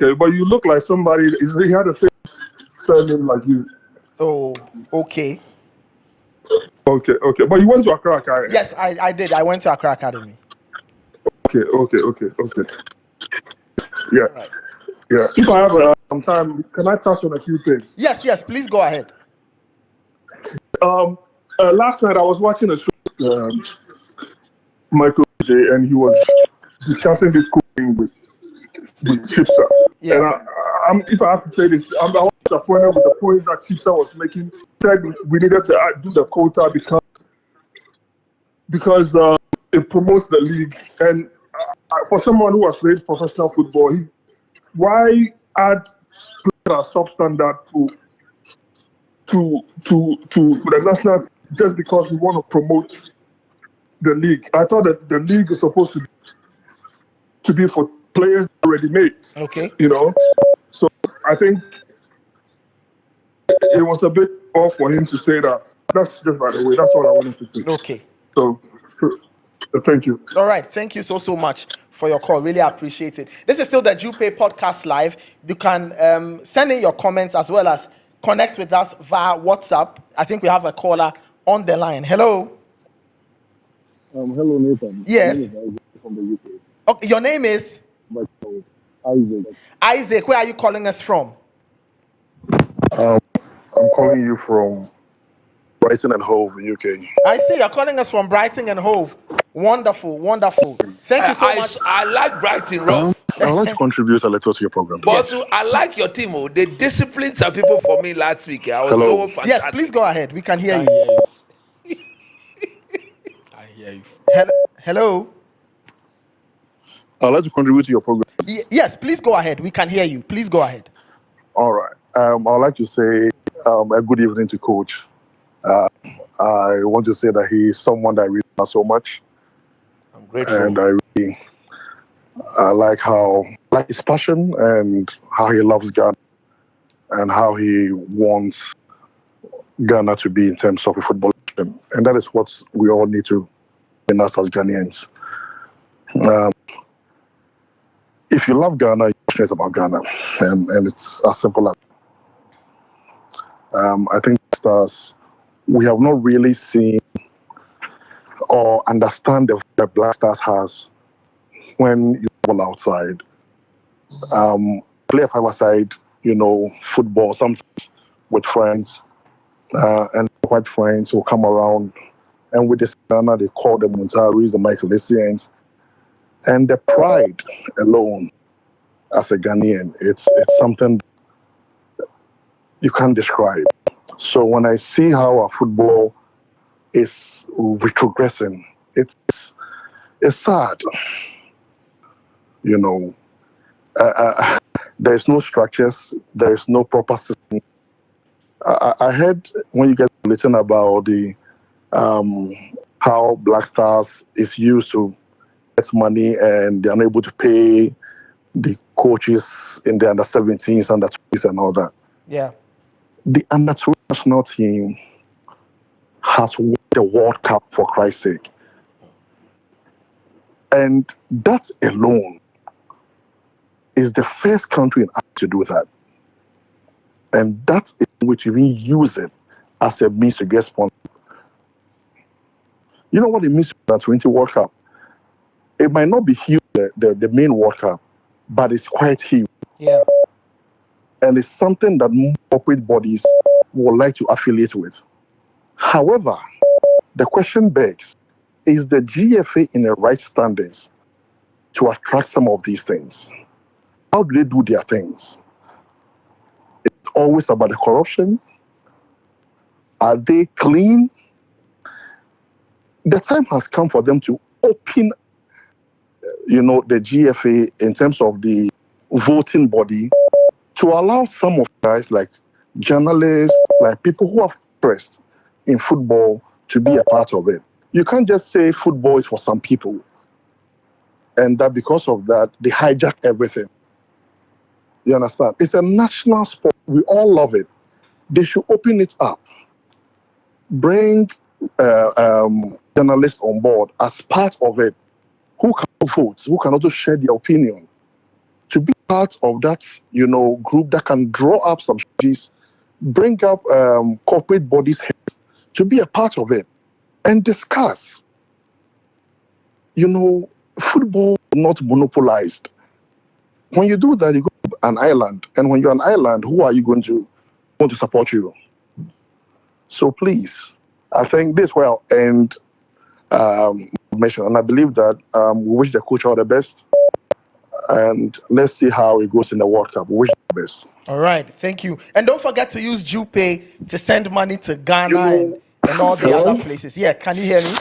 Okay, but you look like somebody. He had the same surname like you. Oh, okay. Okay. But you went to Accra Academy. Yes, I did. I went to Accra Academy. Okay. Yeah. Right. Yeah. If I have some time, can I touch on a few things? Yes, please go ahead. Last night I was watching a show with Michael J, and he was discussing this cool thing with Chipsa. Yeah. And if I have to say this, I'm disappointed with the point that Chipsa was making. Said we needed to do the quota because it promotes the league. And for someone who has played professional football, why add players as substandard to the national just because we want to promote the league? I thought that the league is supposed to be for players already made. Okay. So I think it was a bit off for him to say that. That's just by the way. That's all I wanted to say. Okay. So thank Thank you. All right. Thank you so much for your call. Really appreciate it. This is still the Jupay Podcast Live. You can send in your comments as well as connect with us via WhatsApp. I think we have a caller on the line. Hello. Hello, Nathan. Yes. My name is Isaac from the UK. Okay, your name is Isaac. Isaac. Where are you calling us from? I'm calling you from Brighton and Hove, UK. I see you're calling us from Brighton and Hove. Wonderful, wonderful. Thank you so much. I like Brighton Rough. I would like to contribute a little to your program. But also, I like your team. Oh, they disciplined some people for me last week. I was Hello. so fantastic. Yes, please go ahead. We can hear you. I hear you. Hello. I'd like to contribute to your program. Yes, please go ahead. We can hear you. Please go ahead. All right. I'd like to say a good evening to Coach. I want to say that he is someone that I really love so much. I'm grateful. And I like his passion and how he loves Ghana and how he wants Ghana to be in terms of a football team. And that is what we all need to in us as Ghanaians. If you love Ghana, you're passionate about Ghana. And it's as simple as I think stars, we have not really seen or understand the Black Stars has when you travel outside. Play a five-a-side, football, sometimes with friends, and white friends will come around, and with this Ghana, they call the Montaris, the Michaelisians, and the pride alone as a Ghanaian, it's something you can't describe. So when I see how our football is retrogressing, it's sad. There's no structures, there's no proper system. I heard when you get written about the how Black Stars is used to get money and they're unable to pay the coaches in the under-17s, under-20s and all that. Yeah. The under-20 national team has won the World Cup, for Christ's sake. And that alone is the first country in Africa to do that. And that is which we use it as a means to get sponsored. You know what it means to the 20 World Cup? It might not be huge, the main World Cup, but it's quite huge. Yeah. And it's something that corporate bodies would like to affiliate with. However, the question begs, is the GFA in the right standings to attract some of these things? How do they do their things? It's always about the corruption. Are they clean? The time has come for them to open, the GFA in terms of the voting body to allow some of guys like journalists, like people who have interest in football to be a part of it. You can't just say football is for some people and that because of that, they hijack everything. You understand? It's a national sport. We all love it. They should open it up. Bring journalists on board as part of it who can vote, who can also share their opinion. To be part of that, group that can draw up some strategies, bring up corporate bodies to be a part of it and discuss. Football is not monopolized. When you do that, you go to an island, and when you're an island, who are you going to support you? So please, I think this will end mission, and I believe that we wish the coach all the best. And let's see how it goes in the World Cup. We wish the best. All right, thank you. And don't forget to use Jupay to send money to Ghana and all the other places. Yeah, can you hear me?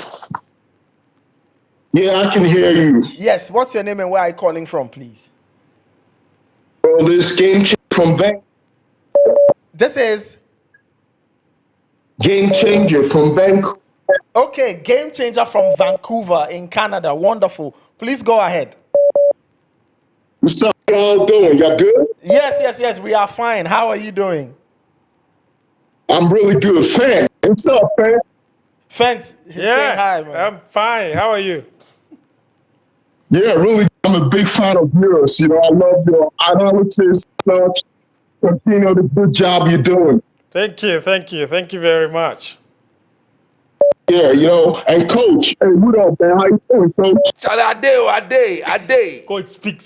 Yeah, I can hear you. Yes, what's your name and where are you calling from, please? Well, this Game Changer from Vancouver. This is? Game Changer from Vancouver. Okay, Game Changer from Vancouver in Canada. Wonderful. Please go ahead. What's up, y'all doing? Y'all good? Yes, we are fine. How are you doing? I'm really good. Fan, what's up, fan? Fence, say hi, man. I'm fine. How are you? Yeah, really, I'm a big fan of yours. You know, I love your analysis. Such continue the good job you're doing. Thank you, thank you very much. Yeah, you know, and coach, hey, what up, man? How you doing, coach? Charlie, I day. Coach, speak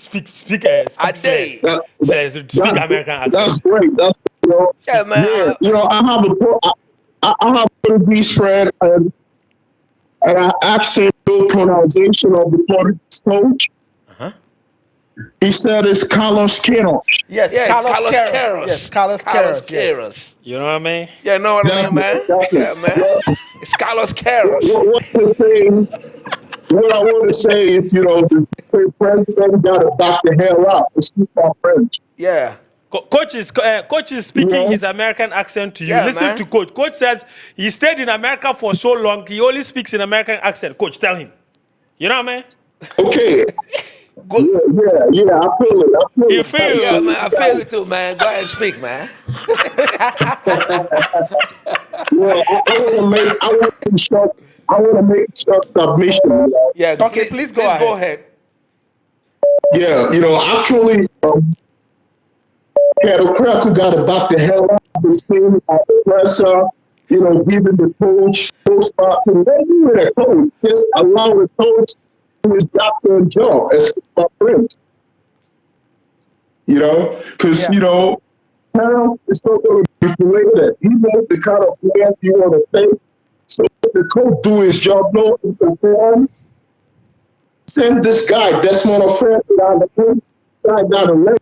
I slaves. day. Slaves, speak American accent. That's great. That's you know, Yeah, man. yeah. You know, I have a Portuguese friend, and I asked him the pronunciation of the Portuguese coach. He said it's Carlos Queiroz. Yes, Yes, Carlos Queiroz. Queiroz. Yes, Carlos Carlos Queiroz. Yes. Queiroz. You know what I mean? Yeah, know what I mean, man? Exactly. Yeah, man. It's Carlos Queiroz. What I want to say is, you know, the president got to back the hell out. Excuse my French. Yeah. Coach is speaking his American accent to you. Yeah, Listen man. to Coach. Coach says he stayed in America for so long, he only speaks in American accent. Coach, tell him. You know what I mean? Okay. Good. Yeah, I feel it. You feel it? Yeah, man. I feel it too, man. Go ahead and speak, man. Well, I want to make short submission. Yeah. Okay, please go ahead. Yeah, you know, actually, the crowd who got to back the hell out of this thing at the presser, you know, giving the coach full spot. And then you were a coach, just allow the coach to his goddamn job as my friend. You know, because, you know, Carol is not going to manipulate that. He knows the kind of players you want to take. So if the coach do his job, no, he perform. Send this guy, Desmond Offense, down the field, down the lane.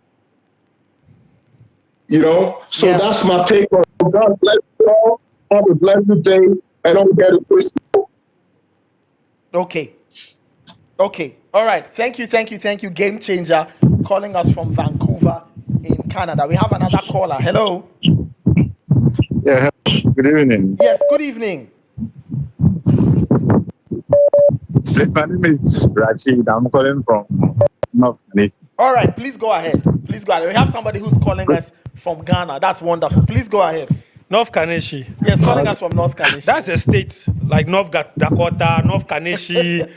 You know, so that's my take on it. God bless you all. Have a blessed day, and don't get it twisted. Okay. All right. Thank you. Game changer calling us from Vancouver in Canada. We have another caller. Hello. Yeah, good evening. Yes, good evening. My name is Rashid. I'm calling from North Nation. All right, please go ahead. We have somebody who's calling us from Ghana. That's wonderful. Please go ahead. North Kaneshi. Yes, calling us from North Kaneshi. That's a state like North Dakota, North Kaneshi,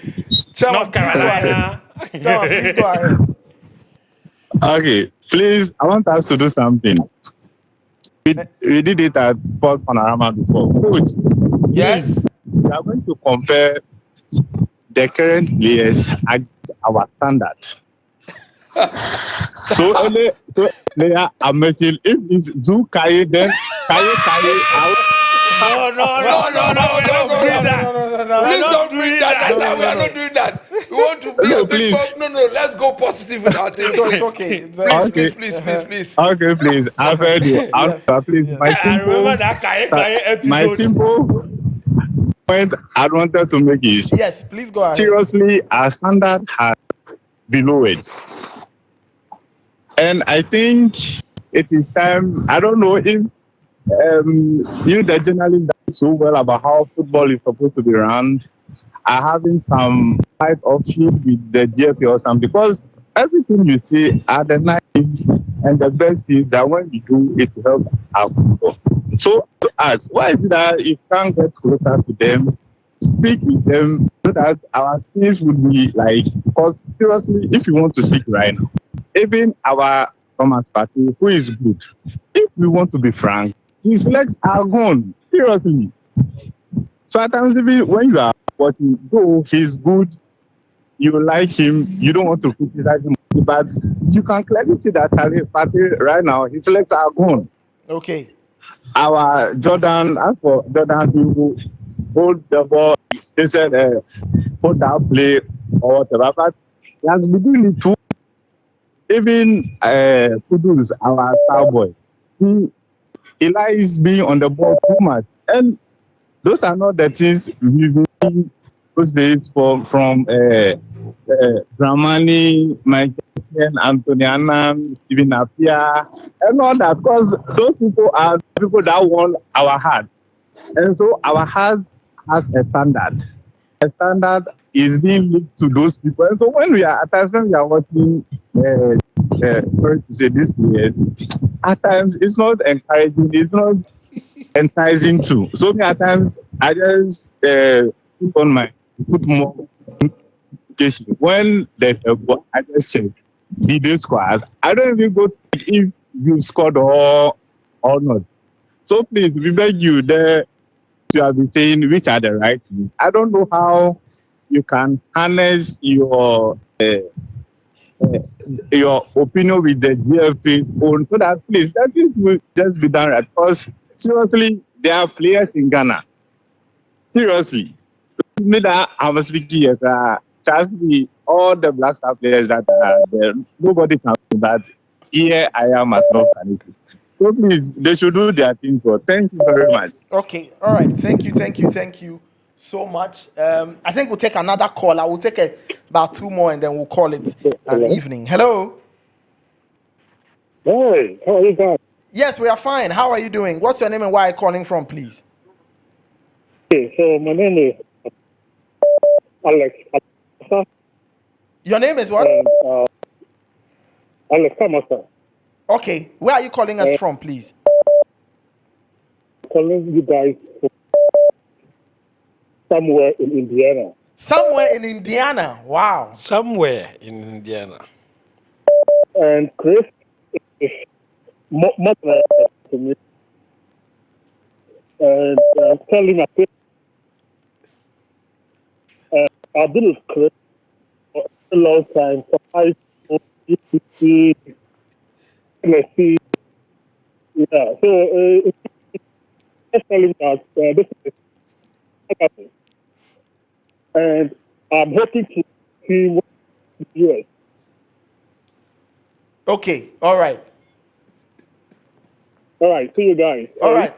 North Carolina. Chairman, please go ahead. Okay, please, I want us to do something. We did it at Sports Panorama before. Coach, Yes. we are going to compare the current players at our standard. So player Amethil, if it's do Kaye, then Kaye. No, don't bring that. Please don't bring that. We are not doing that. We want to be a big please. pop. No. Let's go positive with our thing. So it's okay. Please. Okay, please. I've heard you. Please. Yes. I remember that Kaye episode. My simple point I wanted to make is Yes, please go ahead. seriously, our standard has been lowered. And I think it is time. I don't know if you, the journalists that know so well about how football is supposed to be run, are having some type of issue with the GFA or something. Because everything you see are the nice and the best things that when we do it to help our football. So to ask, why is it that you can't get closer to them, speak with them, so that our things would be like, because seriously, if you want to speak right now, even our Thomas Partey, who is good, if we want to be frank, his legs are gone. Seriously. So at times, even when you are watching, though he's good, you like him, you don't want to criticize him, but you can clearly see that Partey right now, his legs are gone. Okay. Our Jordan, as for Jordan, he will hold the ball, they said, put that play or whatever, but he has been doing it too. Even Kudus, our star boy, he likes being on the ball too much. And those are not the things we've been seeing those days from Dramani, Michael, Anthony Annan, Stephen Apia, and all that. Because those people are people that want our heart. And so our heart has a standard. A standard is being linked to those people. And so when we are watching, sorry to say this players, at times it's not encouraging, it's not enticing too. So at times I just put on my foot more notification when there's a goal. I just check. Did they score? I don't even go check if you scored or not. So please, we beg you there to have been saying which are the right things. I don't know how you can harness your opinion with the GFA's own, so that please that this will just be done right. Because seriously, there are players in Ghana. Seriously, me that I was speaking here, trust me, all the Black Star players that are there, nobody can do that. Here I am as well. So please, they should do their thing. So thank you very much. Okay, all right. Thank you so much. I think we'll take another call. I will take about 2 more and then we'll call it an evening. Hello. Hey, how are you guys? Yes, we are fine. How are you doing? What's your name and where are you calling from, please? Okay, so my name is Alex. Your name is what? And, Alex Kamasa. Okay, where are you calling us from, please? Calling you guys from somewhere in Indiana. Somewhere in Indiana. Wow. Somewhere in Indiana. And Chris is much to me. And I'm telling my kids, I've been with Chris for a long time. So I see, yeah. So just telling us this is happening. And I'm hoping to see what the US. Okay, all right. All right, see you guys. All right.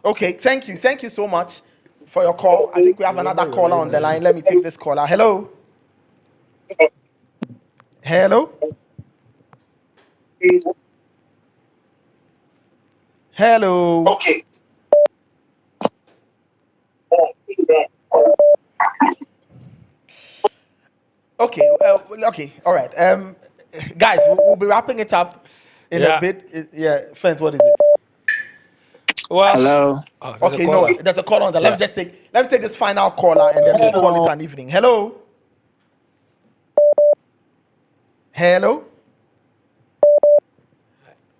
Okay, thank you. Thank you so much for your call. I think we have another caller on the line. Let me take this caller. Hello. Hello. Hello. Okay. Okay. All right. Guys, we'll be wrapping it up in a bit. Yeah, Fence, what is it? Well, hello. Okay, no, there's a call on that. Let me take this final caller and then we'll call it an evening. Hello. Hello.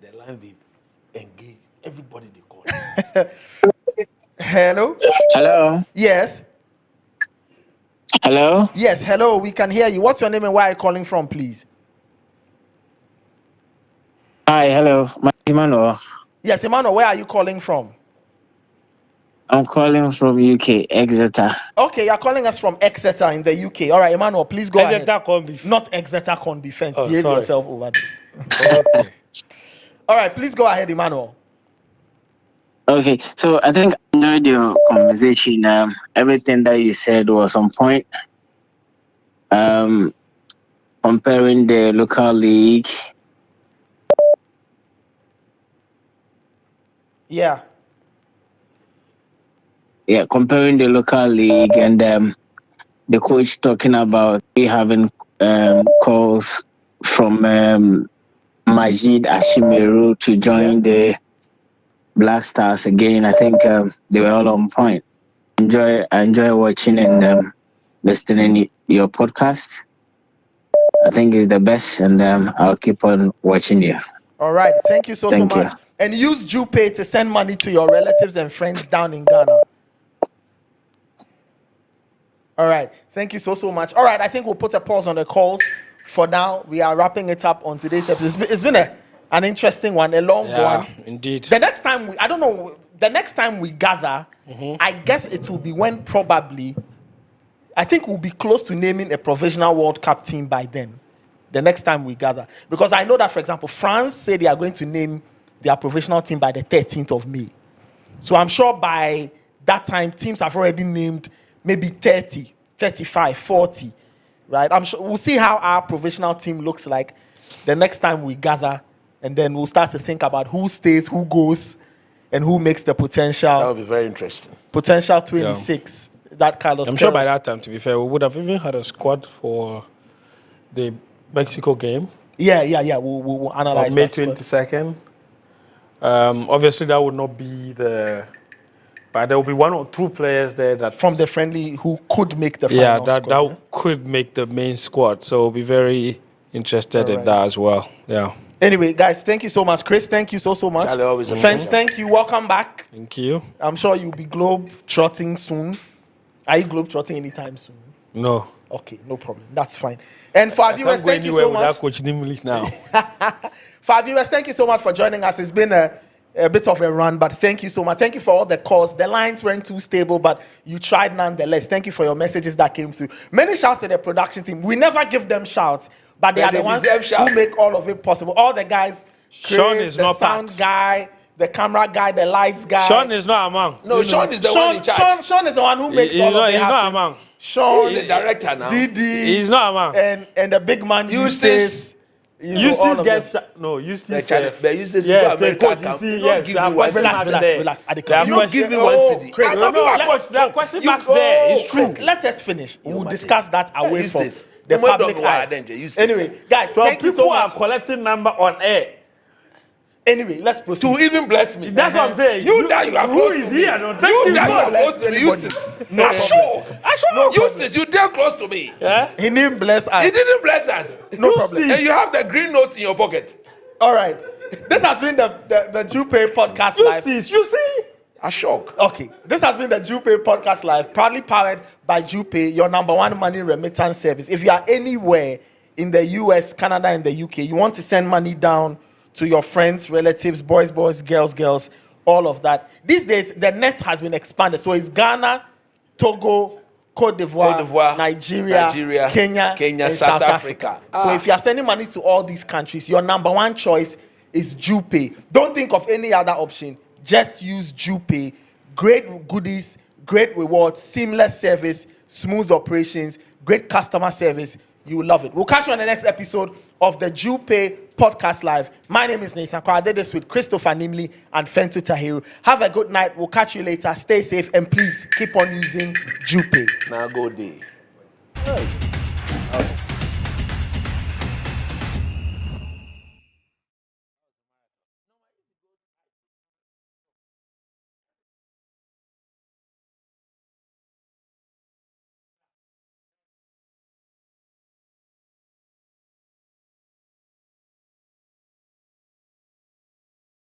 The line be engaged. Everybody they call. Hello. Hello. Yes. Hello. Yes. Hello. We can hear you. What's your name and where are you calling from, please? Hi. Hello. My name is Emmanuel. Yes, Emmanuel. Where are you calling from? I'm calling from UK, Exeter. Okay, you're calling us from Exeter in the UK. All right, Emmanuel, please go ahead. Not Exeter Conby Fence. Behave yourself over there. Okay. All right, please go ahead, Emmanuel. Okay, so I think I enjoyed your conversation. Everything that you said was on point. Comparing the local league. Yeah. Yeah, comparing the local league and the coach talking about having calls from Majid Ashimeru to join the Black Stars again. I think they were all on point. I enjoy watching and listening to your podcast. I think it's the best, and I'll keep on watching you. All right, thank you so much. And use Jupay to send money to your relatives and friends down in Ghana. All right, thank you so much. All right, I think we'll put a pause on the calls for now. We are wrapping it up on today's episode. It's been an interesting one, a long one. Indeed. The next time we gather, I guess it will be when probably, I think we'll be close to naming a provisional World Cup team by then. The next time we gather. Because I know that, for example, France say they are going to name their provisional team by the 13th of May. So I'm sure by that time, teams have already named maybe 30, 35, 40, right? I'm sure we'll see how our provisional team looks like the next time we gather, and then we'll start to think about who stays, who goes, and who makes the potential. That would be very interesting. Potential 26. Yeah. That Carlos. I'm sure by that time, to be fair, we would have even had a squad for the Mexico game. Yeah. We'll analyze May 22nd. Obviously, that would not be the But there will be 1 or 2 players there that from the friendly who could make the final that squad. could make the main squad. So we'll be very interested in that as well. Yeah. Anyway, guys, thank you so much. Chris, thank you so much. Charlie, always a Fence, pleasure. thank you. Welcome back. Thank you. I'm sure you'll be globe trotting soon. Are you globe trotting anytime soon? No. Okay, no problem. That's fine. And for our viewers, thank you so much. Coach Nimli now. For our viewers, thank you so much for joining us. It's been a bit of a run, but thank you so much. Thank you for all the calls. The lines weren't too stable, but you tried nonetheless. Thank you for your messages that came through. Many shouts to the production team. We never give them shouts, but they are the ones who make all of it possible. All the guys, Chris, Sean is the not sound part. guy, the camera guy, the lights guy. Sean is not among. No, Sean is the one in charge. Sean is the one who makes all of it He's not happen. among. Sean, He's the director now. Didi, He's not among. and the big man Eustace. Eustace Eustace gets Eustace, yeah, you coach, now. you see, Don't yes, give there are me one question city. marks there. Relax. You give me one city. Chris, No, coach, there are question marks there. It's true. Chris, let us finish. We'll my discuss that away from Eustace. the Don't public go eye. ahead, Eustace. Anyway, guys, So thank you people so are much. collecting number on air. Anyway, let's proceed. To even bless me. That's what I'm saying. You that you are who close is to me. here? No, thank You you that you are God. close to me. Eustace. No problem. Eustace, you damn close to me. Yeah? He didn't bless us. He didn't bless us. No problem. And you have the green note in your pocket. All right. This has been the Jupay Podcast Live. You see? A shock. Okay, this has been the Jupay Podcast Live, proudly powered by Jupay, your number one money remittance service. If you are anywhere in the US, Canada, and the UK, you want to send money down to your friends, relatives, boys, girls, all of that. These days, the net has been expanded. So it's Ghana, Togo, Cote d'Ivoire, Nigeria, Kenya, and South Africa. So if you are sending money to all these countries, your number one choice is Jupay. Don't think of any other option. Just use Jupay. Great goodies, great rewards, seamless service, smooth operations, great customer service. You will love it. We'll catch you on the next episode of the Jupay Podcast Live. My name is Nathan Kwa. I did this with Christopher Nimli and Fentu Tahiru. Have a good night. We'll catch you later. Stay safe and please keep on using Jupay. Now go day.